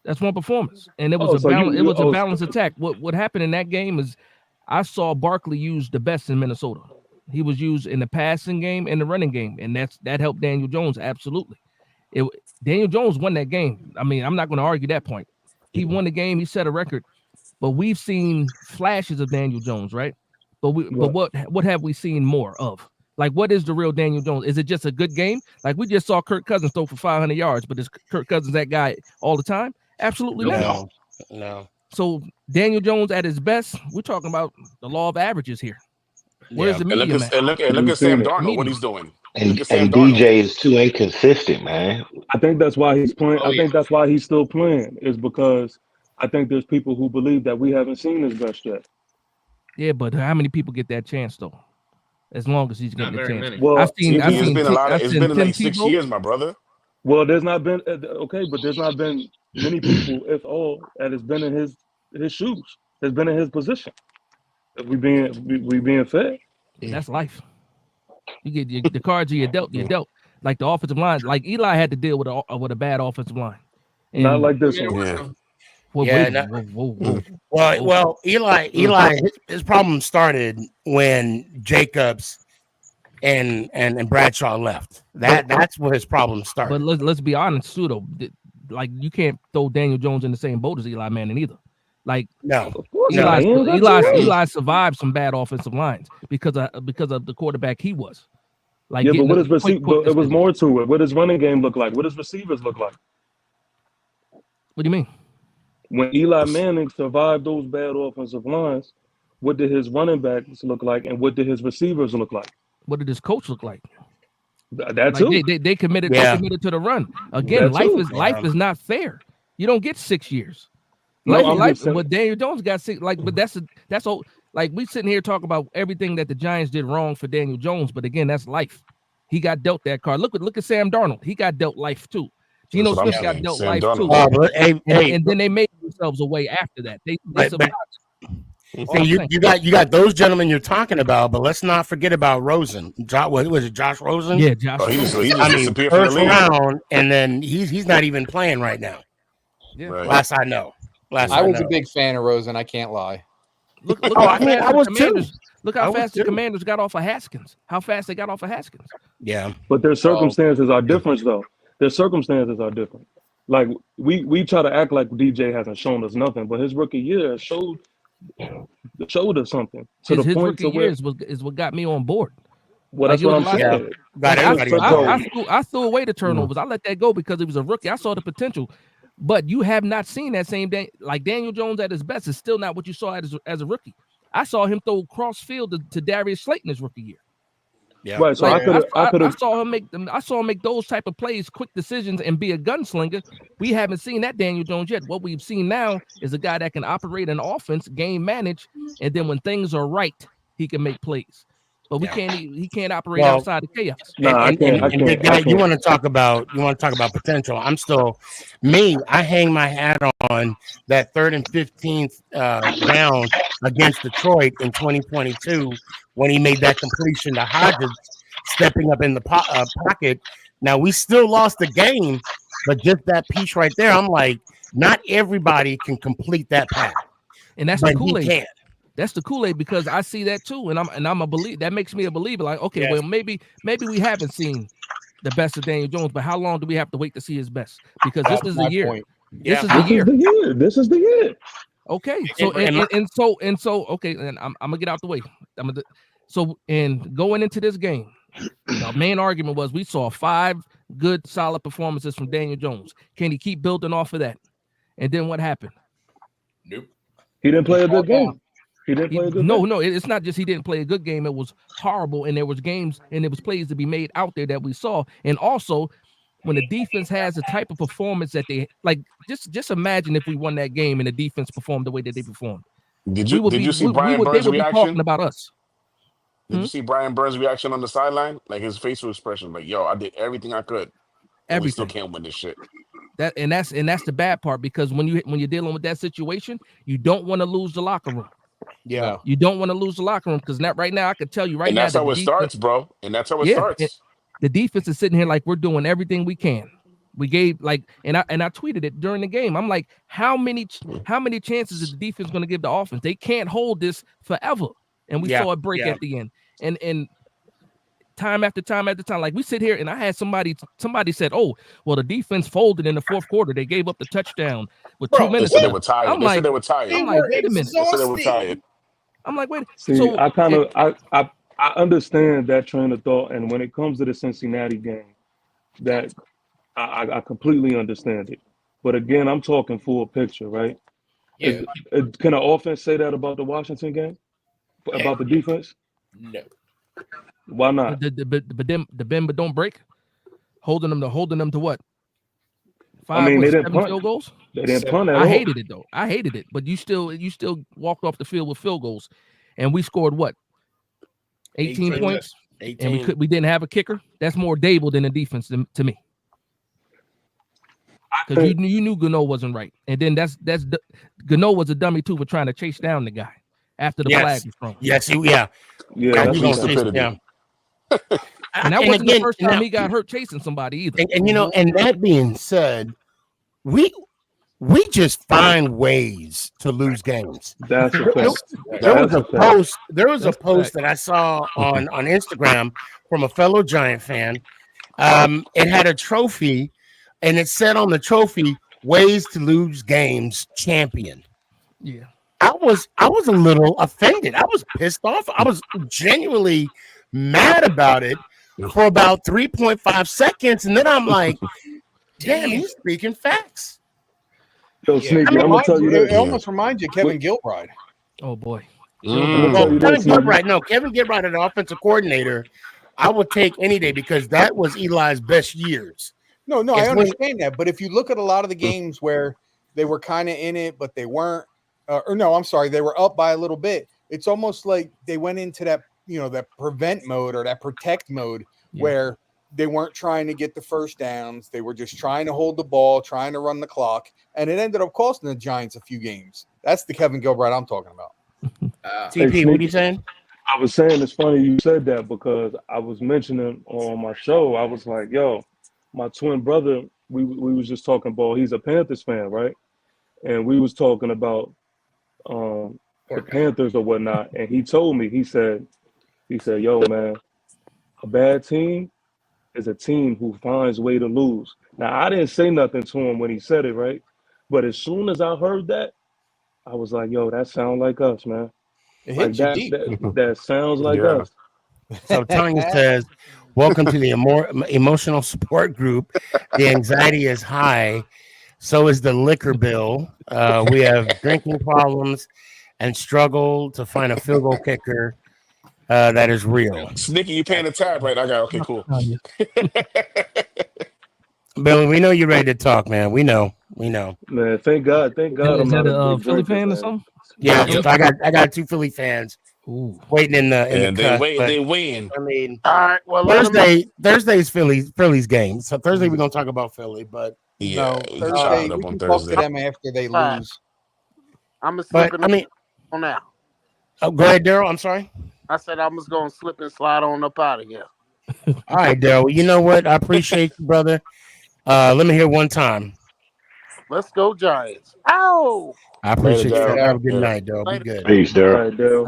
[SPEAKER 6] And it was a balanced attack. What happened in that game is I saw Barkley use the best in Minnesota. He was used in the passing game and the running game, and that helped Daniel Jones absolutely. Daniel Jones won that game. I mean, I'm not going to argue that point. He won the game. He set a record. But we've seen flashes of Daniel Jones, right? But what have we seen more of? Like, what is the real Daniel Jones? Is it just a good game? Like, we just saw Kirk Cousins throw for 500 yards, but is Kirk Cousins that guy all the time? Absolutely not.
[SPEAKER 1] No.
[SPEAKER 6] So
[SPEAKER 9] Daniel Jones at his best, we're talking about the law of averages here. Where's the medium at?
[SPEAKER 2] And look at Sam Darnold, what he's doing.
[SPEAKER 8] And DJ is too inconsistent, man.
[SPEAKER 6] I think that's why he's playing. I think that's why he's still playing, is because I think there's people who believe that we haven't seen his best yet.
[SPEAKER 9] Yeah, but how many people get that chance, though? As long as he's getting the chance.
[SPEAKER 6] Well,
[SPEAKER 2] it's been like 6 years, my brother.
[SPEAKER 6] Well, there's not been but there's not been many people, if all, that has been in his shoes, has been in his position. If we being fair,
[SPEAKER 9] that's life. You get the cards you're dealt. Like the offensive line, like Eli had to deal with a bad offensive line. And
[SPEAKER 6] not like this one.
[SPEAKER 1] Well, Eli, his problem started when Jacobs and Bradshaw left. That's where his problem started.
[SPEAKER 9] But let's be honest, too, though. Like, you can't throw Daniel Jones in the same boat as Eli Manning either. Like,
[SPEAKER 1] no,
[SPEAKER 9] Eli survived some bad offensive lines because of the quarterback he was. Like,
[SPEAKER 6] but what does it was more to it. What does running game look like? What does receivers look like?
[SPEAKER 9] What do you mean?
[SPEAKER 6] When Eli Manning survived those bad offensive lines, what did his running backs look like, and what did his receivers look like?
[SPEAKER 9] What did his coach look like?
[SPEAKER 6] That too.
[SPEAKER 9] They committed to the run. Again, life is not fair. You don't get 6 years. But Daniel Jones got 6. Like, but that's all. Like, we sitting here talking about everything that the Giants did wrong for Daniel Jones, but again, that's life. He got dealt that card. Look at Sam Darnold. He got dealt life too.
[SPEAKER 2] That's what I'm
[SPEAKER 9] Smith got
[SPEAKER 2] saying.
[SPEAKER 9] dealt
[SPEAKER 2] Sam
[SPEAKER 9] life too,
[SPEAKER 2] Darnold.
[SPEAKER 1] But
[SPEAKER 9] and then they made themselves away after that. They
[SPEAKER 1] but
[SPEAKER 9] survived. All
[SPEAKER 1] see,
[SPEAKER 9] I'm
[SPEAKER 1] you
[SPEAKER 9] saying.
[SPEAKER 1] you got those gentlemen you're talking about, but let's not forget about Rosen. What was it, Josh Rosen?
[SPEAKER 9] Yeah, Josh.
[SPEAKER 2] Oh, he just
[SPEAKER 1] I mean,
[SPEAKER 2] disappeared from the
[SPEAKER 1] first
[SPEAKER 2] league.
[SPEAKER 1] round, and then he's not even playing right now.
[SPEAKER 9] Yeah.
[SPEAKER 2] Right.
[SPEAKER 1] Last I know.
[SPEAKER 4] I was a big fan of Rosen. I can't lie.
[SPEAKER 9] Look
[SPEAKER 1] Oh,
[SPEAKER 9] how
[SPEAKER 1] I mean,
[SPEAKER 9] fast
[SPEAKER 1] I
[SPEAKER 9] the
[SPEAKER 1] was too.
[SPEAKER 9] Commanders. Look
[SPEAKER 1] I
[SPEAKER 9] how
[SPEAKER 1] was
[SPEAKER 9] fast the
[SPEAKER 1] too.
[SPEAKER 9] Commanders got off of Haskins. How fast they got off of Haskins.
[SPEAKER 1] Yeah.
[SPEAKER 6] But their circumstances are different, though. Their circumstances are different. Like we try to act like DJ hasn't shown us nothing, but his rookie year showed us something to the
[SPEAKER 9] His
[SPEAKER 6] point
[SPEAKER 9] rookie
[SPEAKER 6] to where.
[SPEAKER 9] years is what got me on board.
[SPEAKER 6] Well,
[SPEAKER 9] Like
[SPEAKER 6] that's
[SPEAKER 9] it
[SPEAKER 6] what
[SPEAKER 9] was
[SPEAKER 6] I'm
[SPEAKER 9] a lot.
[SPEAKER 6] saying.
[SPEAKER 1] Got
[SPEAKER 9] Like
[SPEAKER 1] everybody on board.
[SPEAKER 9] I threw away the turnovers. I let that go because he was a rookie. I saw the potential, but you have not seen that same day. Like Daniel Jones at his best is still not what you saw as a rookie. I saw him throw cross field to Darius Slayton his rookie year.
[SPEAKER 1] Yeah.
[SPEAKER 6] Right. So
[SPEAKER 9] Like
[SPEAKER 6] I could
[SPEAKER 9] I
[SPEAKER 6] have.
[SPEAKER 9] saw him make them. I saw him make those type of plays, quick decisions, and be a gunslinger. We haven't seen that Daniel Jones yet. What we've seen now is a guy that can operate an offense, game manage, and then when things are right, he can make plays. But he can't operate outside of chaos.
[SPEAKER 6] Nah, I can't.
[SPEAKER 1] Big guy, you want to talk about potential. I hang my hat on that 3rd and 15th down against Detroit in 2022 when he made that completion to Hodges, stepping up in the pocket. Now we still lost the game, but just that piece right there, I'm like, not everybody can complete that pass,
[SPEAKER 9] and that's
[SPEAKER 1] but
[SPEAKER 9] the Kool-Aid.
[SPEAKER 1] he can.
[SPEAKER 9] That's the Kool-Aid because I see that too, and I'm a believer. That makes me a believer. Like, okay, well, maybe we haven't seen the best of Daniel Jones, but how long do we have to wait to see his best? Because this is the year.
[SPEAKER 4] Point.
[SPEAKER 9] This is the year.
[SPEAKER 6] This is the year.
[SPEAKER 9] Okay, so okay, and I'm gonna get out the way. And going into this game, the main argument was we saw 5 good, solid performances from Daniel Jones. Can he keep building off of that? And then what happened?
[SPEAKER 2] Nope.
[SPEAKER 6] He didn't play a good game. He didn't play a good game.
[SPEAKER 9] No, it's not just he didn't play a good game. It was horrible, and there was games and there was plays to be made out there that we saw. And also, when the defense has the type of performance that they like, just imagine if we won that game and the defense performed the way that they performed.
[SPEAKER 2] Did you see Brian Burns'
[SPEAKER 9] They would be
[SPEAKER 2] reaction?
[SPEAKER 9] talking about us.
[SPEAKER 2] Did you see Brian Burns' reaction on the sideline? Like his facial expression, like, "Yo, I did everything I could, and we still can't win this shit."
[SPEAKER 9] That's the bad part because when you're dealing with that situation, you don't want to lose the locker room.
[SPEAKER 1] Yeah,
[SPEAKER 9] you don't want to lose the locker room because right now I can tell you right
[SPEAKER 2] and
[SPEAKER 9] now
[SPEAKER 2] that's how it starts, bro. And that's how it starts.
[SPEAKER 9] The defense is sitting here like we're doing everything we can. We gave and I tweeted it during the game. I'm like, how many chances is the defense going to give the offense? They can't hold this forever. And we saw it break at the end. And time after time after time, like we sit here and I had somebody said, "Oh, well, the defense folded in the 4th quarter. They gave up the touchdown with 2 minutes."
[SPEAKER 2] They said they were tired.
[SPEAKER 9] I'm like,
[SPEAKER 2] they were tired.
[SPEAKER 9] I'm like, wait a minute.
[SPEAKER 2] They said they were tired.
[SPEAKER 9] I'm like, wait.
[SPEAKER 6] See,
[SPEAKER 9] so
[SPEAKER 6] I understand that train of thought, and when it comes to the Cincinnati game, that I completely understand it. But again, I'm talking full picture, right?
[SPEAKER 2] Yeah.
[SPEAKER 6] Can an offense say that about the Washington game? About the defense?
[SPEAKER 2] No.
[SPEAKER 6] Why not?
[SPEAKER 9] The bend but don't break, holding them to what?
[SPEAKER 6] 5 they didn't
[SPEAKER 9] 7
[SPEAKER 6] punt.
[SPEAKER 9] field goals.
[SPEAKER 6] They didn't punt at all.
[SPEAKER 9] I hated it though. I hated it, but you still walked off the field with field goals, and we scored what? 18 points,
[SPEAKER 1] 18.
[SPEAKER 9] and we didn't have a kicker. That's more Dable than the defense to me. Because you knew Gano wasn't right, and then Gano was a dummy too for trying to chase down the guy after the flag was thrown.
[SPEAKER 1] Yes,
[SPEAKER 6] yeah.
[SPEAKER 1] That's stupidity.
[SPEAKER 9] And that wasn't the first time he got hurt chasing somebody either.
[SPEAKER 1] And that being said, we just find ways to lose games.
[SPEAKER 6] That's a fact.
[SPEAKER 1] There was a post that I saw on Instagram from a fellow Giant fan. It had a trophy, and it said on the trophy, "Ways to lose games, champion."
[SPEAKER 9] Yeah.
[SPEAKER 1] I was a little offended. I was pissed off. I was genuinely mad about it for about 3.5 seconds, and then I'm like, "Damn, he's speaking facts."
[SPEAKER 6] Yo, Sneaky, I'm gonna tell you this.
[SPEAKER 4] It almost reminds you of Kevin Gilbride.
[SPEAKER 9] Oh boy.
[SPEAKER 1] Kevin Gilbride, an offensive coordinator, I would take any day because that was Eli's best years.
[SPEAKER 4] No, I understand that, but if you look at a lot of the games where they were kind of in it, but they weren't. They were up by a little bit. It's almost like they went into that, that prevent mode or that protect mode where They weren't trying to get the first downs. They were just trying to hold the ball, trying to run the clock, and it ended up costing the Giants a few games. That's the Kevin Gilbride I'm talking about.
[SPEAKER 1] TP, what are you saying?
[SPEAKER 6] I was saying it's funny you said that because I was mentioning on my show, I was like, yo, my twin brother, we was just talking about, he's a Panthers fan, right? And we was talking about the Panthers or whatnot. And he told me, he said, yo, man, a bad team is a team who finds way to lose. Now, I didn't say nothing to him when he said it, right? But as soon as I heard that, I was like, yo, that sounds like us, man.
[SPEAKER 4] It
[SPEAKER 6] Like
[SPEAKER 4] hit you deep.
[SPEAKER 6] that sounds like
[SPEAKER 2] Yeah.
[SPEAKER 6] us.
[SPEAKER 1] So Tanya says, welcome to the emotional support group. The anxiety is high. So is the liquor bill. We have drinking problems and struggle to find a field goal kicker that is real.
[SPEAKER 2] Sneaky, you paying the tab, right? I got okay, cool.
[SPEAKER 1] Billy, we know you're ready to talk, man. We know.
[SPEAKER 6] Man, thank God I'm
[SPEAKER 9] Is
[SPEAKER 6] not
[SPEAKER 9] that
[SPEAKER 6] a
[SPEAKER 9] a
[SPEAKER 6] big
[SPEAKER 9] Philly
[SPEAKER 6] drinker,
[SPEAKER 9] fan or
[SPEAKER 6] man.
[SPEAKER 9] something?
[SPEAKER 1] Yeah,
[SPEAKER 7] Yep.
[SPEAKER 1] I got 2 Philly fans
[SPEAKER 9] Ooh.
[SPEAKER 1] waiting in the
[SPEAKER 2] And they
[SPEAKER 1] cut.
[SPEAKER 2] wait,
[SPEAKER 1] But,
[SPEAKER 2] they win.
[SPEAKER 1] I mean,
[SPEAKER 5] All right. Well, let him.
[SPEAKER 1] Thursday's Philly's game. So Thursday we're gonna talk about Philly, but
[SPEAKER 2] Yeah,
[SPEAKER 4] No,
[SPEAKER 2] we can chop
[SPEAKER 4] Thursday
[SPEAKER 2] it up
[SPEAKER 4] we
[SPEAKER 2] on
[SPEAKER 4] can talk to
[SPEAKER 2] Thursday.
[SPEAKER 4] them after they
[SPEAKER 5] All right.
[SPEAKER 4] lose.
[SPEAKER 5] I'm gonna slip
[SPEAKER 1] but
[SPEAKER 5] it
[SPEAKER 1] I mean,
[SPEAKER 5] on now.
[SPEAKER 1] go ahead, Daryl. I'm sorry.
[SPEAKER 5] I said I'm just gonna slip and slide on up out of here.
[SPEAKER 1] All right, Daryl. You know what? I appreciate you, brother. Let me hear one time.
[SPEAKER 5] Let's go Giants. Ow!
[SPEAKER 1] I
[SPEAKER 2] Later,
[SPEAKER 1] appreciate you.
[SPEAKER 2] Daryl.
[SPEAKER 1] Have a good
[SPEAKER 2] Yeah.
[SPEAKER 1] night, Daryl. Be
[SPEAKER 5] Later.
[SPEAKER 1] good.
[SPEAKER 8] Peace,
[SPEAKER 6] All
[SPEAKER 8] Daryl.
[SPEAKER 6] right, Dale.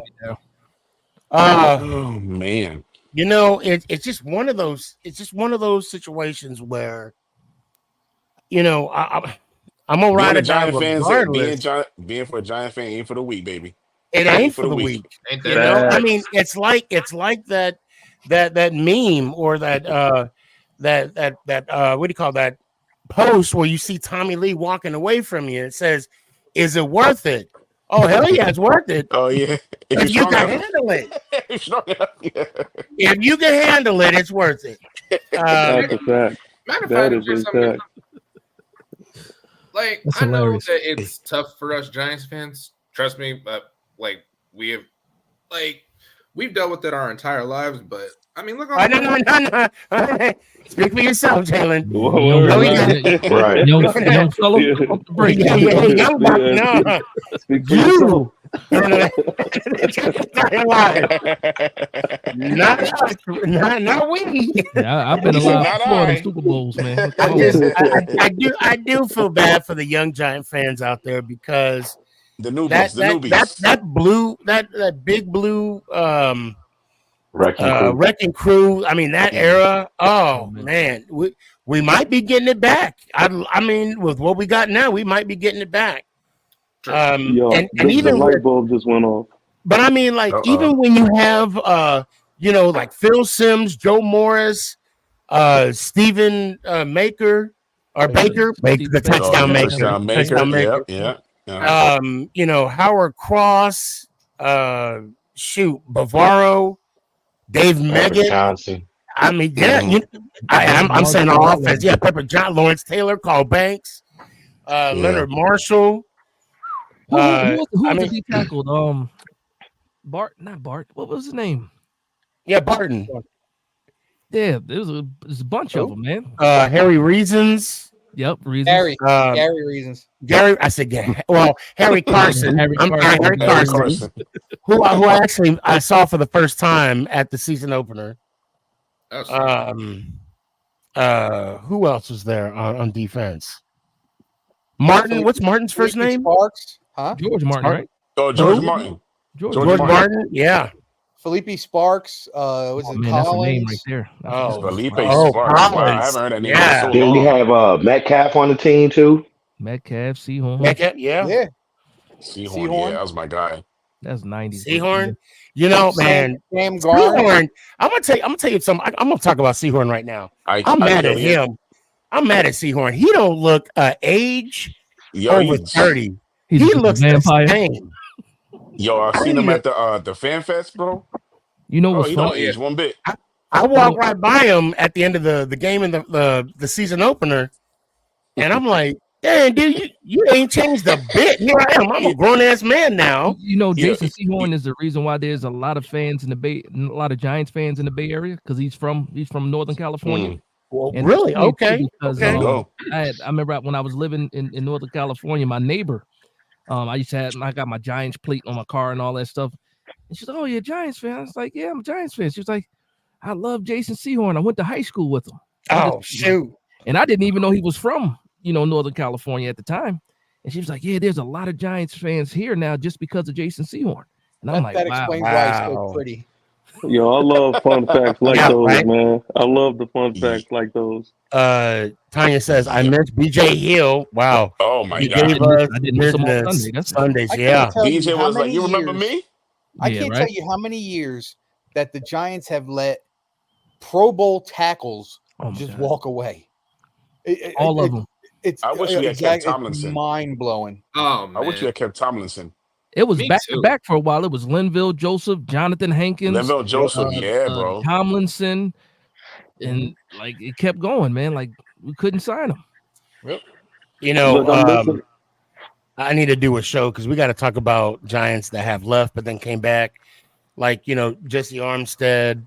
[SPEAKER 2] Oh man.
[SPEAKER 1] You know, it's just one of those. It's just one of those situations where, you know, I'm gonna
[SPEAKER 2] Being
[SPEAKER 1] ride
[SPEAKER 2] a
[SPEAKER 1] or die
[SPEAKER 2] Giant fan,
[SPEAKER 1] regardless.
[SPEAKER 2] being for a Giant fan ain't for the week, baby.
[SPEAKER 1] It ain't for the week.
[SPEAKER 7] Ain't
[SPEAKER 1] You
[SPEAKER 7] that
[SPEAKER 1] know, I
[SPEAKER 6] Facts.
[SPEAKER 1] mean, it's like that meme or that what do you call that post where you see Tommy Lee walking away from you. It says, "Is it worth it?" Oh hell yeah, it's worth it
[SPEAKER 2] Oh yeah. If you're
[SPEAKER 1] if you
[SPEAKER 2] strong
[SPEAKER 1] can
[SPEAKER 2] enough.
[SPEAKER 1] handle it.
[SPEAKER 2] If you're strong enough, yeah.
[SPEAKER 1] If you can handle it, it's worth it.
[SPEAKER 6] That's a fact.
[SPEAKER 7] Matter of
[SPEAKER 6] That
[SPEAKER 7] fact,
[SPEAKER 6] is
[SPEAKER 7] there's
[SPEAKER 6] a
[SPEAKER 7] something
[SPEAKER 6] fact.
[SPEAKER 7] like
[SPEAKER 9] That's
[SPEAKER 7] I know
[SPEAKER 9] hilarious.
[SPEAKER 7] that it's tough for us Giants fans. Trust me, but like we've dealt with it our entire lives. But I mean, look on
[SPEAKER 1] No. Speak for yourself, Jalen.
[SPEAKER 9] Young,
[SPEAKER 1] No,
[SPEAKER 6] Word.
[SPEAKER 1] you
[SPEAKER 9] young,
[SPEAKER 1] got
[SPEAKER 8] Right.
[SPEAKER 9] young fella, pump the brakes.
[SPEAKER 1] yeah, young buck. No,
[SPEAKER 6] Speak for yourself.
[SPEAKER 1] not us, not we.
[SPEAKER 9] Yeah, I've been
[SPEAKER 2] He said,
[SPEAKER 9] alive
[SPEAKER 2] not
[SPEAKER 9] before them
[SPEAKER 2] I.
[SPEAKER 9] Super Bowls, man.
[SPEAKER 1] I
[SPEAKER 9] Come on.
[SPEAKER 1] just, I do feel bad for the young Giant fans out there because
[SPEAKER 2] The newbies.
[SPEAKER 1] that big blue
[SPEAKER 8] Wrecking crew.
[SPEAKER 1] wrecking crew. I mean that
[SPEAKER 2] Mhm.
[SPEAKER 1] era.
[SPEAKER 9] Oh,
[SPEAKER 1] Oh
[SPEAKER 9] man.
[SPEAKER 1] man, we might be getting it back. I mean, with what we got now, we might be getting it back.
[SPEAKER 7] True.
[SPEAKER 6] Yo,
[SPEAKER 1] And
[SPEAKER 6] the
[SPEAKER 1] even
[SPEAKER 6] light
[SPEAKER 1] with,
[SPEAKER 6] bulb just went off.
[SPEAKER 1] but I mean, like
[SPEAKER 2] Uh-oh.
[SPEAKER 1] even when you have you know, like Phil Simms, Joe Morris, Stephen Maker or Baker,
[SPEAKER 9] Steve
[SPEAKER 1] the
[SPEAKER 9] Baker.
[SPEAKER 2] Oh,
[SPEAKER 1] touchdown
[SPEAKER 2] the
[SPEAKER 1] maker,
[SPEAKER 2] touchdown maker.
[SPEAKER 1] touchdown
[SPEAKER 2] Yep,
[SPEAKER 1] maker.
[SPEAKER 2] yeah. Uh-huh.
[SPEAKER 1] You know, Howard Cross, Bavaro, Dave
[SPEAKER 8] Pepper
[SPEAKER 1] Meggett.
[SPEAKER 8] Johnson.
[SPEAKER 1] I mean, yeah,
[SPEAKER 2] Mhm.
[SPEAKER 1] I'm saying
[SPEAKER 9] Marshall,
[SPEAKER 1] on offense. Yeah, Pepper John, Lawrence Taylor, Carl Banks,
[SPEAKER 2] Yeah.
[SPEAKER 1] Leonard Marshall.
[SPEAKER 9] Who
[SPEAKER 1] I
[SPEAKER 9] was the
[SPEAKER 1] mean,
[SPEAKER 9] D tackled? Not Bart. What was his name?
[SPEAKER 1] yeah, Barton,
[SPEAKER 9] Yeah, there's a bunch of
[SPEAKER 4] Who?
[SPEAKER 9] them, man.
[SPEAKER 1] Harry Reasons,
[SPEAKER 9] Yep, reasons.
[SPEAKER 4] Gary.
[SPEAKER 1] um,
[SPEAKER 4] Gary reasons.
[SPEAKER 1] Gary. I said Gary. Well, Harry Carson.
[SPEAKER 9] Harry
[SPEAKER 1] I'm sorry,
[SPEAKER 9] Carson.
[SPEAKER 1] Harry
[SPEAKER 2] Harry
[SPEAKER 1] Carson,
[SPEAKER 2] Carson.
[SPEAKER 1] who I actually I saw for the first time at the season opener.
[SPEAKER 7] That's sweet.
[SPEAKER 1] Who else was there on defense? Martin. What's Martin's first
[SPEAKER 4] Felipe
[SPEAKER 1] name?
[SPEAKER 4] Sparks, huh?
[SPEAKER 9] George Martin,
[SPEAKER 1] Smart-
[SPEAKER 9] right?
[SPEAKER 2] Oh, George
[SPEAKER 1] Who?
[SPEAKER 2] Martin.
[SPEAKER 9] George
[SPEAKER 2] George
[SPEAKER 1] George
[SPEAKER 9] Martin.
[SPEAKER 2] Martin.
[SPEAKER 1] Martin. Yeah.
[SPEAKER 4] Felipe Sparks, was
[SPEAKER 9] Oh
[SPEAKER 4] it
[SPEAKER 9] man, that's a name right
[SPEAKER 4] Collins?
[SPEAKER 9] there. I
[SPEAKER 1] Oh,
[SPEAKER 9] forgot.
[SPEAKER 2] Felipe
[SPEAKER 1] oh,
[SPEAKER 2] Sparks. Wow, I
[SPEAKER 1] Collins.
[SPEAKER 2] haven't heard that name in
[SPEAKER 1] Yeah.
[SPEAKER 2] so
[SPEAKER 8] Then we
[SPEAKER 2] long.
[SPEAKER 8] have Metcalf on the team too.
[SPEAKER 9] Metcalf, Seahorn.
[SPEAKER 1] Metcalf, yeah.
[SPEAKER 4] Yeah.
[SPEAKER 2] Seahorn,
[SPEAKER 4] Seahorn.
[SPEAKER 2] yeah, that was my guy.
[SPEAKER 9] That's 90s.
[SPEAKER 1] Seahorn. You know, man,
[SPEAKER 4] Sam Garn.
[SPEAKER 1] Seahorn. I'm gonna tell you something. I'm gonna talk about Seahorn right now.
[SPEAKER 2] Ike
[SPEAKER 1] I'm mad at
[SPEAKER 2] Elliott.
[SPEAKER 1] him. I'm mad at Seahorn. He don't look age
[SPEAKER 2] Yo,
[SPEAKER 1] over
[SPEAKER 2] he's
[SPEAKER 1] 30.
[SPEAKER 9] He's
[SPEAKER 1] He
[SPEAKER 9] a
[SPEAKER 1] looks
[SPEAKER 9] vampire.
[SPEAKER 1] the same.
[SPEAKER 2] yo, I seen him at the Fan Fest, bro.
[SPEAKER 9] You know
[SPEAKER 2] Bro,
[SPEAKER 9] what's
[SPEAKER 2] he don't
[SPEAKER 9] funny?
[SPEAKER 2] age one bit.
[SPEAKER 1] I walked right by him at the end of the game in the season opener, and I'm like, Damn, dude, you ain't changed a bit. Here I am. I'm a grown ass man now.
[SPEAKER 9] You know,
[SPEAKER 2] Yeah.
[SPEAKER 9] Jason Sehorn is the reason why there's a lot of fans in the Bay, a lot of Giants fans in the Bay Area, because he's from Northern California.
[SPEAKER 1] Well,
[SPEAKER 9] And
[SPEAKER 1] really?
[SPEAKER 9] it's funny, too,
[SPEAKER 1] Okay.
[SPEAKER 9] because
[SPEAKER 2] There you go.
[SPEAKER 9] I remember when I was living in Northern California, my neighbor, I used to have, I got my Giants plate on my car and all that stuff. And she's like, "Oh, you're a Giants fan?" I was like, "Yeah, I'm a Giants fan." She was like, "I love Jason Sehorn. I went to high school with him."
[SPEAKER 1] Oh, shoot.
[SPEAKER 9] And I didn't even know he was from, Northern California at the time. And she was like, "Yeah, there's a lot of Giants fans here now just because of Jason Sehorn." And I'm like,
[SPEAKER 4] that
[SPEAKER 9] "Wow."
[SPEAKER 4] explains why he's so
[SPEAKER 1] Wow.
[SPEAKER 4] pretty.
[SPEAKER 6] Yo, I love fun facts like
[SPEAKER 1] Yeah,
[SPEAKER 6] those,
[SPEAKER 1] right?
[SPEAKER 6] man. I love the fun facts like those.
[SPEAKER 1] Tanya says, I miss BJ Hill. Wow.
[SPEAKER 2] Oh my
[SPEAKER 1] He
[SPEAKER 2] God.
[SPEAKER 1] gave us
[SPEAKER 9] I didn't miss him on
[SPEAKER 1] business
[SPEAKER 9] Sunday. That's
[SPEAKER 1] Sundays.
[SPEAKER 4] I
[SPEAKER 1] Yeah.
[SPEAKER 4] can't tell you
[SPEAKER 2] DJ
[SPEAKER 4] how
[SPEAKER 2] was like,
[SPEAKER 4] many
[SPEAKER 2] "You remember
[SPEAKER 4] years-
[SPEAKER 2] me?"
[SPEAKER 4] I
[SPEAKER 9] Yeah,
[SPEAKER 4] can't
[SPEAKER 9] right?
[SPEAKER 4] tell you how many years that the Giants have let Pro Bowl tackles
[SPEAKER 9] Oh my
[SPEAKER 4] just
[SPEAKER 9] God.
[SPEAKER 4] walk away.
[SPEAKER 9] All of them.
[SPEAKER 4] It's
[SPEAKER 2] I wish we had kept
[SPEAKER 4] it's
[SPEAKER 2] Tomlinson.
[SPEAKER 4] mind blowing.
[SPEAKER 7] Oh
[SPEAKER 2] I wish we
[SPEAKER 7] man.
[SPEAKER 2] had kept Tomlinson.
[SPEAKER 9] It was
[SPEAKER 7] Me
[SPEAKER 9] back
[SPEAKER 7] too.
[SPEAKER 9] to back for a while. It was Linville Joseph, Jonathan Hankins,
[SPEAKER 2] Linval Joseph, yeah, bro.
[SPEAKER 9] Tomlinson, and like it kept going, man. Like we couldn't sign him.
[SPEAKER 1] You know,
[SPEAKER 6] Look, I'm missing.
[SPEAKER 1] I need to do a show because we got to talk about Giants that have left but then came back. Like, Jesse Armstead,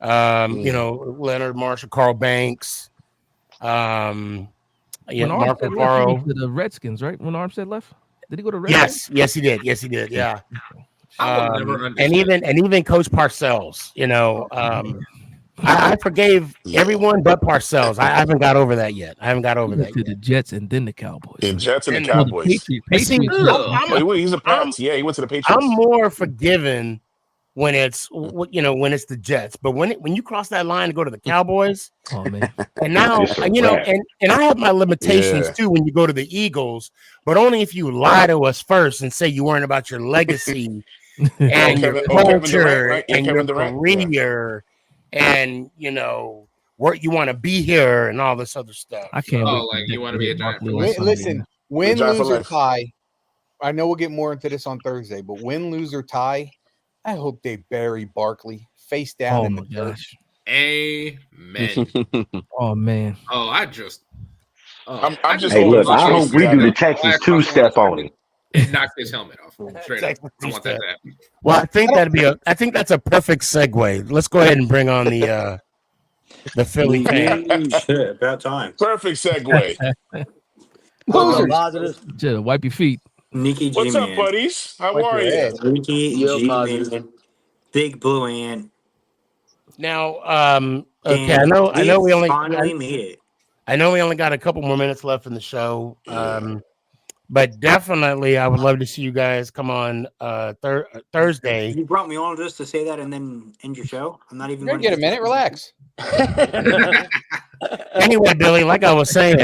[SPEAKER 1] Leonard Marshall, Carl Banks,
[SPEAKER 9] When
[SPEAKER 1] Marco
[SPEAKER 9] Armstead left, he
[SPEAKER 1] Faro.
[SPEAKER 9] went to the Redskins, right? When Armstead left, did he go to Redskins?
[SPEAKER 1] Yes, he did. Yeah.
[SPEAKER 7] I will never
[SPEAKER 1] And
[SPEAKER 7] understand.
[SPEAKER 1] even Coach Parcells, I forgave everyone but Parcells. I haven't got over that yet.
[SPEAKER 9] He went to the Jets and then the Cowboys.
[SPEAKER 2] The Jets and the
[SPEAKER 1] And-
[SPEAKER 9] No, the
[SPEAKER 2] Cowboys.
[SPEAKER 9] Patriots.
[SPEAKER 1] But see,
[SPEAKER 9] Patriots.
[SPEAKER 2] Oh, he's a Pats. Yeah, he went to the Patriots.
[SPEAKER 1] I'm more forgiven when it's when it's the Jets, but when you cross that line to go to the Cowboys,
[SPEAKER 9] Oh man.
[SPEAKER 1] and now
[SPEAKER 8] It's a wrap.
[SPEAKER 1] and I have my limitations
[SPEAKER 2] Yeah.
[SPEAKER 1] too when you go to the Eagles, but only if you lie to us first and say you weren't about your legacy and your
[SPEAKER 2] Kevin
[SPEAKER 1] culture
[SPEAKER 2] Durant, right? Yeah,
[SPEAKER 1] and your
[SPEAKER 2] Kevin Durant, yeah.
[SPEAKER 1] career and where you want to be here and all this other stuff.
[SPEAKER 9] I can't
[SPEAKER 7] Oh,
[SPEAKER 9] wait.
[SPEAKER 7] like,
[SPEAKER 9] to
[SPEAKER 7] you wanna be a Giant
[SPEAKER 9] Barkley
[SPEAKER 7] for
[SPEAKER 9] on
[SPEAKER 7] life.
[SPEAKER 9] Sunday,
[SPEAKER 4] Listen,
[SPEAKER 9] man.
[SPEAKER 4] win,
[SPEAKER 2] Giant for
[SPEAKER 4] lose, or
[SPEAKER 2] life.
[SPEAKER 4] tie. I know we'll get more into this on Thursday, but win, lose, or tie. I hope they bury Barkley face down
[SPEAKER 9] Oh
[SPEAKER 4] in
[SPEAKER 9] my
[SPEAKER 4] the dirt.
[SPEAKER 9] gosh.
[SPEAKER 7] Amen.
[SPEAKER 9] Oh man.
[SPEAKER 7] Oh, I just. Oh,
[SPEAKER 2] I'm
[SPEAKER 7] I
[SPEAKER 2] just
[SPEAKER 8] Hey,
[SPEAKER 2] hoping
[SPEAKER 8] look,
[SPEAKER 2] for
[SPEAKER 8] I
[SPEAKER 2] Chase
[SPEAKER 8] hope we
[SPEAKER 2] to
[SPEAKER 8] do the
[SPEAKER 2] happen.
[SPEAKER 8] Texas two-step on him.
[SPEAKER 7] and knocked his helmet off. Straight up.
[SPEAKER 1] Texas
[SPEAKER 7] I want that to happen.
[SPEAKER 1] Well, I think I think that's a perfect segue. Let's go ahead and bring on the Philly fan.
[SPEAKER 10] Shit, about time.
[SPEAKER 2] Perfect segue.
[SPEAKER 4] Losers.
[SPEAKER 10] Positive.
[SPEAKER 9] Just wipe your feet.
[SPEAKER 10] SneakyG,
[SPEAKER 2] What's up,
[SPEAKER 10] man.
[SPEAKER 2] buddies? How
[SPEAKER 4] Wipe
[SPEAKER 2] are
[SPEAKER 4] your
[SPEAKER 2] you?
[SPEAKER 4] ass.
[SPEAKER 10] SneakyG, man. Big Blue Ant.
[SPEAKER 1] Now, okay,
[SPEAKER 10] And
[SPEAKER 1] I know we only
[SPEAKER 10] finally made it.
[SPEAKER 1] I know we only got a couple more minutes left in the show. But definitely I would love to see you guys come on Thursday.
[SPEAKER 10] You brought me on just to say that and then end your show. I'm not even
[SPEAKER 4] You're gonna get a minute. Relax.
[SPEAKER 1] Anyway, Billy, like I was saying,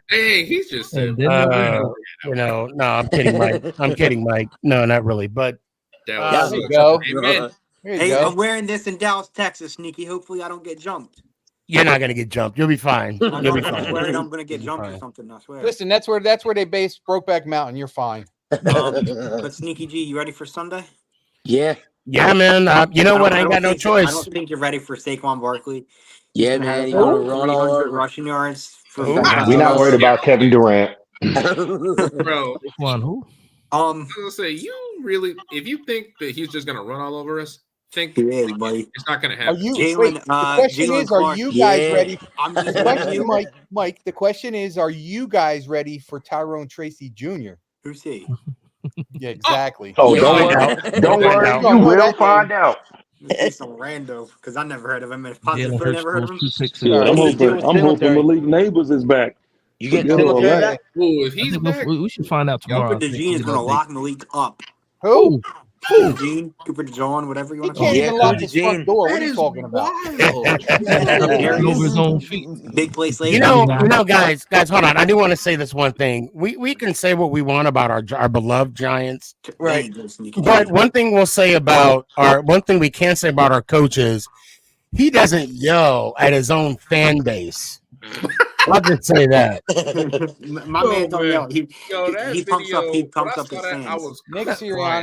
[SPEAKER 7] Hey, he's just said
[SPEAKER 9] And then
[SPEAKER 1] no, I'm kidding, Mike. I'm kidding, Mike. No, not really. But
[SPEAKER 7] that
[SPEAKER 1] there
[SPEAKER 7] was
[SPEAKER 4] you go.
[SPEAKER 7] Amen.
[SPEAKER 4] Here you
[SPEAKER 10] Hey,
[SPEAKER 4] go.
[SPEAKER 10] I'm wearing this in Dallas, Texas, Sneaky. Hopefully, I don't get jumped.
[SPEAKER 1] you're not gonna get jumped. You'll be fine.
[SPEAKER 10] I
[SPEAKER 1] You'll be
[SPEAKER 10] know, I'm
[SPEAKER 1] fine.
[SPEAKER 10] worried I'm gonna get jumped or
[SPEAKER 1] Fine.
[SPEAKER 10] something. I swear.
[SPEAKER 4] Listen, that's where they base Brokeback Mountain. You're fine.
[SPEAKER 10] But SneakyG, you ready for Sunday?
[SPEAKER 11] Yeah,
[SPEAKER 1] Yeah, man. You know what? I ain't got no
[SPEAKER 10] I
[SPEAKER 1] choice.
[SPEAKER 10] don't think you're ready for Saquon Barkley.
[SPEAKER 11] yeah,
[SPEAKER 10] He's gonna
[SPEAKER 11] man.
[SPEAKER 10] have
[SPEAKER 11] He's gonna
[SPEAKER 10] about
[SPEAKER 11] run all
[SPEAKER 10] 300
[SPEAKER 11] over.
[SPEAKER 10] rushing yards. For
[SPEAKER 1] Who?
[SPEAKER 8] We're not worried about Kevin Durant.
[SPEAKER 7] Bro,
[SPEAKER 9] Juan, who?
[SPEAKER 7] I was gonna say, you really, if you think that he's just gonna run all over us, think
[SPEAKER 10] He is, buddy.
[SPEAKER 7] it's not gonna
[SPEAKER 4] Are
[SPEAKER 7] happen.
[SPEAKER 4] you?
[SPEAKER 10] Jalen,
[SPEAKER 4] Wait, the question
[SPEAKER 10] Jalen
[SPEAKER 4] is, are
[SPEAKER 10] Clark.
[SPEAKER 4] you guys
[SPEAKER 11] Yeah.
[SPEAKER 4] ready?
[SPEAKER 10] I'm
[SPEAKER 4] The
[SPEAKER 10] just
[SPEAKER 4] question, Mike. The question is, are you guys ready for Tyrone Tracy Jr.?
[SPEAKER 10] Who's he?
[SPEAKER 4] Yeah, exactly.
[SPEAKER 8] Oh,
[SPEAKER 1] You'll
[SPEAKER 8] don't
[SPEAKER 1] find
[SPEAKER 8] worry.
[SPEAKER 1] out.
[SPEAKER 8] Don't
[SPEAKER 1] You'll
[SPEAKER 8] worry.
[SPEAKER 1] find
[SPEAKER 8] You
[SPEAKER 1] out.
[SPEAKER 8] will find out.
[SPEAKER 10] This is some rando because I never heard of him. And
[SPEAKER 9] Jalen
[SPEAKER 10] possibly
[SPEAKER 9] Hurts
[SPEAKER 10] never heard of
[SPEAKER 9] throws
[SPEAKER 10] him.
[SPEAKER 9] 2 picks.
[SPEAKER 6] Yeah, I'm
[SPEAKER 11] What do you do
[SPEAKER 6] hoping.
[SPEAKER 11] with
[SPEAKER 6] I'm hoping
[SPEAKER 11] Singletary?
[SPEAKER 6] Malik Neighbors is back.
[SPEAKER 11] You get
[SPEAKER 6] Forget all
[SPEAKER 11] Singletary
[SPEAKER 6] that.
[SPEAKER 11] back?
[SPEAKER 7] Ooh, if
[SPEAKER 9] I
[SPEAKER 7] he's
[SPEAKER 9] think
[SPEAKER 7] back,
[SPEAKER 9] we should find out tomorrow.
[SPEAKER 10] Cooper
[SPEAKER 9] I think.
[SPEAKER 10] DeJean is going to lock Malik up.
[SPEAKER 4] Who?
[SPEAKER 10] DeJean, Cooper DeJean, whatever you
[SPEAKER 4] He
[SPEAKER 10] want to call
[SPEAKER 4] can't
[SPEAKER 11] Yeah,
[SPEAKER 10] him.
[SPEAKER 4] even lock
[SPEAKER 11] Cooper
[SPEAKER 4] his front
[SPEAKER 11] DeJean.
[SPEAKER 4] door. What
[SPEAKER 7] that
[SPEAKER 4] are you
[SPEAKER 7] is
[SPEAKER 4] talking about?
[SPEAKER 7] wild.
[SPEAKER 9] Over his own feet.
[SPEAKER 10] Big place
[SPEAKER 1] You
[SPEAKER 10] later.
[SPEAKER 1] know, guys, hold on. I do want to say this one thing. We can say what we want about our beloved Giants,
[SPEAKER 10] Right.
[SPEAKER 1] but one thing we can say about our coach is he doesn't yell at his own fan base. I'll just say that.
[SPEAKER 10] My man don't yell. He
[SPEAKER 7] that
[SPEAKER 10] pumps up.
[SPEAKER 7] video,
[SPEAKER 10] He pumps
[SPEAKER 7] when I
[SPEAKER 10] up
[SPEAKER 7] saw
[SPEAKER 10] his
[SPEAKER 7] that, I
[SPEAKER 10] fans.
[SPEAKER 7] was
[SPEAKER 4] Nick
[SPEAKER 7] crying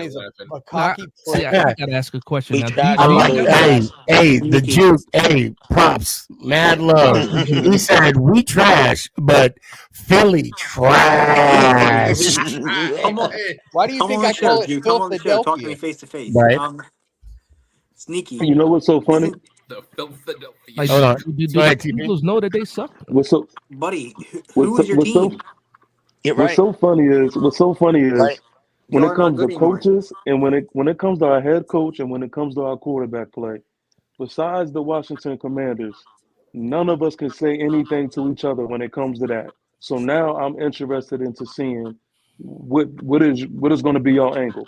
[SPEAKER 4] Sirianni's
[SPEAKER 7] laughing.
[SPEAKER 4] a cocky
[SPEAKER 9] See,
[SPEAKER 4] prick.
[SPEAKER 9] I gotta ask a question
[SPEAKER 11] We
[SPEAKER 9] now.
[SPEAKER 11] tried
[SPEAKER 1] I
[SPEAKER 11] to
[SPEAKER 1] like,
[SPEAKER 11] lose.
[SPEAKER 1] hey, the juke, hey, Pops, mad love. He said we trash, but Philly trash.
[SPEAKER 10] Come on,
[SPEAKER 4] Why do you
[SPEAKER 10] come
[SPEAKER 4] think
[SPEAKER 10] on
[SPEAKER 4] I
[SPEAKER 10] the show,
[SPEAKER 4] call it
[SPEAKER 10] Q. Come on the show. Talk to me
[SPEAKER 4] Philadelphia?
[SPEAKER 10] face to face.
[SPEAKER 1] Right.
[SPEAKER 10] Sneaky.
[SPEAKER 6] You know what's so funny?
[SPEAKER 10] Isn't
[SPEAKER 7] The Philadelphia.
[SPEAKER 9] Like,
[SPEAKER 1] Hold on.
[SPEAKER 9] do
[SPEAKER 1] Go
[SPEAKER 9] the
[SPEAKER 1] ahead, TP.
[SPEAKER 9] Eagles know that they suck?
[SPEAKER 6] What's so
[SPEAKER 10] buddy?
[SPEAKER 6] what's
[SPEAKER 10] Who
[SPEAKER 6] so,
[SPEAKER 10] is your
[SPEAKER 6] what's so
[SPEAKER 10] team?
[SPEAKER 3] You're
[SPEAKER 6] what's
[SPEAKER 3] right.
[SPEAKER 6] so funny is
[SPEAKER 3] Right.
[SPEAKER 6] when
[SPEAKER 10] Y'all
[SPEAKER 6] it
[SPEAKER 10] are not
[SPEAKER 6] comes to
[SPEAKER 10] good anymore.
[SPEAKER 6] coaches and when it comes to our head coach and when it comes to our quarterback play, besides the Washington Commanders, none of us can say anything to each other when it comes to that. So now I'm interested into seeing what is going to be your angle.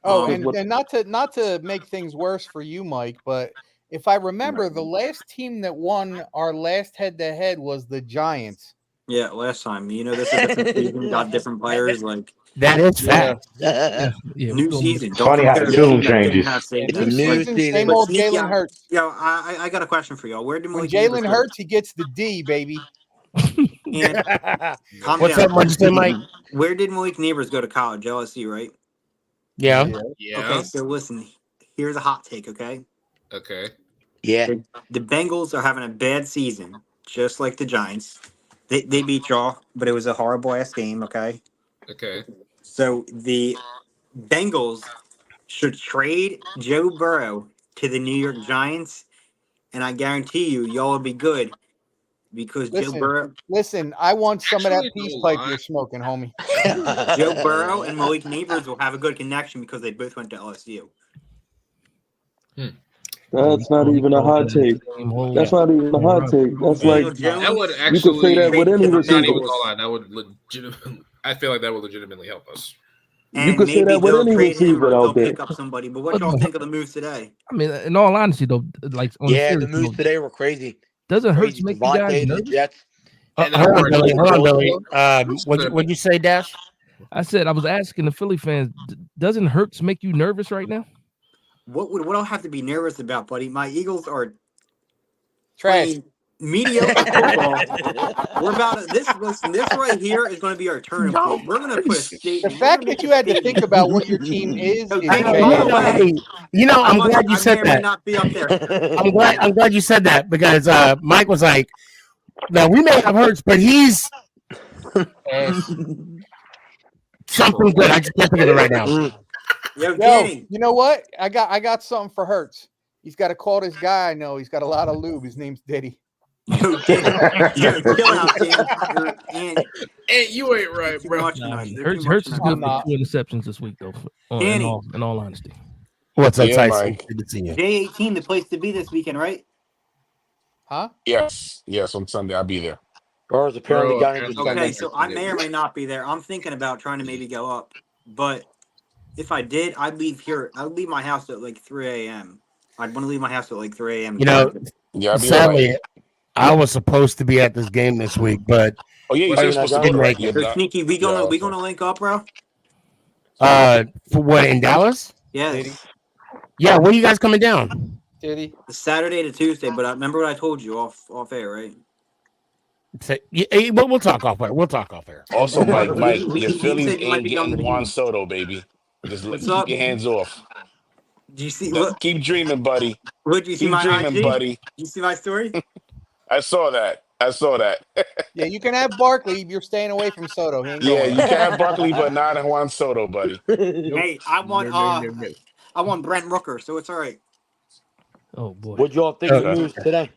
[SPEAKER 4] Oh,
[SPEAKER 6] Because what
[SPEAKER 4] and not to make things worse for you, Mike, but if I remember, the last team that won our last head-to-head was the Giants.
[SPEAKER 10] Yeah, last time. You know, this is a different season. Got different players. Like
[SPEAKER 1] That is
[SPEAKER 4] Yeah.
[SPEAKER 1] fact.
[SPEAKER 9] Yeah,
[SPEAKER 10] new
[SPEAKER 9] we're going
[SPEAKER 10] season. Don't
[SPEAKER 8] Funny how
[SPEAKER 10] compare
[SPEAKER 8] the
[SPEAKER 10] a
[SPEAKER 8] tune
[SPEAKER 10] team that didn't
[SPEAKER 8] changes.
[SPEAKER 10] have safety.
[SPEAKER 3] It's a
[SPEAKER 4] New
[SPEAKER 3] new
[SPEAKER 4] season,
[SPEAKER 3] season.
[SPEAKER 4] same
[SPEAKER 10] But
[SPEAKER 4] old
[SPEAKER 10] Sneaky,
[SPEAKER 4] Jalen Hurts.
[SPEAKER 10] I got a question for y'all. Where did
[SPEAKER 4] When
[SPEAKER 10] Malik Neighbors
[SPEAKER 4] Jalen
[SPEAKER 10] go?
[SPEAKER 4] Hurts, he gets the D, baby.
[SPEAKER 10] And calm
[SPEAKER 1] What's
[SPEAKER 10] down.
[SPEAKER 1] up, What'd you say, Mike?
[SPEAKER 10] Where did Malik Neighbors go to college? LSU, right?
[SPEAKER 1] Yeah.
[SPEAKER 7] Yeah.
[SPEAKER 10] Okay, so listen. Here's a hot take. Okay,
[SPEAKER 7] Okay.
[SPEAKER 3] Yeah.
[SPEAKER 10] the Bengals are having a bad season, just like the Giants. They beat y'all, but it was a horrible ass game. Okay,
[SPEAKER 7] Okay.
[SPEAKER 10] so the Bengals should trade Joe Burrow to the New York Giants, and I guarantee you, y'all will be good because
[SPEAKER 4] Listen, I want some of that
[SPEAKER 7] Actually,
[SPEAKER 4] peace
[SPEAKER 7] no
[SPEAKER 4] pipe
[SPEAKER 7] lie.
[SPEAKER 4] you're smoking, homie.
[SPEAKER 10] Joe Burrow and Malik Neighbors will have a good connection because they both went to LSU.
[SPEAKER 6] that's not even a hot take. That's not even a hot take. That's like
[SPEAKER 10] Daniel
[SPEAKER 7] That would
[SPEAKER 10] Jones.
[SPEAKER 6] you could say that
[SPEAKER 7] actually.
[SPEAKER 6] with
[SPEAKER 10] Trade
[SPEAKER 6] any
[SPEAKER 10] to the
[SPEAKER 7] I'm not even
[SPEAKER 6] receiver.
[SPEAKER 10] Bengals.
[SPEAKER 7] gonna lie. That would legitimately. I feel like that would legitimately help us.
[SPEAKER 6] You
[SPEAKER 10] And
[SPEAKER 6] could say
[SPEAKER 10] maybe
[SPEAKER 6] that with
[SPEAKER 10] they'll
[SPEAKER 6] any
[SPEAKER 10] trade him
[SPEAKER 6] receiver
[SPEAKER 10] or
[SPEAKER 6] out
[SPEAKER 10] they'll
[SPEAKER 6] there.
[SPEAKER 10] pick up somebody. But what y'all think of the moves today?
[SPEAKER 9] I mean, in all honesty, though, like on the
[SPEAKER 3] Yeah,
[SPEAKER 9] serious
[SPEAKER 3] the moves
[SPEAKER 9] note,
[SPEAKER 3] today were crazy.
[SPEAKER 9] doesn't Hurts
[SPEAKER 3] Crazy.
[SPEAKER 9] make you guys
[SPEAKER 3] Devontae to the
[SPEAKER 9] nervous?
[SPEAKER 3] Jets.
[SPEAKER 7] And then
[SPEAKER 1] Hold on,
[SPEAKER 7] Amari
[SPEAKER 1] Billy.
[SPEAKER 7] Cooper
[SPEAKER 1] Hold on,
[SPEAKER 7] also.
[SPEAKER 1] Billy. What'd you say, Dash?
[SPEAKER 9] I said I was asking the Philly fans, doesn't Hurts make you nervous right now?
[SPEAKER 10] What I'll have to be nervous about, buddy? My Eagles are
[SPEAKER 4] Trash.
[SPEAKER 10] playing mediocre football. We're about to, this. Listen, this right here is going to be our turning point. We're going to put a
[SPEAKER 4] The
[SPEAKER 10] statement. We're
[SPEAKER 4] fact
[SPEAKER 10] going to
[SPEAKER 4] that
[SPEAKER 10] make
[SPEAKER 4] you
[SPEAKER 10] a
[SPEAKER 4] had to think
[SPEAKER 10] statement.
[SPEAKER 4] about what your team is
[SPEAKER 10] So,
[SPEAKER 1] I
[SPEAKER 10] Danny,
[SPEAKER 1] know,
[SPEAKER 10] by
[SPEAKER 1] you
[SPEAKER 10] the
[SPEAKER 1] know,
[SPEAKER 10] way,
[SPEAKER 1] hey, I'm glad you
[SPEAKER 10] I
[SPEAKER 1] said
[SPEAKER 10] may or may
[SPEAKER 1] that.
[SPEAKER 10] not be up there.
[SPEAKER 1] I'm glad you said that because Mike was like, "Now we may have Hurts, but he's something good. I just can't think of it right now."
[SPEAKER 10] Yo,
[SPEAKER 4] Yo,
[SPEAKER 10] Danny.
[SPEAKER 4] you know what? I got something for Hurts. He's got to call this guy I know. He's got a lot of lube. His name's Diddy.
[SPEAKER 10] Yo, Danny. Yo, chill out, Danny.
[SPEAKER 7] Hey, you ain't right,
[SPEAKER 10] You're too
[SPEAKER 7] bro.
[SPEAKER 10] much
[SPEAKER 9] Nah,
[SPEAKER 10] tonight. You're too
[SPEAKER 9] Hurts
[SPEAKER 10] much
[SPEAKER 9] is
[SPEAKER 10] tonight.
[SPEAKER 9] good
[SPEAKER 4] I'm
[SPEAKER 9] for
[SPEAKER 4] not.
[SPEAKER 9] 2 interceptions this week, though. In
[SPEAKER 10] Danny.
[SPEAKER 9] all honesty,
[SPEAKER 1] What's up,
[SPEAKER 2] Yeah,
[SPEAKER 1] Tyson?
[SPEAKER 2] Mike.
[SPEAKER 1] Good to see you.
[SPEAKER 10] J18, the place to be this weekend, right?
[SPEAKER 4] Huh?
[SPEAKER 2] Yes. On Sunday I'll be there.
[SPEAKER 3] Burrow's apparently
[SPEAKER 7] Bro,
[SPEAKER 3] got into
[SPEAKER 7] apparently
[SPEAKER 10] Okay,
[SPEAKER 3] Sunday.
[SPEAKER 10] so I may or may not be there. I'm thinking about trying to maybe go up, but if I did, I'd leave here. I'd leave my house at like 3 a.m. I'd want to leave my house at like 3 a.m.
[SPEAKER 1] You know,
[SPEAKER 2] Yeah, I'll be there by
[SPEAKER 1] sadly,
[SPEAKER 2] 8.
[SPEAKER 1] I was supposed to be at this game this week, but
[SPEAKER 2] Oh yeah, you
[SPEAKER 3] Oh,
[SPEAKER 2] said
[SPEAKER 3] you're
[SPEAKER 2] you're
[SPEAKER 3] not
[SPEAKER 2] supposed to
[SPEAKER 3] going?
[SPEAKER 2] be
[SPEAKER 1] didn't
[SPEAKER 2] right.
[SPEAKER 1] make
[SPEAKER 2] You're
[SPEAKER 1] it.
[SPEAKER 10] So
[SPEAKER 2] not.
[SPEAKER 10] Sneaky, we
[SPEAKER 2] Yeah,
[SPEAKER 10] gonna
[SPEAKER 2] okay.
[SPEAKER 10] link up, bro?
[SPEAKER 1] For what, in Dallas?
[SPEAKER 10] Yes,
[SPEAKER 1] Yeah, when are you guys coming down?
[SPEAKER 4] Diddy.
[SPEAKER 10] Saturday to Tuesday. But I remember what I told you off air, right?
[SPEAKER 1] We'll talk off air. We'll talk off air.
[SPEAKER 2] Also, Mike, the
[SPEAKER 10] You
[SPEAKER 2] Phillies
[SPEAKER 10] said you might
[SPEAKER 2] ain't
[SPEAKER 10] be coming to
[SPEAKER 2] getting
[SPEAKER 10] the
[SPEAKER 2] Juan
[SPEAKER 10] game.
[SPEAKER 2] Soto, baby. Just
[SPEAKER 10] What's
[SPEAKER 2] keep
[SPEAKER 10] up?
[SPEAKER 2] your hands off.
[SPEAKER 10] Do you see what?
[SPEAKER 2] Keep dreaming, buddy.
[SPEAKER 10] What? Do you see
[SPEAKER 2] Keep
[SPEAKER 10] my
[SPEAKER 2] dreaming,
[SPEAKER 10] IG?
[SPEAKER 2] buddy.
[SPEAKER 10] You see my story?
[SPEAKER 2] I saw that.
[SPEAKER 4] Yeah, you can have Barkley if you're staying away from Soto. He ain't
[SPEAKER 2] Yeah,
[SPEAKER 4] going.
[SPEAKER 2] you can have Barkley, but not Juan Soto, buddy.
[SPEAKER 9] nope.
[SPEAKER 10] Hey, I want Brent Rooker, so it's all right.
[SPEAKER 9] Oh boy.
[SPEAKER 3] What'd you all think of the
[SPEAKER 2] Okay.
[SPEAKER 3] moves today?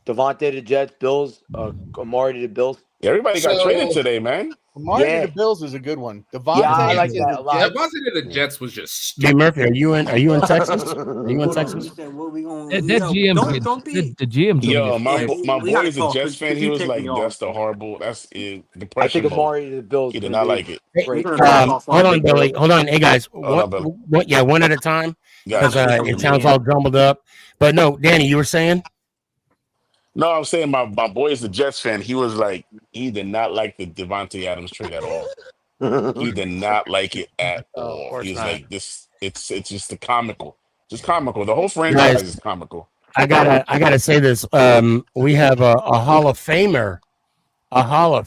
[SPEAKER 3] Devontae to the Jets, Bills, Amari to the Bills.
[SPEAKER 2] Yeah, everybody got traded
[SPEAKER 7] So
[SPEAKER 2] today, man.
[SPEAKER 4] Amari to
[SPEAKER 3] Yeah.
[SPEAKER 4] the Bills is a good one.
[SPEAKER 3] Yeah, I
[SPEAKER 4] Devontae
[SPEAKER 3] like
[SPEAKER 4] to
[SPEAKER 3] that a
[SPEAKER 4] the
[SPEAKER 3] lot.
[SPEAKER 7] yeah,
[SPEAKER 4] Jets.
[SPEAKER 7] Boston to the Jets was just
[SPEAKER 1] Hey
[SPEAKER 7] stupid.
[SPEAKER 1] Murphy, are you in Texas? Are you in
[SPEAKER 10] Hold on, you
[SPEAKER 1] Texas?
[SPEAKER 10] said what we gonna?
[SPEAKER 9] That GM's
[SPEAKER 10] Don't
[SPEAKER 9] getting
[SPEAKER 10] be.
[SPEAKER 9] the GM's gonna get
[SPEAKER 2] Yo,
[SPEAKER 10] Yeah,
[SPEAKER 9] fired.
[SPEAKER 2] my
[SPEAKER 10] we
[SPEAKER 2] boy
[SPEAKER 10] gotta
[SPEAKER 2] is a
[SPEAKER 10] talk
[SPEAKER 2] Jets fan.
[SPEAKER 10] because
[SPEAKER 2] He
[SPEAKER 10] you
[SPEAKER 2] was
[SPEAKER 10] take me
[SPEAKER 2] like,
[SPEAKER 10] off.
[SPEAKER 2] "That's the horrible. That's
[SPEAKER 3] I think
[SPEAKER 2] depression mode."
[SPEAKER 3] Amari to the Bills
[SPEAKER 2] He
[SPEAKER 3] is
[SPEAKER 2] did
[SPEAKER 3] going to
[SPEAKER 2] not
[SPEAKER 3] be
[SPEAKER 2] like it.
[SPEAKER 1] Hey,
[SPEAKER 10] We're
[SPEAKER 3] great.
[SPEAKER 10] gonna talk
[SPEAKER 1] hold
[SPEAKER 10] offline.
[SPEAKER 1] on, Billy. Hold on. Hey guys,
[SPEAKER 2] Hold on, Billy.
[SPEAKER 1] one at a time because
[SPEAKER 2] Gotcha.
[SPEAKER 10] I'm
[SPEAKER 1] it
[SPEAKER 10] just
[SPEAKER 1] sounds
[SPEAKER 10] saying.
[SPEAKER 1] all jumbled up. But no, Danny, you were saying?
[SPEAKER 2] No, I'm saying my boy is a Jets fan. He was like, he did not like the Devontae Adams trade at all. He did not like it at
[SPEAKER 1] Oh, of
[SPEAKER 2] all. He
[SPEAKER 1] course
[SPEAKER 2] was
[SPEAKER 1] not.
[SPEAKER 2] like, it's just the comical. Just comical. The whole
[SPEAKER 1] Guys,
[SPEAKER 2] franchise is comical.
[SPEAKER 1] I gotta say this. We have a Hall of Famer, that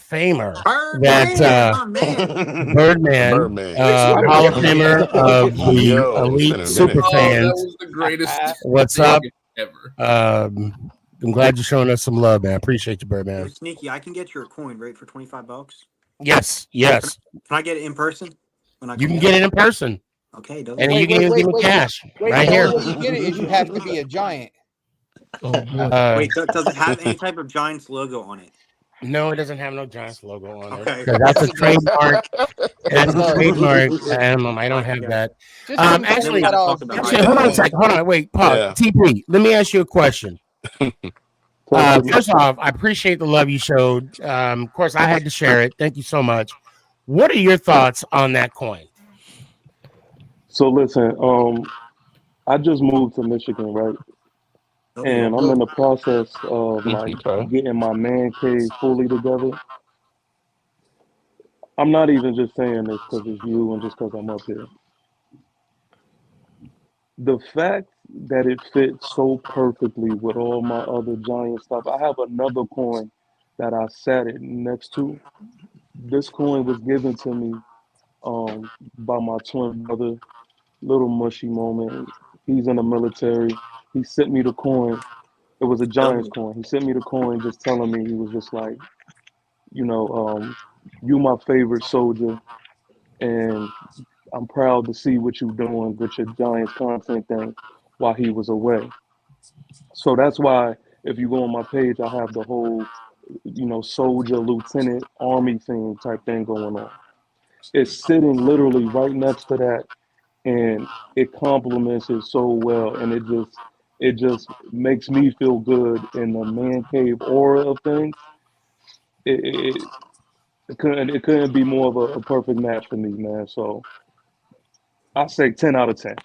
[SPEAKER 10] Birdman, my man.
[SPEAKER 1] Birdman,
[SPEAKER 2] Birdman.
[SPEAKER 1] a Hall of Famer of the
[SPEAKER 2] Yo,
[SPEAKER 1] Elite
[SPEAKER 2] it's been a minute.
[SPEAKER 1] Super
[SPEAKER 7] Oh, that
[SPEAKER 1] Fans.
[SPEAKER 7] was the greatest
[SPEAKER 1] What's
[SPEAKER 7] thing.
[SPEAKER 1] up?
[SPEAKER 7] ever.
[SPEAKER 1] I'm glad you're showing us some love, man. Appreciate you,
[SPEAKER 10] Yo,
[SPEAKER 1] Birdman.
[SPEAKER 10] Sneaky, I can get you a coin, right, for $25.
[SPEAKER 1] Yes,
[SPEAKER 10] Can I,
[SPEAKER 1] yes.
[SPEAKER 10] can I get it in person when I
[SPEAKER 1] You
[SPEAKER 10] come
[SPEAKER 1] can
[SPEAKER 10] down?
[SPEAKER 1] get it in person,
[SPEAKER 10] Okay, doesn't
[SPEAKER 1] and then
[SPEAKER 10] matter.
[SPEAKER 1] you can even give me cash right
[SPEAKER 4] The
[SPEAKER 1] here.
[SPEAKER 4] only way you get it is you have to be a giant.
[SPEAKER 9] Oh boy.
[SPEAKER 10] Wait, does it have any type of Giants logo on it?
[SPEAKER 1] No, it doesn't have no Giants logo on it.
[SPEAKER 10] Okay.
[SPEAKER 1] 'Cause that's a
[SPEAKER 4] Yes, it does.
[SPEAKER 1] trademark. That's a
[SPEAKER 4] does.
[SPEAKER 1] trademark. I don't have
[SPEAKER 10] Okay.
[SPEAKER 1] that.
[SPEAKER 4] Just give him
[SPEAKER 10] Then we
[SPEAKER 1] Actually,
[SPEAKER 10] got to
[SPEAKER 4] $25.
[SPEAKER 10] talk about
[SPEAKER 1] hold on a
[SPEAKER 10] hypotheticals.
[SPEAKER 1] second. Hold on, wait, pause.
[SPEAKER 2] Yeah.
[SPEAKER 1] TP, let me ask you a question.
[SPEAKER 6] Talk to me.
[SPEAKER 1] First off, I appreciate the love you showed. Of course, I had to share it. Thank you so much. What are your thoughts on that coin?
[SPEAKER 6] So listen, I just moved to Michigan, right?
[SPEAKER 10] Oh,
[SPEAKER 6] And I'm in the process of like
[SPEAKER 2] Okay.
[SPEAKER 6] getting my man cave fully together. I'm not even just saying this because it's you and just because I'm up here. The fact that it fits so perfectly with all my other giant stuff. I have another coin that I sat it next to. This coin was given to me by my twin brother. Little mushy moment. He's in the military. He sent me the coin. It was a Giants coin. He sent me the coin just telling me, he was just like, you know, you my favorite soldier, and I'm proud to see what you're doing with your Giants content thing while he was away. So that's why if you go on my page, I have the whole, soldier, lieutenant, army thing type thing going on. It's sitting literally right next to that, and it complements it so well, and it just makes me feel good in the man cave aura of things. It, it couldn't be more of a perfect match for me, man. So I say 10 out of 10.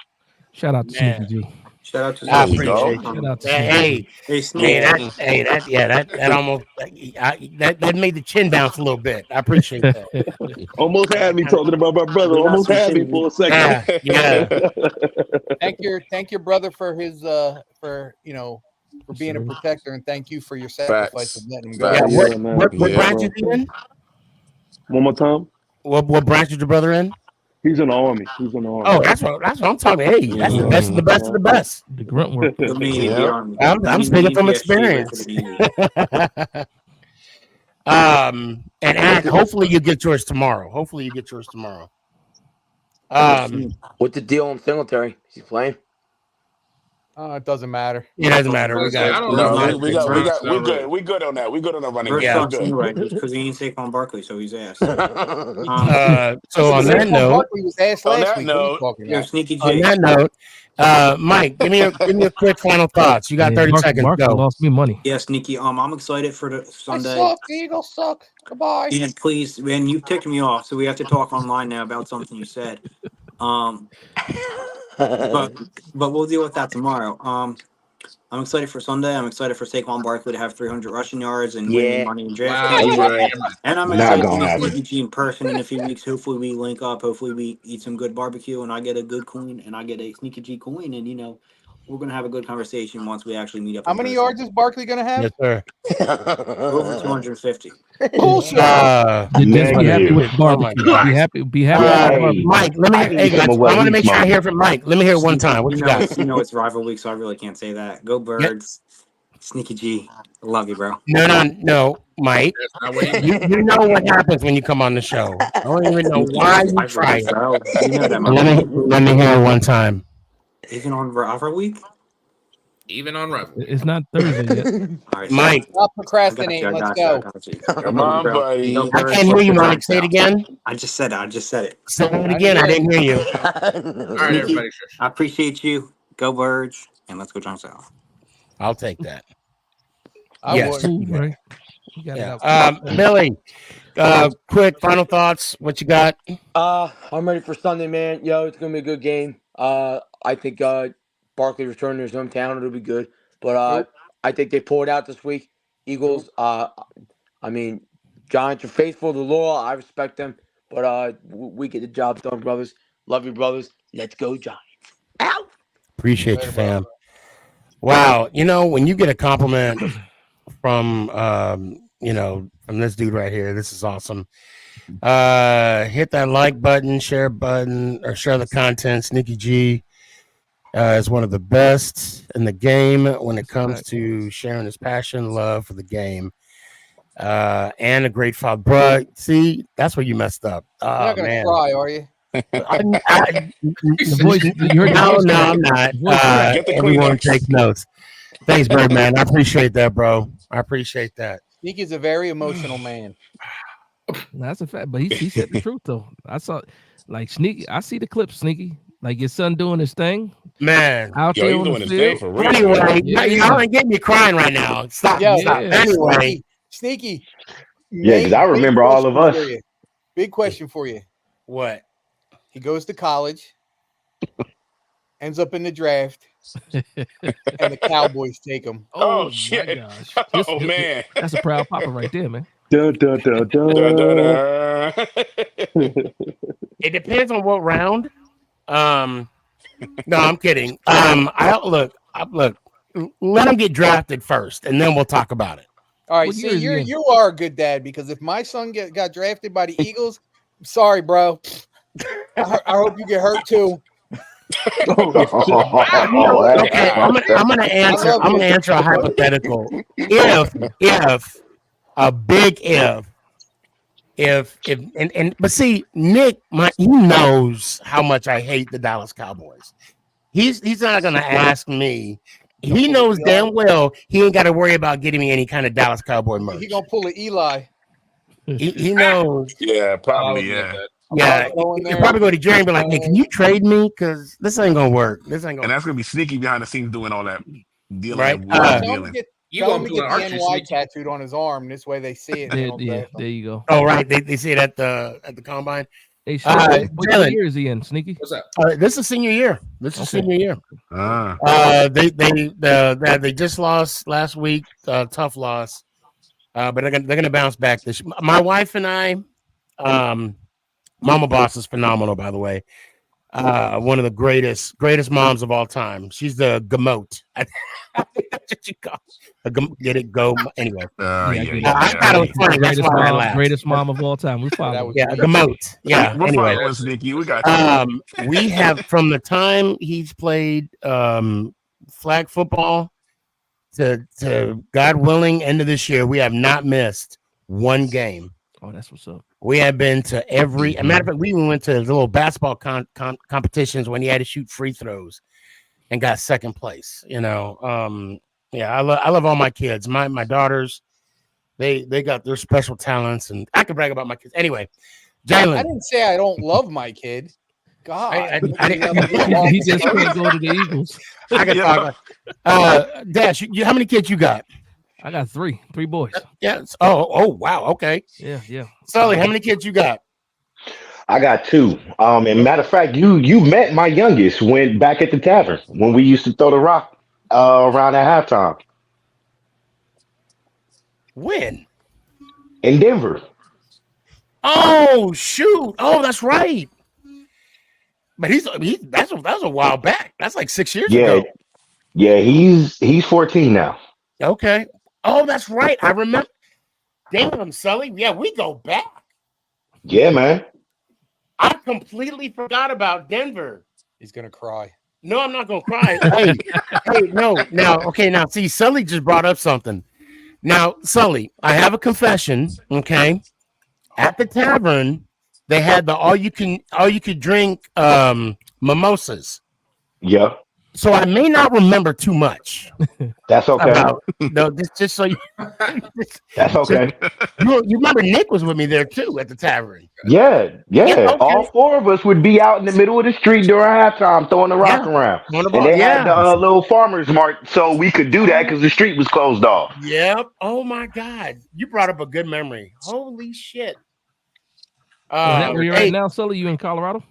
[SPEAKER 9] Shout out to
[SPEAKER 1] Man,
[SPEAKER 9] Sneaky G.
[SPEAKER 10] shout out to
[SPEAKER 1] I
[SPEAKER 2] There you
[SPEAKER 10] Sneaky.
[SPEAKER 2] go.
[SPEAKER 1] appreciate
[SPEAKER 9] Shout
[SPEAKER 1] you.
[SPEAKER 9] out to Sneaky
[SPEAKER 1] Hey,
[SPEAKER 9] G.
[SPEAKER 10] Hey, Sneak.
[SPEAKER 1] that almost that made the chin bounce a little bit. I appreciate that.
[SPEAKER 6] Almost had me talking about my brother.
[SPEAKER 10] We got
[SPEAKER 6] Almost
[SPEAKER 10] some
[SPEAKER 6] had me
[SPEAKER 10] shit.
[SPEAKER 6] for a second.
[SPEAKER 1] Yeah, yeah.
[SPEAKER 4] Thank your brother for his for being a protector, and thank you for your sacrifice of
[SPEAKER 2] Facts.
[SPEAKER 4] letting him go.
[SPEAKER 1] Yeah,
[SPEAKER 2] Facts.
[SPEAKER 1] what
[SPEAKER 6] Yeah, man.
[SPEAKER 1] what what
[SPEAKER 6] Yeah,
[SPEAKER 2] Yeah.
[SPEAKER 1] branch is
[SPEAKER 6] bro.
[SPEAKER 1] he in?
[SPEAKER 6] One more time.
[SPEAKER 1] What branch is your brother in?
[SPEAKER 6] He's in the army. He's in the
[SPEAKER 1] Oh,
[SPEAKER 6] army.
[SPEAKER 1] that's what I'm talking. Hey, that's the best of the
[SPEAKER 2] Mhm.
[SPEAKER 1] best of the best.
[SPEAKER 9] The grunt work.
[SPEAKER 10] Good meaning in the
[SPEAKER 2] Yep.
[SPEAKER 10] army.
[SPEAKER 1] I'm
[SPEAKER 10] Many
[SPEAKER 1] speaking
[SPEAKER 10] meetings,
[SPEAKER 1] from
[SPEAKER 10] ESG, wait for the
[SPEAKER 1] experience.
[SPEAKER 10] meeting.
[SPEAKER 1] And Ak, hopefully you get yours tomorrow. Hopefully you get yours tomorrow.
[SPEAKER 11] What's the deal on Singletary? Is he playing?
[SPEAKER 4] It doesn't matter.
[SPEAKER 1] It doesn't matter. We got
[SPEAKER 7] I don't
[SPEAKER 1] we
[SPEAKER 7] know
[SPEAKER 2] No,
[SPEAKER 7] if
[SPEAKER 1] got
[SPEAKER 7] that
[SPEAKER 2] we
[SPEAKER 7] takes
[SPEAKER 2] got we
[SPEAKER 7] much.
[SPEAKER 2] got we good. We good on that. We good on that running
[SPEAKER 10] Bird
[SPEAKER 2] game. We
[SPEAKER 1] yeah.
[SPEAKER 10] sucks
[SPEAKER 2] good.
[SPEAKER 10] anyway because he ain't Saquon Barkley, so he's ass.
[SPEAKER 1] So on
[SPEAKER 4] Listen,
[SPEAKER 1] that
[SPEAKER 4] Saquon
[SPEAKER 1] note,
[SPEAKER 4] Barkley was asked
[SPEAKER 2] On
[SPEAKER 4] last
[SPEAKER 2] that
[SPEAKER 4] week. What are you
[SPEAKER 2] note,
[SPEAKER 4] talking
[SPEAKER 10] Yo,
[SPEAKER 4] about?
[SPEAKER 10] Sneaky
[SPEAKER 1] on
[SPEAKER 10] G.
[SPEAKER 1] that note, Mike, give me a quick final thoughts. You got
[SPEAKER 9] Yeah,
[SPEAKER 1] 30 seconds.
[SPEAKER 9] Barkley
[SPEAKER 1] Go.
[SPEAKER 9] lost me money.
[SPEAKER 10] Yeah, Sneaky. I'm excited for the
[SPEAKER 4] I
[SPEAKER 10] Sunday.
[SPEAKER 4] suck. The Eagles suck. Goodbye.
[SPEAKER 10] And please, man, you ticked me off, so we have to talk online now about something you said. Um, but we'll deal with that tomorrow. I'm excited for Sunday. I'm excited for Saquon Barkley to have 300 rushing yards and win me
[SPEAKER 11] Yeah.
[SPEAKER 10] money in
[SPEAKER 7] Wow,
[SPEAKER 10] DraftKings.
[SPEAKER 7] you out of
[SPEAKER 11] Amen.
[SPEAKER 7] your mind.
[SPEAKER 10] And I'm
[SPEAKER 8] Not
[SPEAKER 10] excited to
[SPEAKER 8] gonna
[SPEAKER 10] meet
[SPEAKER 8] happen.
[SPEAKER 10] Sneaky G in person in a few weeks. Hopefully we link up. Hopefully we eat some good barbecue and I get a good coin and I get a Sneaky G coin. And, we're going to have a good conversation once we actually meet up
[SPEAKER 4] How
[SPEAKER 10] in
[SPEAKER 4] many
[SPEAKER 10] person.
[SPEAKER 4] yards is Barkley gonna have?
[SPEAKER 1] Yes, sir.
[SPEAKER 10] Over 250.
[SPEAKER 4] Bullshit.
[SPEAKER 9] Just be happy with
[SPEAKER 8] Negative.
[SPEAKER 9] the
[SPEAKER 1] Oh my
[SPEAKER 9] barbecue.
[SPEAKER 1] God.
[SPEAKER 9] Be happy with the
[SPEAKER 8] Right.
[SPEAKER 9] barbecue.
[SPEAKER 1] Mike,
[SPEAKER 8] I need some
[SPEAKER 1] guys,
[SPEAKER 8] of what
[SPEAKER 1] I want to
[SPEAKER 8] he's
[SPEAKER 1] make sure I
[SPEAKER 8] smoking.
[SPEAKER 1] hear from Mike. Let me hear it one time. What you got?
[SPEAKER 10] It's rival week, so I really can't say that. Go
[SPEAKER 1] Yeah.
[SPEAKER 10] Birds. Sneaky G. Love you, bro.
[SPEAKER 1] No, Mike.
[SPEAKER 7] That's not what he meant.
[SPEAKER 1] You know what happens when you come on the show. I don't even know why you
[SPEAKER 10] Rival
[SPEAKER 1] try
[SPEAKER 10] week,
[SPEAKER 1] it.
[SPEAKER 10] bro. You know that, my
[SPEAKER 1] Let
[SPEAKER 10] man.
[SPEAKER 1] me hear it one time.
[SPEAKER 10] Even on rival week?
[SPEAKER 7] Even on rivalry.
[SPEAKER 9] It's not Thursday yet.
[SPEAKER 10] All right,
[SPEAKER 1] Mike,
[SPEAKER 4] Stop
[SPEAKER 10] I got
[SPEAKER 4] procrastinating.
[SPEAKER 10] you. I
[SPEAKER 4] Let's
[SPEAKER 10] got you. I
[SPEAKER 4] go.
[SPEAKER 10] got you.
[SPEAKER 2] come
[SPEAKER 10] Love you,
[SPEAKER 2] on,
[SPEAKER 10] bro.
[SPEAKER 2] buddy.
[SPEAKER 10] Go
[SPEAKER 1] I
[SPEAKER 10] Birds.
[SPEAKER 1] can't hear
[SPEAKER 10] Let's
[SPEAKER 1] you,
[SPEAKER 10] go
[SPEAKER 1] Mike.
[SPEAKER 10] Giants
[SPEAKER 1] Say it
[SPEAKER 10] out.
[SPEAKER 1] again.
[SPEAKER 10] I just said it.
[SPEAKER 1] Say it
[SPEAKER 4] I
[SPEAKER 1] again. I
[SPEAKER 4] hear it.
[SPEAKER 1] didn't hear you.
[SPEAKER 7] All right,
[SPEAKER 10] Sneaky.
[SPEAKER 7] everybody, shush.
[SPEAKER 10] I appreciate you. Go Birds. And let's go Giants out.
[SPEAKER 1] I'll take that.
[SPEAKER 4] I
[SPEAKER 1] Yes.
[SPEAKER 4] would.
[SPEAKER 9] Cool, right? You got it
[SPEAKER 1] Yeah.
[SPEAKER 9] out.
[SPEAKER 1] Billy, quick final thoughts. What you got?
[SPEAKER 11] I'm ready for Sunday, man. Yo, it's gonna be a good game. I think Barkley returning to his hometown, it'll be good. But
[SPEAKER 4] Nope.
[SPEAKER 11] I think they pulled out this week. Eagles. I mean, Giants are faithful to the law. I respect them, but we get the job done, brothers. Love you, brothers. Let's go, Giants. Ow!
[SPEAKER 1] Appreciate you,
[SPEAKER 4] Later, bro.
[SPEAKER 1] fam. Wow. When you get a compliment from from this dude right here, this is awesome. Hit that like button, share button, or share the content. Sneaky G. Is one of the best in the game when it comes to sharing his passion, love for the game, and a great father. Bruh, see, that's where you messed up.
[SPEAKER 4] You're
[SPEAKER 1] Oh
[SPEAKER 4] not gonna
[SPEAKER 1] man.
[SPEAKER 4] cry, are you?
[SPEAKER 9] The voice, you heard the
[SPEAKER 1] No,
[SPEAKER 9] voice
[SPEAKER 1] no,
[SPEAKER 9] crack.
[SPEAKER 1] I'm not.
[SPEAKER 9] The voice crack.
[SPEAKER 2] Get the
[SPEAKER 1] Everyone
[SPEAKER 2] Kleenex.
[SPEAKER 1] takes notes. Thanks, Birdman. I appreciate that, bro. I appreciate that.
[SPEAKER 4] Sneaky's a very emotional man.
[SPEAKER 9] That's a fact. But he said the truth though. I saw like Sneaky. I see the clip, Sneaky. Like your son doing his thing
[SPEAKER 1] Man.
[SPEAKER 9] out
[SPEAKER 2] Yo,
[SPEAKER 9] there
[SPEAKER 2] he's
[SPEAKER 9] on the
[SPEAKER 2] doing his thing
[SPEAKER 9] field.
[SPEAKER 2] for real.
[SPEAKER 1] Anyway,
[SPEAKER 9] Yeah.
[SPEAKER 1] y'all ain't getting me crying right now. Stop.
[SPEAKER 4] Yo,
[SPEAKER 1] Stop.
[SPEAKER 9] Yeah.
[SPEAKER 1] Anyway,
[SPEAKER 4] Sneaky.
[SPEAKER 8] Yeah, because I
[SPEAKER 4] big
[SPEAKER 8] remember all of
[SPEAKER 4] question
[SPEAKER 8] us.
[SPEAKER 4] for you. Big question for you.
[SPEAKER 1] what?
[SPEAKER 4] He goes to college, ends up in the draft, and the Cowboys take him.
[SPEAKER 2] Oh,
[SPEAKER 9] my
[SPEAKER 2] shit.
[SPEAKER 9] gosh.
[SPEAKER 2] Oh, man.
[SPEAKER 9] That's a proud papa right there, man.
[SPEAKER 6] Da, da, da,
[SPEAKER 2] Da,
[SPEAKER 6] da.
[SPEAKER 2] da, da.
[SPEAKER 1] It depends on what round. No, I'm kidding. Look. Let him get drafted first, and then we'll talk about it.
[SPEAKER 4] All right,
[SPEAKER 9] What
[SPEAKER 4] see,
[SPEAKER 9] year is he in?
[SPEAKER 4] you are a good dad because if my son got drafted by the Eagles, I'm sorry, bro. I hope you get hurt too.
[SPEAKER 1] Okay, I'm gonna answer.
[SPEAKER 4] love
[SPEAKER 1] I'm gonna
[SPEAKER 4] you.
[SPEAKER 1] answer a hypothetical. If a big if but see, Nick, he knows how much I hate the Dallas Cowboys. He's not gonna ask me. He knows damn well he ain't got to worry about getting me any kind of Dallas Cowboy merch.
[SPEAKER 4] He gonna pull an Eli.
[SPEAKER 1] He knows.
[SPEAKER 2] Yeah,
[SPEAKER 7] I
[SPEAKER 2] probably,
[SPEAKER 7] would love
[SPEAKER 2] yeah.
[SPEAKER 7] that.
[SPEAKER 1] Yeah,
[SPEAKER 4] Go in
[SPEAKER 1] he'll
[SPEAKER 4] there.
[SPEAKER 1] probably go to Jerry and be like, "Hey, can you trade me? Because this ain't gonna work. This ain't
[SPEAKER 2] And
[SPEAKER 1] gonna
[SPEAKER 2] that's going to be Sneaky behind the scenes doing all that dealing,
[SPEAKER 1] right."
[SPEAKER 2] that weird
[SPEAKER 4] Tell him to
[SPEAKER 2] dealing.
[SPEAKER 4] tell him to
[SPEAKER 7] do
[SPEAKER 4] get
[SPEAKER 7] an
[SPEAKER 4] the
[SPEAKER 7] Archie
[SPEAKER 4] NY
[SPEAKER 7] Sneaky.
[SPEAKER 4] tattooed on his arm. This way they see it. And they don't
[SPEAKER 9] Yeah,
[SPEAKER 4] draft him.
[SPEAKER 9] there you go.
[SPEAKER 1] Oh, right. They see it at the combine.
[SPEAKER 9] Hey, Sneaky, what
[SPEAKER 1] Dylan,
[SPEAKER 9] year is he in, Sneaky?
[SPEAKER 7] What's that?
[SPEAKER 1] this is senior year. This is senior year. They just lost last week. Tough loss. But they're gonna bounce back. My wife and I, Mama Boss is phenomenal, by the way. One of the greatest moms of all time. She's the gamote. I think that's what you call it. Get it? Go anyway. I thought it was funny. That's why I laughed.
[SPEAKER 9] Greatest mom of all time. We follow.
[SPEAKER 1] Yeah, gamote. Yeah.
[SPEAKER 2] We're
[SPEAKER 1] Anyway,
[SPEAKER 2] following Sneaky. We got you.
[SPEAKER 1] we have from the time he's played flag football to God willing end of this year, we have not missed one game.
[SPEAKER 9] Oh, that's what's up.
[SPEAKER 1] We have been to every. As a matter of fact, we even went to the little basketball competitions when he had to shoot free throws, and got second place. Yeah, I love all my kids. My daughters, they got their special talents, and I can brag about my kids. Anyway, Jalen,
[SPEAKER 4] I didn't say I don't love my kid. God,
[SPEAKER 1] I
[SPEAKER 9] He just can't go to the Eagles.
[SPEAKER 1] I can talk. Dash, how many kids you got?
[SPEAKER 9] I got three boys.
[SPEAKER 1] Yes. Oh, wow. Okay.
[SPEAKER 9] Yeah.
[SPEAKER 1] Sully, how many kids you got?
[SPEAKER 8] I got two. And matter of fact, you met my youngest when back at the tavern when we used to throw the rock around at halftime
[SPEAKER 1] When?
[SPEAKER 8] in Denver.
[SPEAKER 1] Oh, shoot. Oh, that's right. But that's a while back. That's like 6 years ago.
[SPEAKER 8] Yeah, he's 14 now.
[SPEAKER 1] Okay. Oh, that's right. I remember. Damn, Sully. Yeah, we go back.
[SPEAKER 8] Yeah, man.
[SPEAKER 1] I completely forgot about Denver.
[SPEAKER 4] He's gonna cry.
[SPEAKER 1] No, I'm not gonna cry. hey, no. Now, see, Sully just brought up something. Now, Sully, I have a confession. Okay, at the tavern, they had the all you could drink mimosas.
[SPEAKER 8] Yeah,
[SPEAKER 1] So I may not remember too much.
[SPEAKER 8] that's okay.
[SPEAKER 1] Just so you.
[SPEAKER 8] That's okay.
[SPEAKER 1] You remember Nick was with me there too at the tavern.
[SPEAKER 8] Yeah.
[SPEAKER 1] Okay.
[SPEAKER 8] All four of us would be out in the middle of the street during halftime throwing the rock around. And they had the little farmers market, so we could do that because the street was closed off.
[SPEAKER 1] Yep. Oh my God, you brought up a good memory. Holy shit.
[SPEAKER 9] Where you right now, Sully? You in Colorado?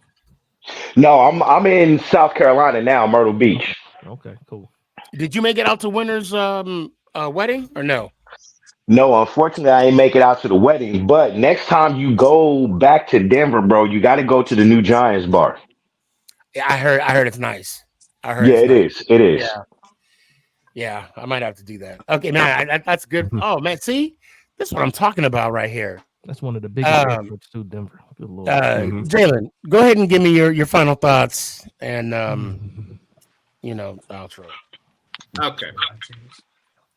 [SPEAKER 8] No, I'm in South Carolina now, Myrtle Beach.
[SPEAKER 9] Okay, cool.
[SPEAKER 1] Did you make it out to Winter's wedding or no?
[SPEAKER 8] No, unfortunately, I ain't make it out to the wedding. But next time you go back to Denver, bro, you got to go to the new Giants bar.
[SPEAKER 1] Yeah, I heard it's nice.
[SPEAKER 8] It is. It is.
[SPEAKER 1] Yeah, I might have to do that. Okay, man, that's good. Oh man, see, this is what I'm talking about right here.
[SPEAKER 9] That's one of the biggest airports to Denver. Good Lord.
[SPEAKER 1] Jalen, go ahead and give me your final thoughts and outro.
[SPEAKER 7] Okay.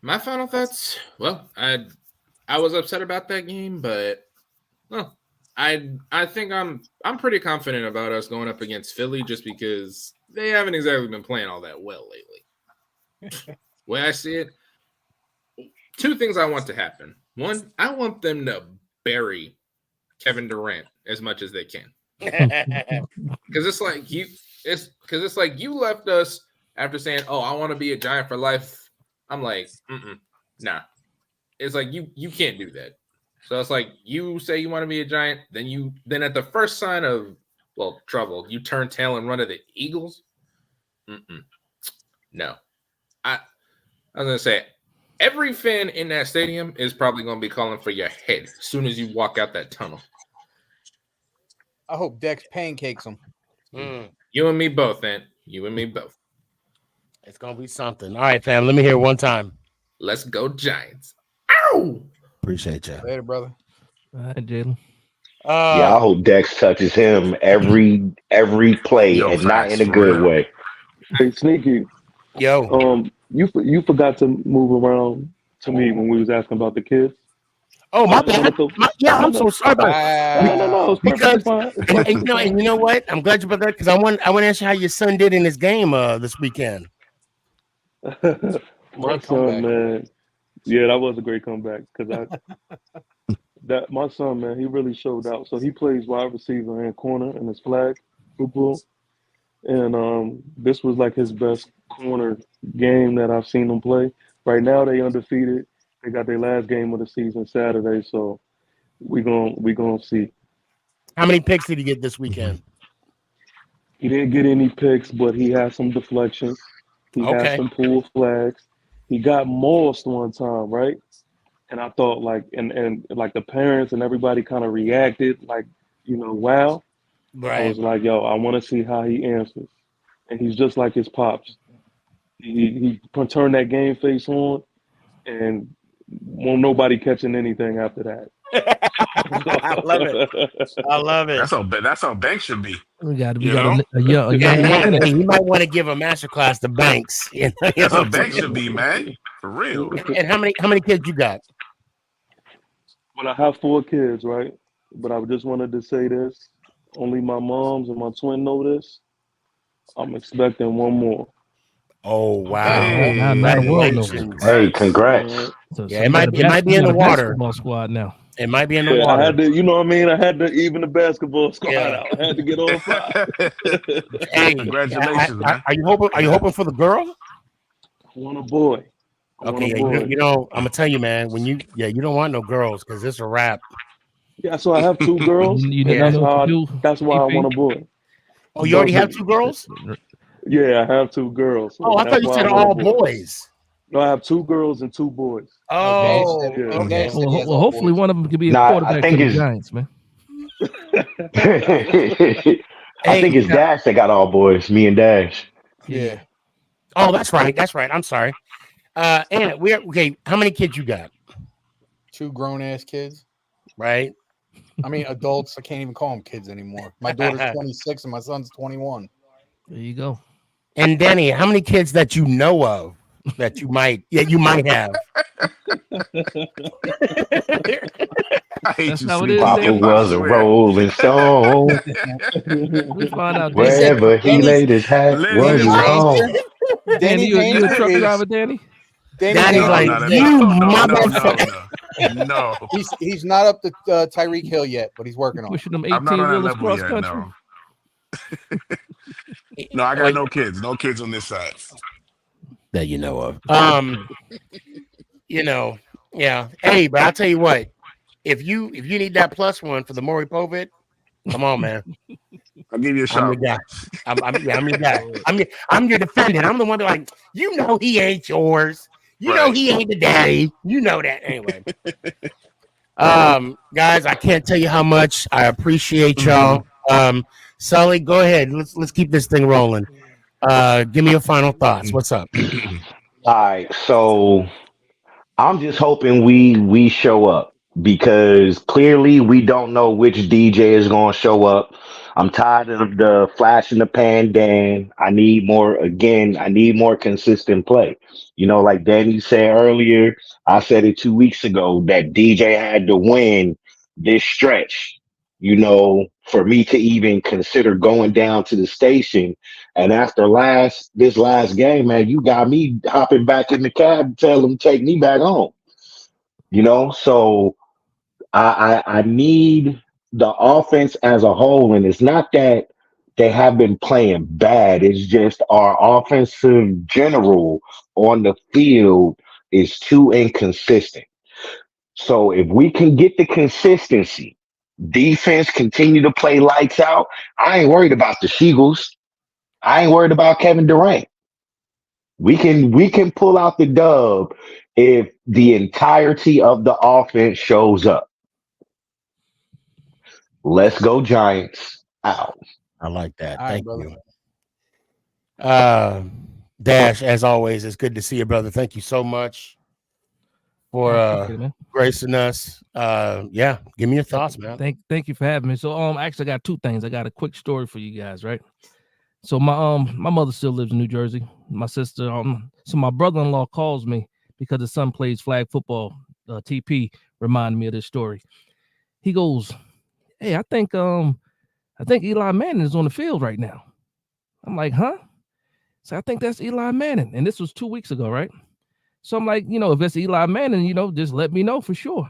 [SPEAKER 7] My final thoughts. Well, I was upset about that game, but well, I think I'm pretty confident about us going up against Philly just because they haven't exactly been playing all that well lately. Way I see it, two things I want to happen. One, I want them to bury Kevin Durant as much as they can. Because it's like you left us after saying, "Oh, I want to be a Giant for life." I'm like, nah. It's like you can't do that. So it's like you say you want to be a Giant, then at the first sign of trouble, you turn tail and run to the Eagles. No, I was gonna say every fan in that stadium is probably gonna be calling for your head as soon as you walk out that tunnel.
[SPEAKER 4] I hope Dex pancakes them.
[SPEAKER 7] You and me both, Ant. You and me both.
[SPEAKER 1] It's gonna be something. All right, fam. Let me hear it one time.
[SPEAKER 7] Let's go, Giants. Ow!
[SPEAKER 1] Appreciate you.
[SPEAKER 4] Later, brother.
[SPEAKER 9] All right, Jalen.
[SPEAKER 8] Yeah, I hope Dex touches him every play and not in a good way.
[SPEAKER 6] Hey, Sneaky.
[SPEAKER 1] Yo.
[SPEAKER 6] You forgot to move around to me when we was asking about the kids.
[SPEAKER 1] Oh, my bad. I'm so sorry about it.
[SPEAKER 6] No, it's
[SPEAKER 1] because
[SPEAKER 6] fine.
[SPEAKER 1] And you know what? I'm glad you brought that because I want to ask you how your son did in his game this weekend.
[SPEAKER 6] My son, man. Yeah, that was a great comeback because my son, man, he really showed out. So he plays wide receiver and corner in his flag football, and this was like his best corner game that I've seen him play. Right now, they undefeated. They got their last game of the season Saturday, so we gonna see.
[SPEAKER 1] How many picks did he get this weekend?
[SPEAKER 6] He didn't get any picks, but he had some deflections. He had some pulled flags. He got mossed one time, right? And I thought and like the parents and everybody kind of reacted like, wow.
[SPEAKER 1] Right.
[SPEAKER 6] I was like, yo, I want to see how he answers. And he's just like his pops. He turned that game face on and won't nobody catching anything after that.
[SPEAKER 1] I love it.
[SPEAKER 2] That's how Banks should be.
[SPEAKER 9] We got a
[SPEAKER 2] young
[SPEAKER 1] You might want to give a masterclass to Banks.
[SPEAKER 2] That's how Banks should be, man. For real.
[SPEAKER 1] And how many kids you got?
[SPEAKER 6] Well, I have 4 kids, right? But I just wanted to say this. Only my moms and my twin know this. I'm expecting one more.
[SPEAKER 1] Oh wow!
[SPEAKER 8] Congratulations! Hey, congrats!
[SPEAKER 9] So
[SPEAKER 1] it might be in the water.
[SPEAKER 9] Squad now.
[SPEAKER 1] It might be in the water.
[SPEAKER 6] I had to, you know what I mean? I had to even the basketball squad out. I had to get all 5.
[SPEAKER 1] Hey,
[SPEAKER 2] congratulations, man!
[SPEAKER 1] Are you hoping for the girl?
[SPEAKER 6] I want a boy.
[SPEAKER 1] Okay, I'm gonna tell you, man. When you don't want no girls because it's a wrap.
[SPEAKER 6] Yeah, so I have 2 girls. That's why I want a boy.
[SPEAKER 1] Oh, you already have 2 girls?
[SPEAKER 6] Yeah, I have 2 girls.
[SPEAKER 1] Oh, I thought you said all boys.
[SPEAKER 6] No, I have 2 girls and 2 boys.
[SPEAKER 1] Oh,
[SPEAKER 9] okay. Well, hopefully one of them could be a quarterback for the Giants, man.
[SPEAKER 8] I think it's Dash that got all boys. Me and Dash.
[SPEAKER 4] Yeah.
[SPEAKER 1] Oh, that's right. I'm sorry. Anna, okay. How many kids you got?
[SPEAKER 4] 2 grown ass kids.
[SPEAKER 1] Right.
[SPEAKER 4] I mean, adults. I can't even call them kids anymore. My daughter's 26 and my son's 21.
[SPEAKER 9] There you go.
[SPEAKER 1] And Danny, how many kids that you know of that you might have?
[SPEAKER 2] I hate you.
[SPEAKER 8] Papa was a rolling stone.
[SPEAKER 9] We find out
[SPEAKER 8] wherever he laid his hat was his home.
[SPEAKER 9] Danny, you a truck driver, Danny?
[SPEAKER 1] Danny's like, you motherfucker.
[SPEAKER 2] No.
[SPEAKER 4] He's not up to Tyreek Hill yet, but he's working on it.
[SPEAKER 9] Pushing them 18-wheelers cross country.
[SPEAKER 2] No. No, I got no kids. No kids on this side.
[SPEAKER 1] That you know of. Yeah. Hey, but I'll tell you what. If you need that plus one for the Maury Povich, come on, man.
[SPEAKER 2] I'll give you a shot.
[SPEAKER 1] I'm your guy. I'm your guy. I'm your defendant. I'm the one that like, he ain't yours. You know he ain't the daddy. You know that anyway. Guys, I can't tell you how much I appreciate y'all. Sully, go ahead. Let's keep this thing rolling. Give me your final thoughts. What's up?
[SPEAKER 8] All right, so I'm just hoping we show up because clearly we don't know which DJ is going to show up. I'm tired of the flash in the pan, Dan. I need more, again, I need more consistent play. Like Danny said earlier, I said it 2 weeks ago that DJ had to win this stretch, for me to even consider going down to the station. And after this last game, man, you got me hopping back in the cab to tell them take me back home. So I need the offense as a whole, and it's not that they have been playing bad. It's just our offensive general on the field is too inconsistent. So if we can get the consistency, defense continue to play lights out. I ain't worried about the Seagulls. I ain't worried about Kevin Durant. We can pull out the dub if the entirety of the offense shows up. Let's go Giants. Out.
[SPEAKER 1] I like that.
[SPEAKER 4] All right,
[SPEAKER 1] Thank
[SPEAKER 4] brother.
[SPEAKER 1] you. Dash, as always, it's good to see you, brother. Thank you so much for
[SPEAKER 9] Appreciate it, man.
[SPEAKER 1] gracing us. Yeah, give me your thoughts, man.
[SPEAKER 9] Thank you for having me. So actually I got two things. I got a quick story for you guys, right? So my mother still lives in New Jersey. My sister, so my brother-in-law calls me because his son plays flag football. TP reminded me of this story. He goes, "Hey, I think Eli Manning is on the field right now." I'm like, "Huh?" So I think that's Eli Manning, and this was 2 weeks ago, right? So I'm like, if it's Eli Manning, just let me know for sure.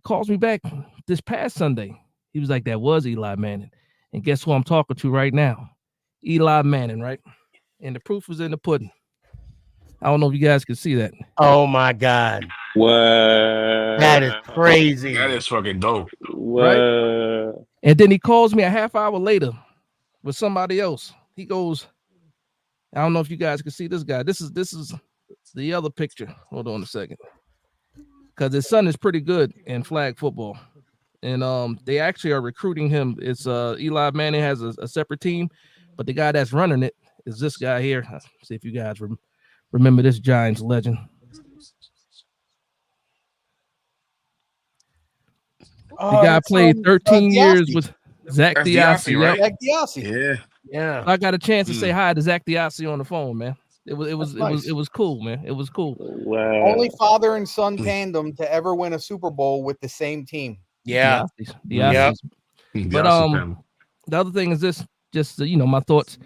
[SPEAKER 9] Calls me back this past Sunday. He was like, "That was Eli Manning," and guess who I'm talking to right now? Eli Manning, right? And the proof was in the pudding. I don't know if you guys can see that.
[SPEAKER 1] Oh my God.
[SPEAKER 6] What?
[SPEAKER 1] That is crazy.
[SPEAKER 2] That is fucking dope.
[SPEAKER 9] Right? And then he calls me a half hour later with somebody else. He goes, I don't know if you guys can see this guy. This is the other picture. Hold on a second. Because his son is pretty good in flag football. And they actually are recruiting him. It's Eli Manning has a separate team, but the guy that's running it is this guy here. Let's see if you guys remember this Giants legend. The guy played 13 years with Zach
[SPEAKER 2] That's
[SPEAKER 9] Diassi,
[SPEAKER 2] Diassi, right?
[SPEAKER 4] Zach Diassi.
[SPEAKER 2] Yeah.
[SPEAKER 1] Yeah.
[SPEAKER 9] I got a chance to say hi to Zach Diassi on the phone, man. It was cool, man. It was cool.
[SPEAKER 6] Wow.
[SPEAKER 4] Only father and son tandem to ever win a Super Bowl with the same team.
[SPEAKER 1] Yeah.
[SPEAKER 9] Diassi's. But
[SPEAKER 2] Diassi family.
[SPEAKER 9] the other thing is this, just my thoughts.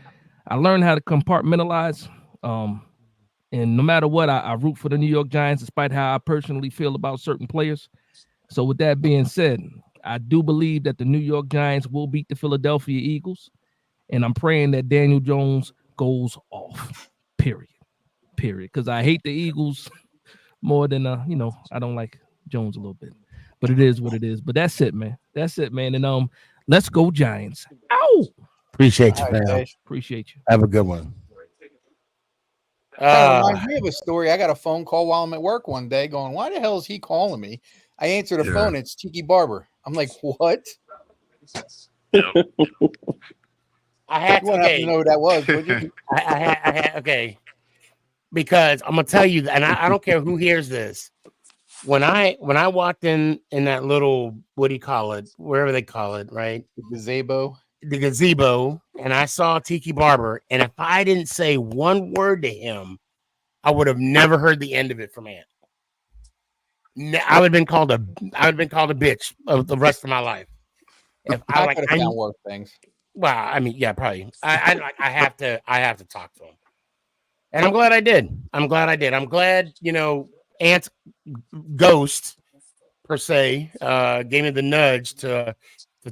[SPEAKER 9] I learned how to compartmentalize. And no matter what, I root for the New York Giants, despite how I personally feel about certain players. So with that being said, I do believe that the New York Giants will beat the Philadelphia Eagles, and I'm praying that Daniel Jones goes off. Period. Because I hate the Eagles more than I don't like Jones a little bit, but it is what it is. But that's it, man. And let's go Giants. Ow!
[SPEAKER 1] Appreciate you,
[SPEAKER 4] All right,
[SPEAKER 1] fam.
[SPEAKER 4] Dash.
[SPEAKER 9] Appreciate you.
[SPEAKER 1] Have a good one.
[SPEAKER 4] Kind of reminds me of a story. I got a phone call while I'm at work one day going, why the hell is he calling me? I answer the phone. It's Tiki Barber. I'm like, what?
[SPEAKER 1] I had
[SPEAKER 4] You wouldn't have to know who that was, would you?
[SPEAKER 1] I had okay. Because I'm gonna tell you, and I don't care who hears this. When I walked in that little, what do you call it? Wherever they call it, right?
[SPEAKER 4] The
[SPEAKER 1] gazebo, and I saw Tiki Barber, and if I didn't say one word to him, I would have never heard the end of it from Ant. I would have been called a bitch of the rest of my life. If
[SPEAKER 4] I could have found worse things.
[SPEAKER 1] Well, I mean, yeah, probably. I have to talk to him, and I'm glad I did. I'm glad Ant's ghost per se gave me the nudge to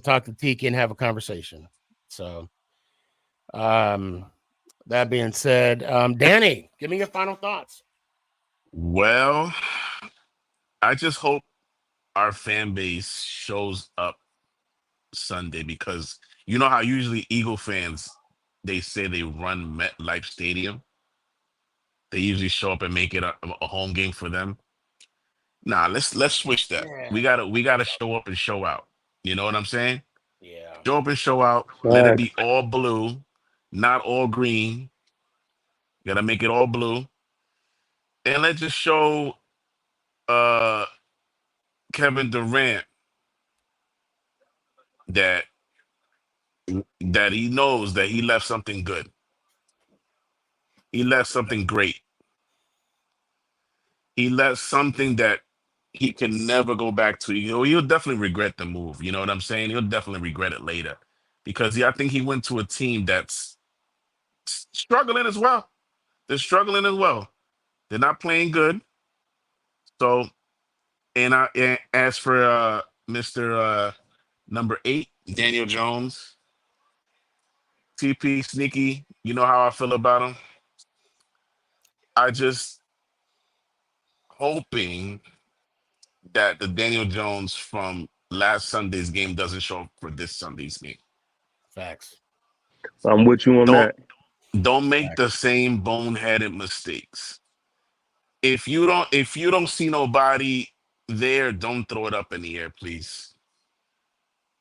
[SPEAKER 1] talk to Tiki and have a conversation. So, that being said, Danny, give me your final thoughts.
[SPEAKER 2] Well, I just hope our fan base shows up Sunday, because you know how usually Eagle fans, they say they run MetLife Stadium. They usually show up and make it a home game for them. Nah, let's switch that.
[SPEAKER 1] Yeah.
[SPEAKER 2] We gotta show up and show out. You know what I'm saying?
[SPEAKER 1] Yeah.
[SPEAKER 2] Show up and show out. Let it be all blue, not all green. Gotta make it all blue. And let's just show uh Kevin Durant that that he knows that he left something good. He left something great. He left something that he can never go back to. He'll definitely regret the move. You know what I'm saying? He'll definitely regret it later because I think he went to a team that's struggling as well. They're struggling as well. They're not playing good. So, and as for Mr. Number 8, Daniel Jones, TP Sneaky, you know how I feel about him. I just hoping that the Daniel Jones from last Sunday's game doesn't show up for this Sunday's game.
[SPEAKER 1] Facts.
[SPEAKER 6] I'm with you on
[SPEAKER 2] Don't
[SPEAKER 6] that.
[SPEAKER 2] don't make the same boneheaded mistakes. If you don't see nobody there, don't throw it up in the air, please.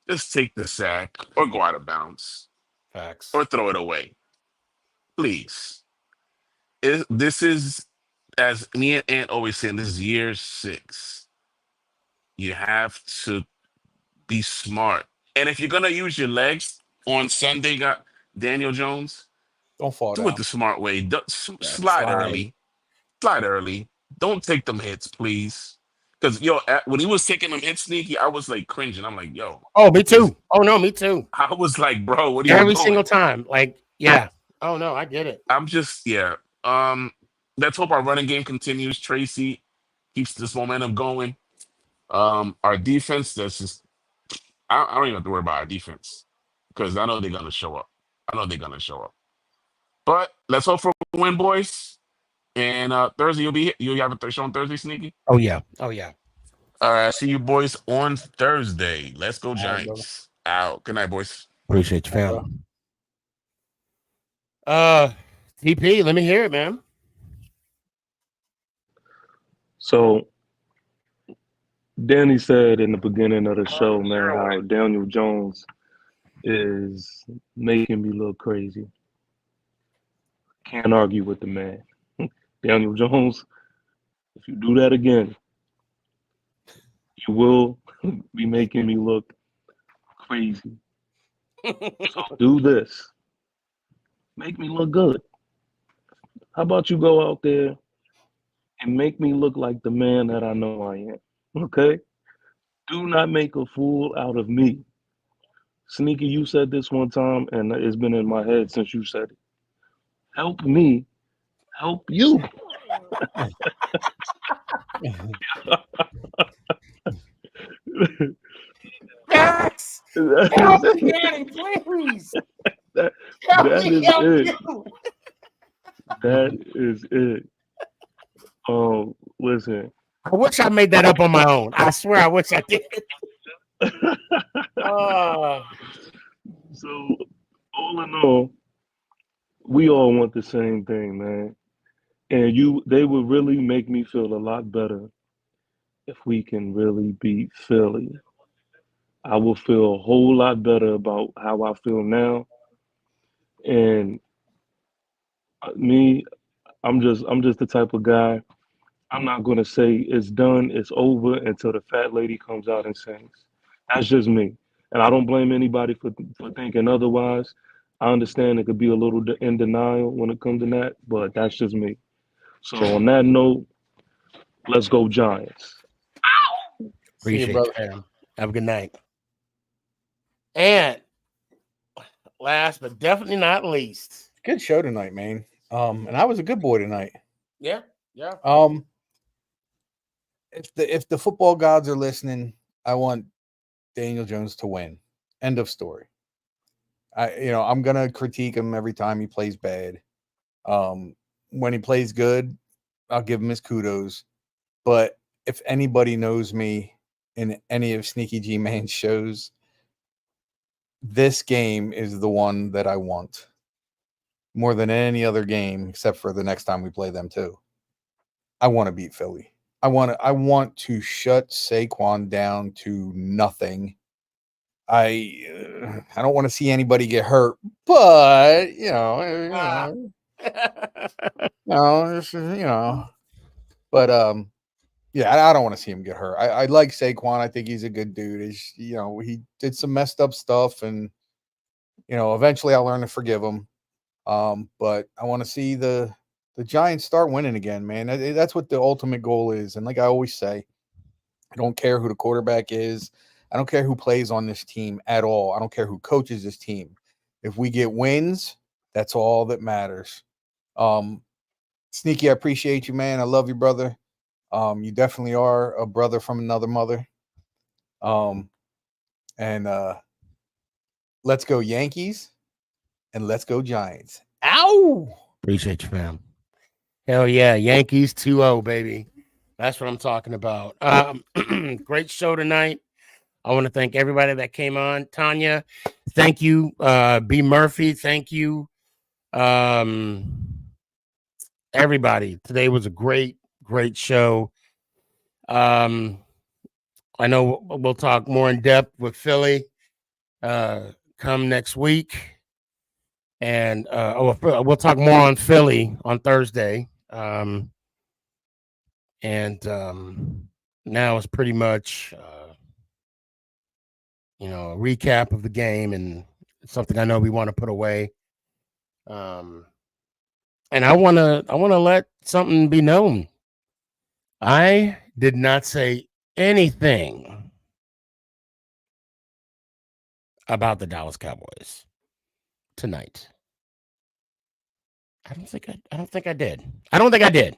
[SPEAKER 2] Just take the sack or go out of bounds
[SPEAKER 1] Facts.
[SPEAKER 2] or throw it away, please. This is, as me and Ant always saying, this is year 6. You have to be smart, and if you're gonna use your legs on Sunday, got Daniel Jones,
[SPEAKER 4] Don't fall
[SPEAKER 2] do it
[SPEAKER 4] down.
[SPEAKER 2] the smart way.
[SPEAKER 1] Yeah,
[SPEAKER 2] Slide
[SPEAKER 1] slide.
[SPEAKER 2] early. Slide early. Don't take them hits, please. Because when he was taking them hits, Sneaky, I was like cringing. I'm like, yo,
[SPEAKER 1] Oh, me
[SPEAKER 2] is
[SPEAKER 1] too. Oh no, me too.
[SPEAKER 2] I was like, bro, what are you
[SPEAKER 1] Every
[SPEAKER 2] doing?
[SPEAKER 1] single time. Like, yeah. Oh no, I get it.
[SPEAKER 2] I'm just, yeah. Let's hope our running game continues. Tracy keeps this momentum going. Our defense, that's just, I don't even have to worry about our defense because I know they're gonna show up. I know they're gonna show up. But let's hope for a win, boys. And Thursday you'll have a show on Thursday, Sneaky.
[SPEAKER 1] Oh yeah. Oh yeah.
[SPEAKER 2] All right, see you boys on Thursday. Let's go
[SPEAKER 4] All right, brother.
[SPEAKER 2] Giants. Out. Good night, boys.
[SPEAKER 1] Appreciate you,
[SPEAKER 4] All right, bro.
[SPEAKER 1] fam. TP, let me hear it, man.
[SPEAKER 6] So Danny said in the beginning of the show, man, how Daniel Jones is making me look crazy. Can't argue with the man. Daniel Jones, if you do that again, you will be making me look crazy. So do this. Make me look good. How about you go out there and make me look like the man that I know I am? Okay? Do not make a fool out of me. Sneaky, you said this one time, and it's been in my head since you said it. Help me help you.
[SPEAKER 1] Facts. Help me, Danny, please.
[SPEAKER 6] that,
[SPEAKER 1] Help
[SPEAKER 6] that
[SPEAKER 1] me
[SPEAKER 6] is
[SPEAKER 1] help
[SPEAKER 6] it.
[SPEAKER 1] you.
[SPEAKER 6] That is it. Listen.
[SPEAKER 1] I wish I made that up on my own. I swear I wish I did.
[SPEAKER 6] So, all in all, we all want the same thing, man. And they would really make me feel a lot better if we can really beat Philly. I will feel a whole lot better about how I feel now. And me, I'm just the type of guy. I'm not gonna say it's done, it's over until the fat lady comes out and sings. That's just me, and I don't blame anybody for thinking otherwise. I understand it could be a little in denial when it comes to that, but that's just me. So on that note, let's go Giants.
[SPEAKER 4] See you,
[SPEAKER 1] Appreciate
[SPEAKER 4] brother.
[SPEAKER 1] you, fam. Have a good night. And last but definitely not least.
[SPEAKER 4] Good show tonight, man. And I was a good boy tonight.
[SPEAKER 1] Yeah. Yeah.
[SPEAKER 4] If the football gods are listening, I want Daniel Jones to win. End of story. I'm gonna critique him every time he plays bad. When he plays good, I'll give him his kudos. But if anybody knows me in any of Sneaky G Man's shows, this game is the one that I want more than any other game, except for the next time we play them too. I want to beat Philly. I want to shut Saquon down to nothing. I don't want to see anybody get hurt, but but yeah, I don't want to see him get hurt. I like Saquon. I think he's a good dude. He did some messed up stuff, and eventually I'll learn to forgive them. But I want to see the Giants start winning again, man. That's what the ultimate goal is. And like I always say, I don't care who the quarterback is. I don't care who plays on this team at all. I don't care who coaches this team. If we get wins, that's all that matters. Sneaky, I appreciate you, man. I love you, brother. You definitely are a brother from another mother. And let's go Yankees and let's go Giants. Ow!
[SPEAKER 1] Appreciate you, fam. Hell yeah, Yankees 2-0, baby. That's what I'm talking about. Great show tonight. I want to thank everybody that came on. Tanya, thank you. B. Murphy, thank you. Everybody, today was a great show. I know we'll talk more in depth with Philly come next week. And we'll talk more on Philly on Thursday. Now it's pretty much a recap of the game and something I know we want to put away. And I want to let something be known. I did not say anything about the Dallas Cowboys tonight. I don't think I did. I don't think I did.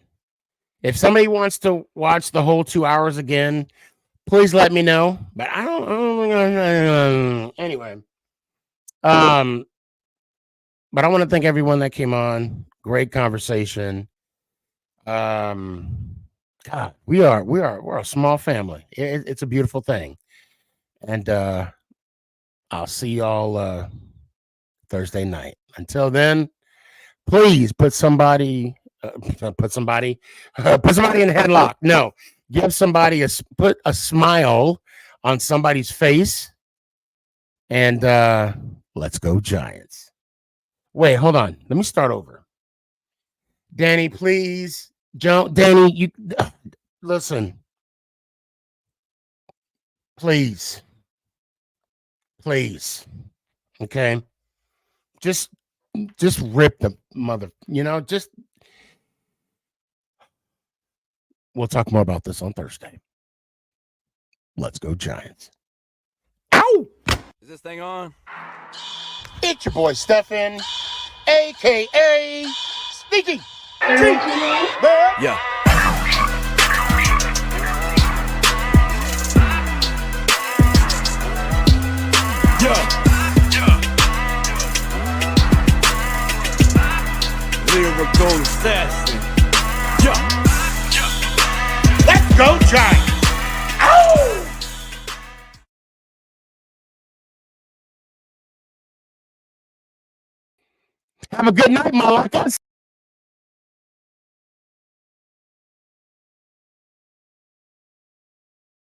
[SPEAKER 1] If somebody wants to watch the whole 2 hours again, please let me know. But I don't anyway. But I want to thank everyone that came on. Great conversation. God, we're a small family. It's a beautiful thing. And I'll see y'all Thursday night. Until then, please put somebody in a headlock. No, give somebody put a smile on somebody's face, and let's go Giants. Wait, hold on. Let me start over. Danny, please. Danny, you listen. Please. Okay. Just rip the mother, just we'll talk more about this on Thursday. Let's go Giants. Ow!
[SPEAKER 12] Is this thing on?
[SPEAKER 1] It's your boy Stefan, aka SneakyG.
[SPEAKER 12] Yeah. Lyrical assassin.
[SPEAKER 1] Let's go Giants. Ow! Have a good night, Malakas.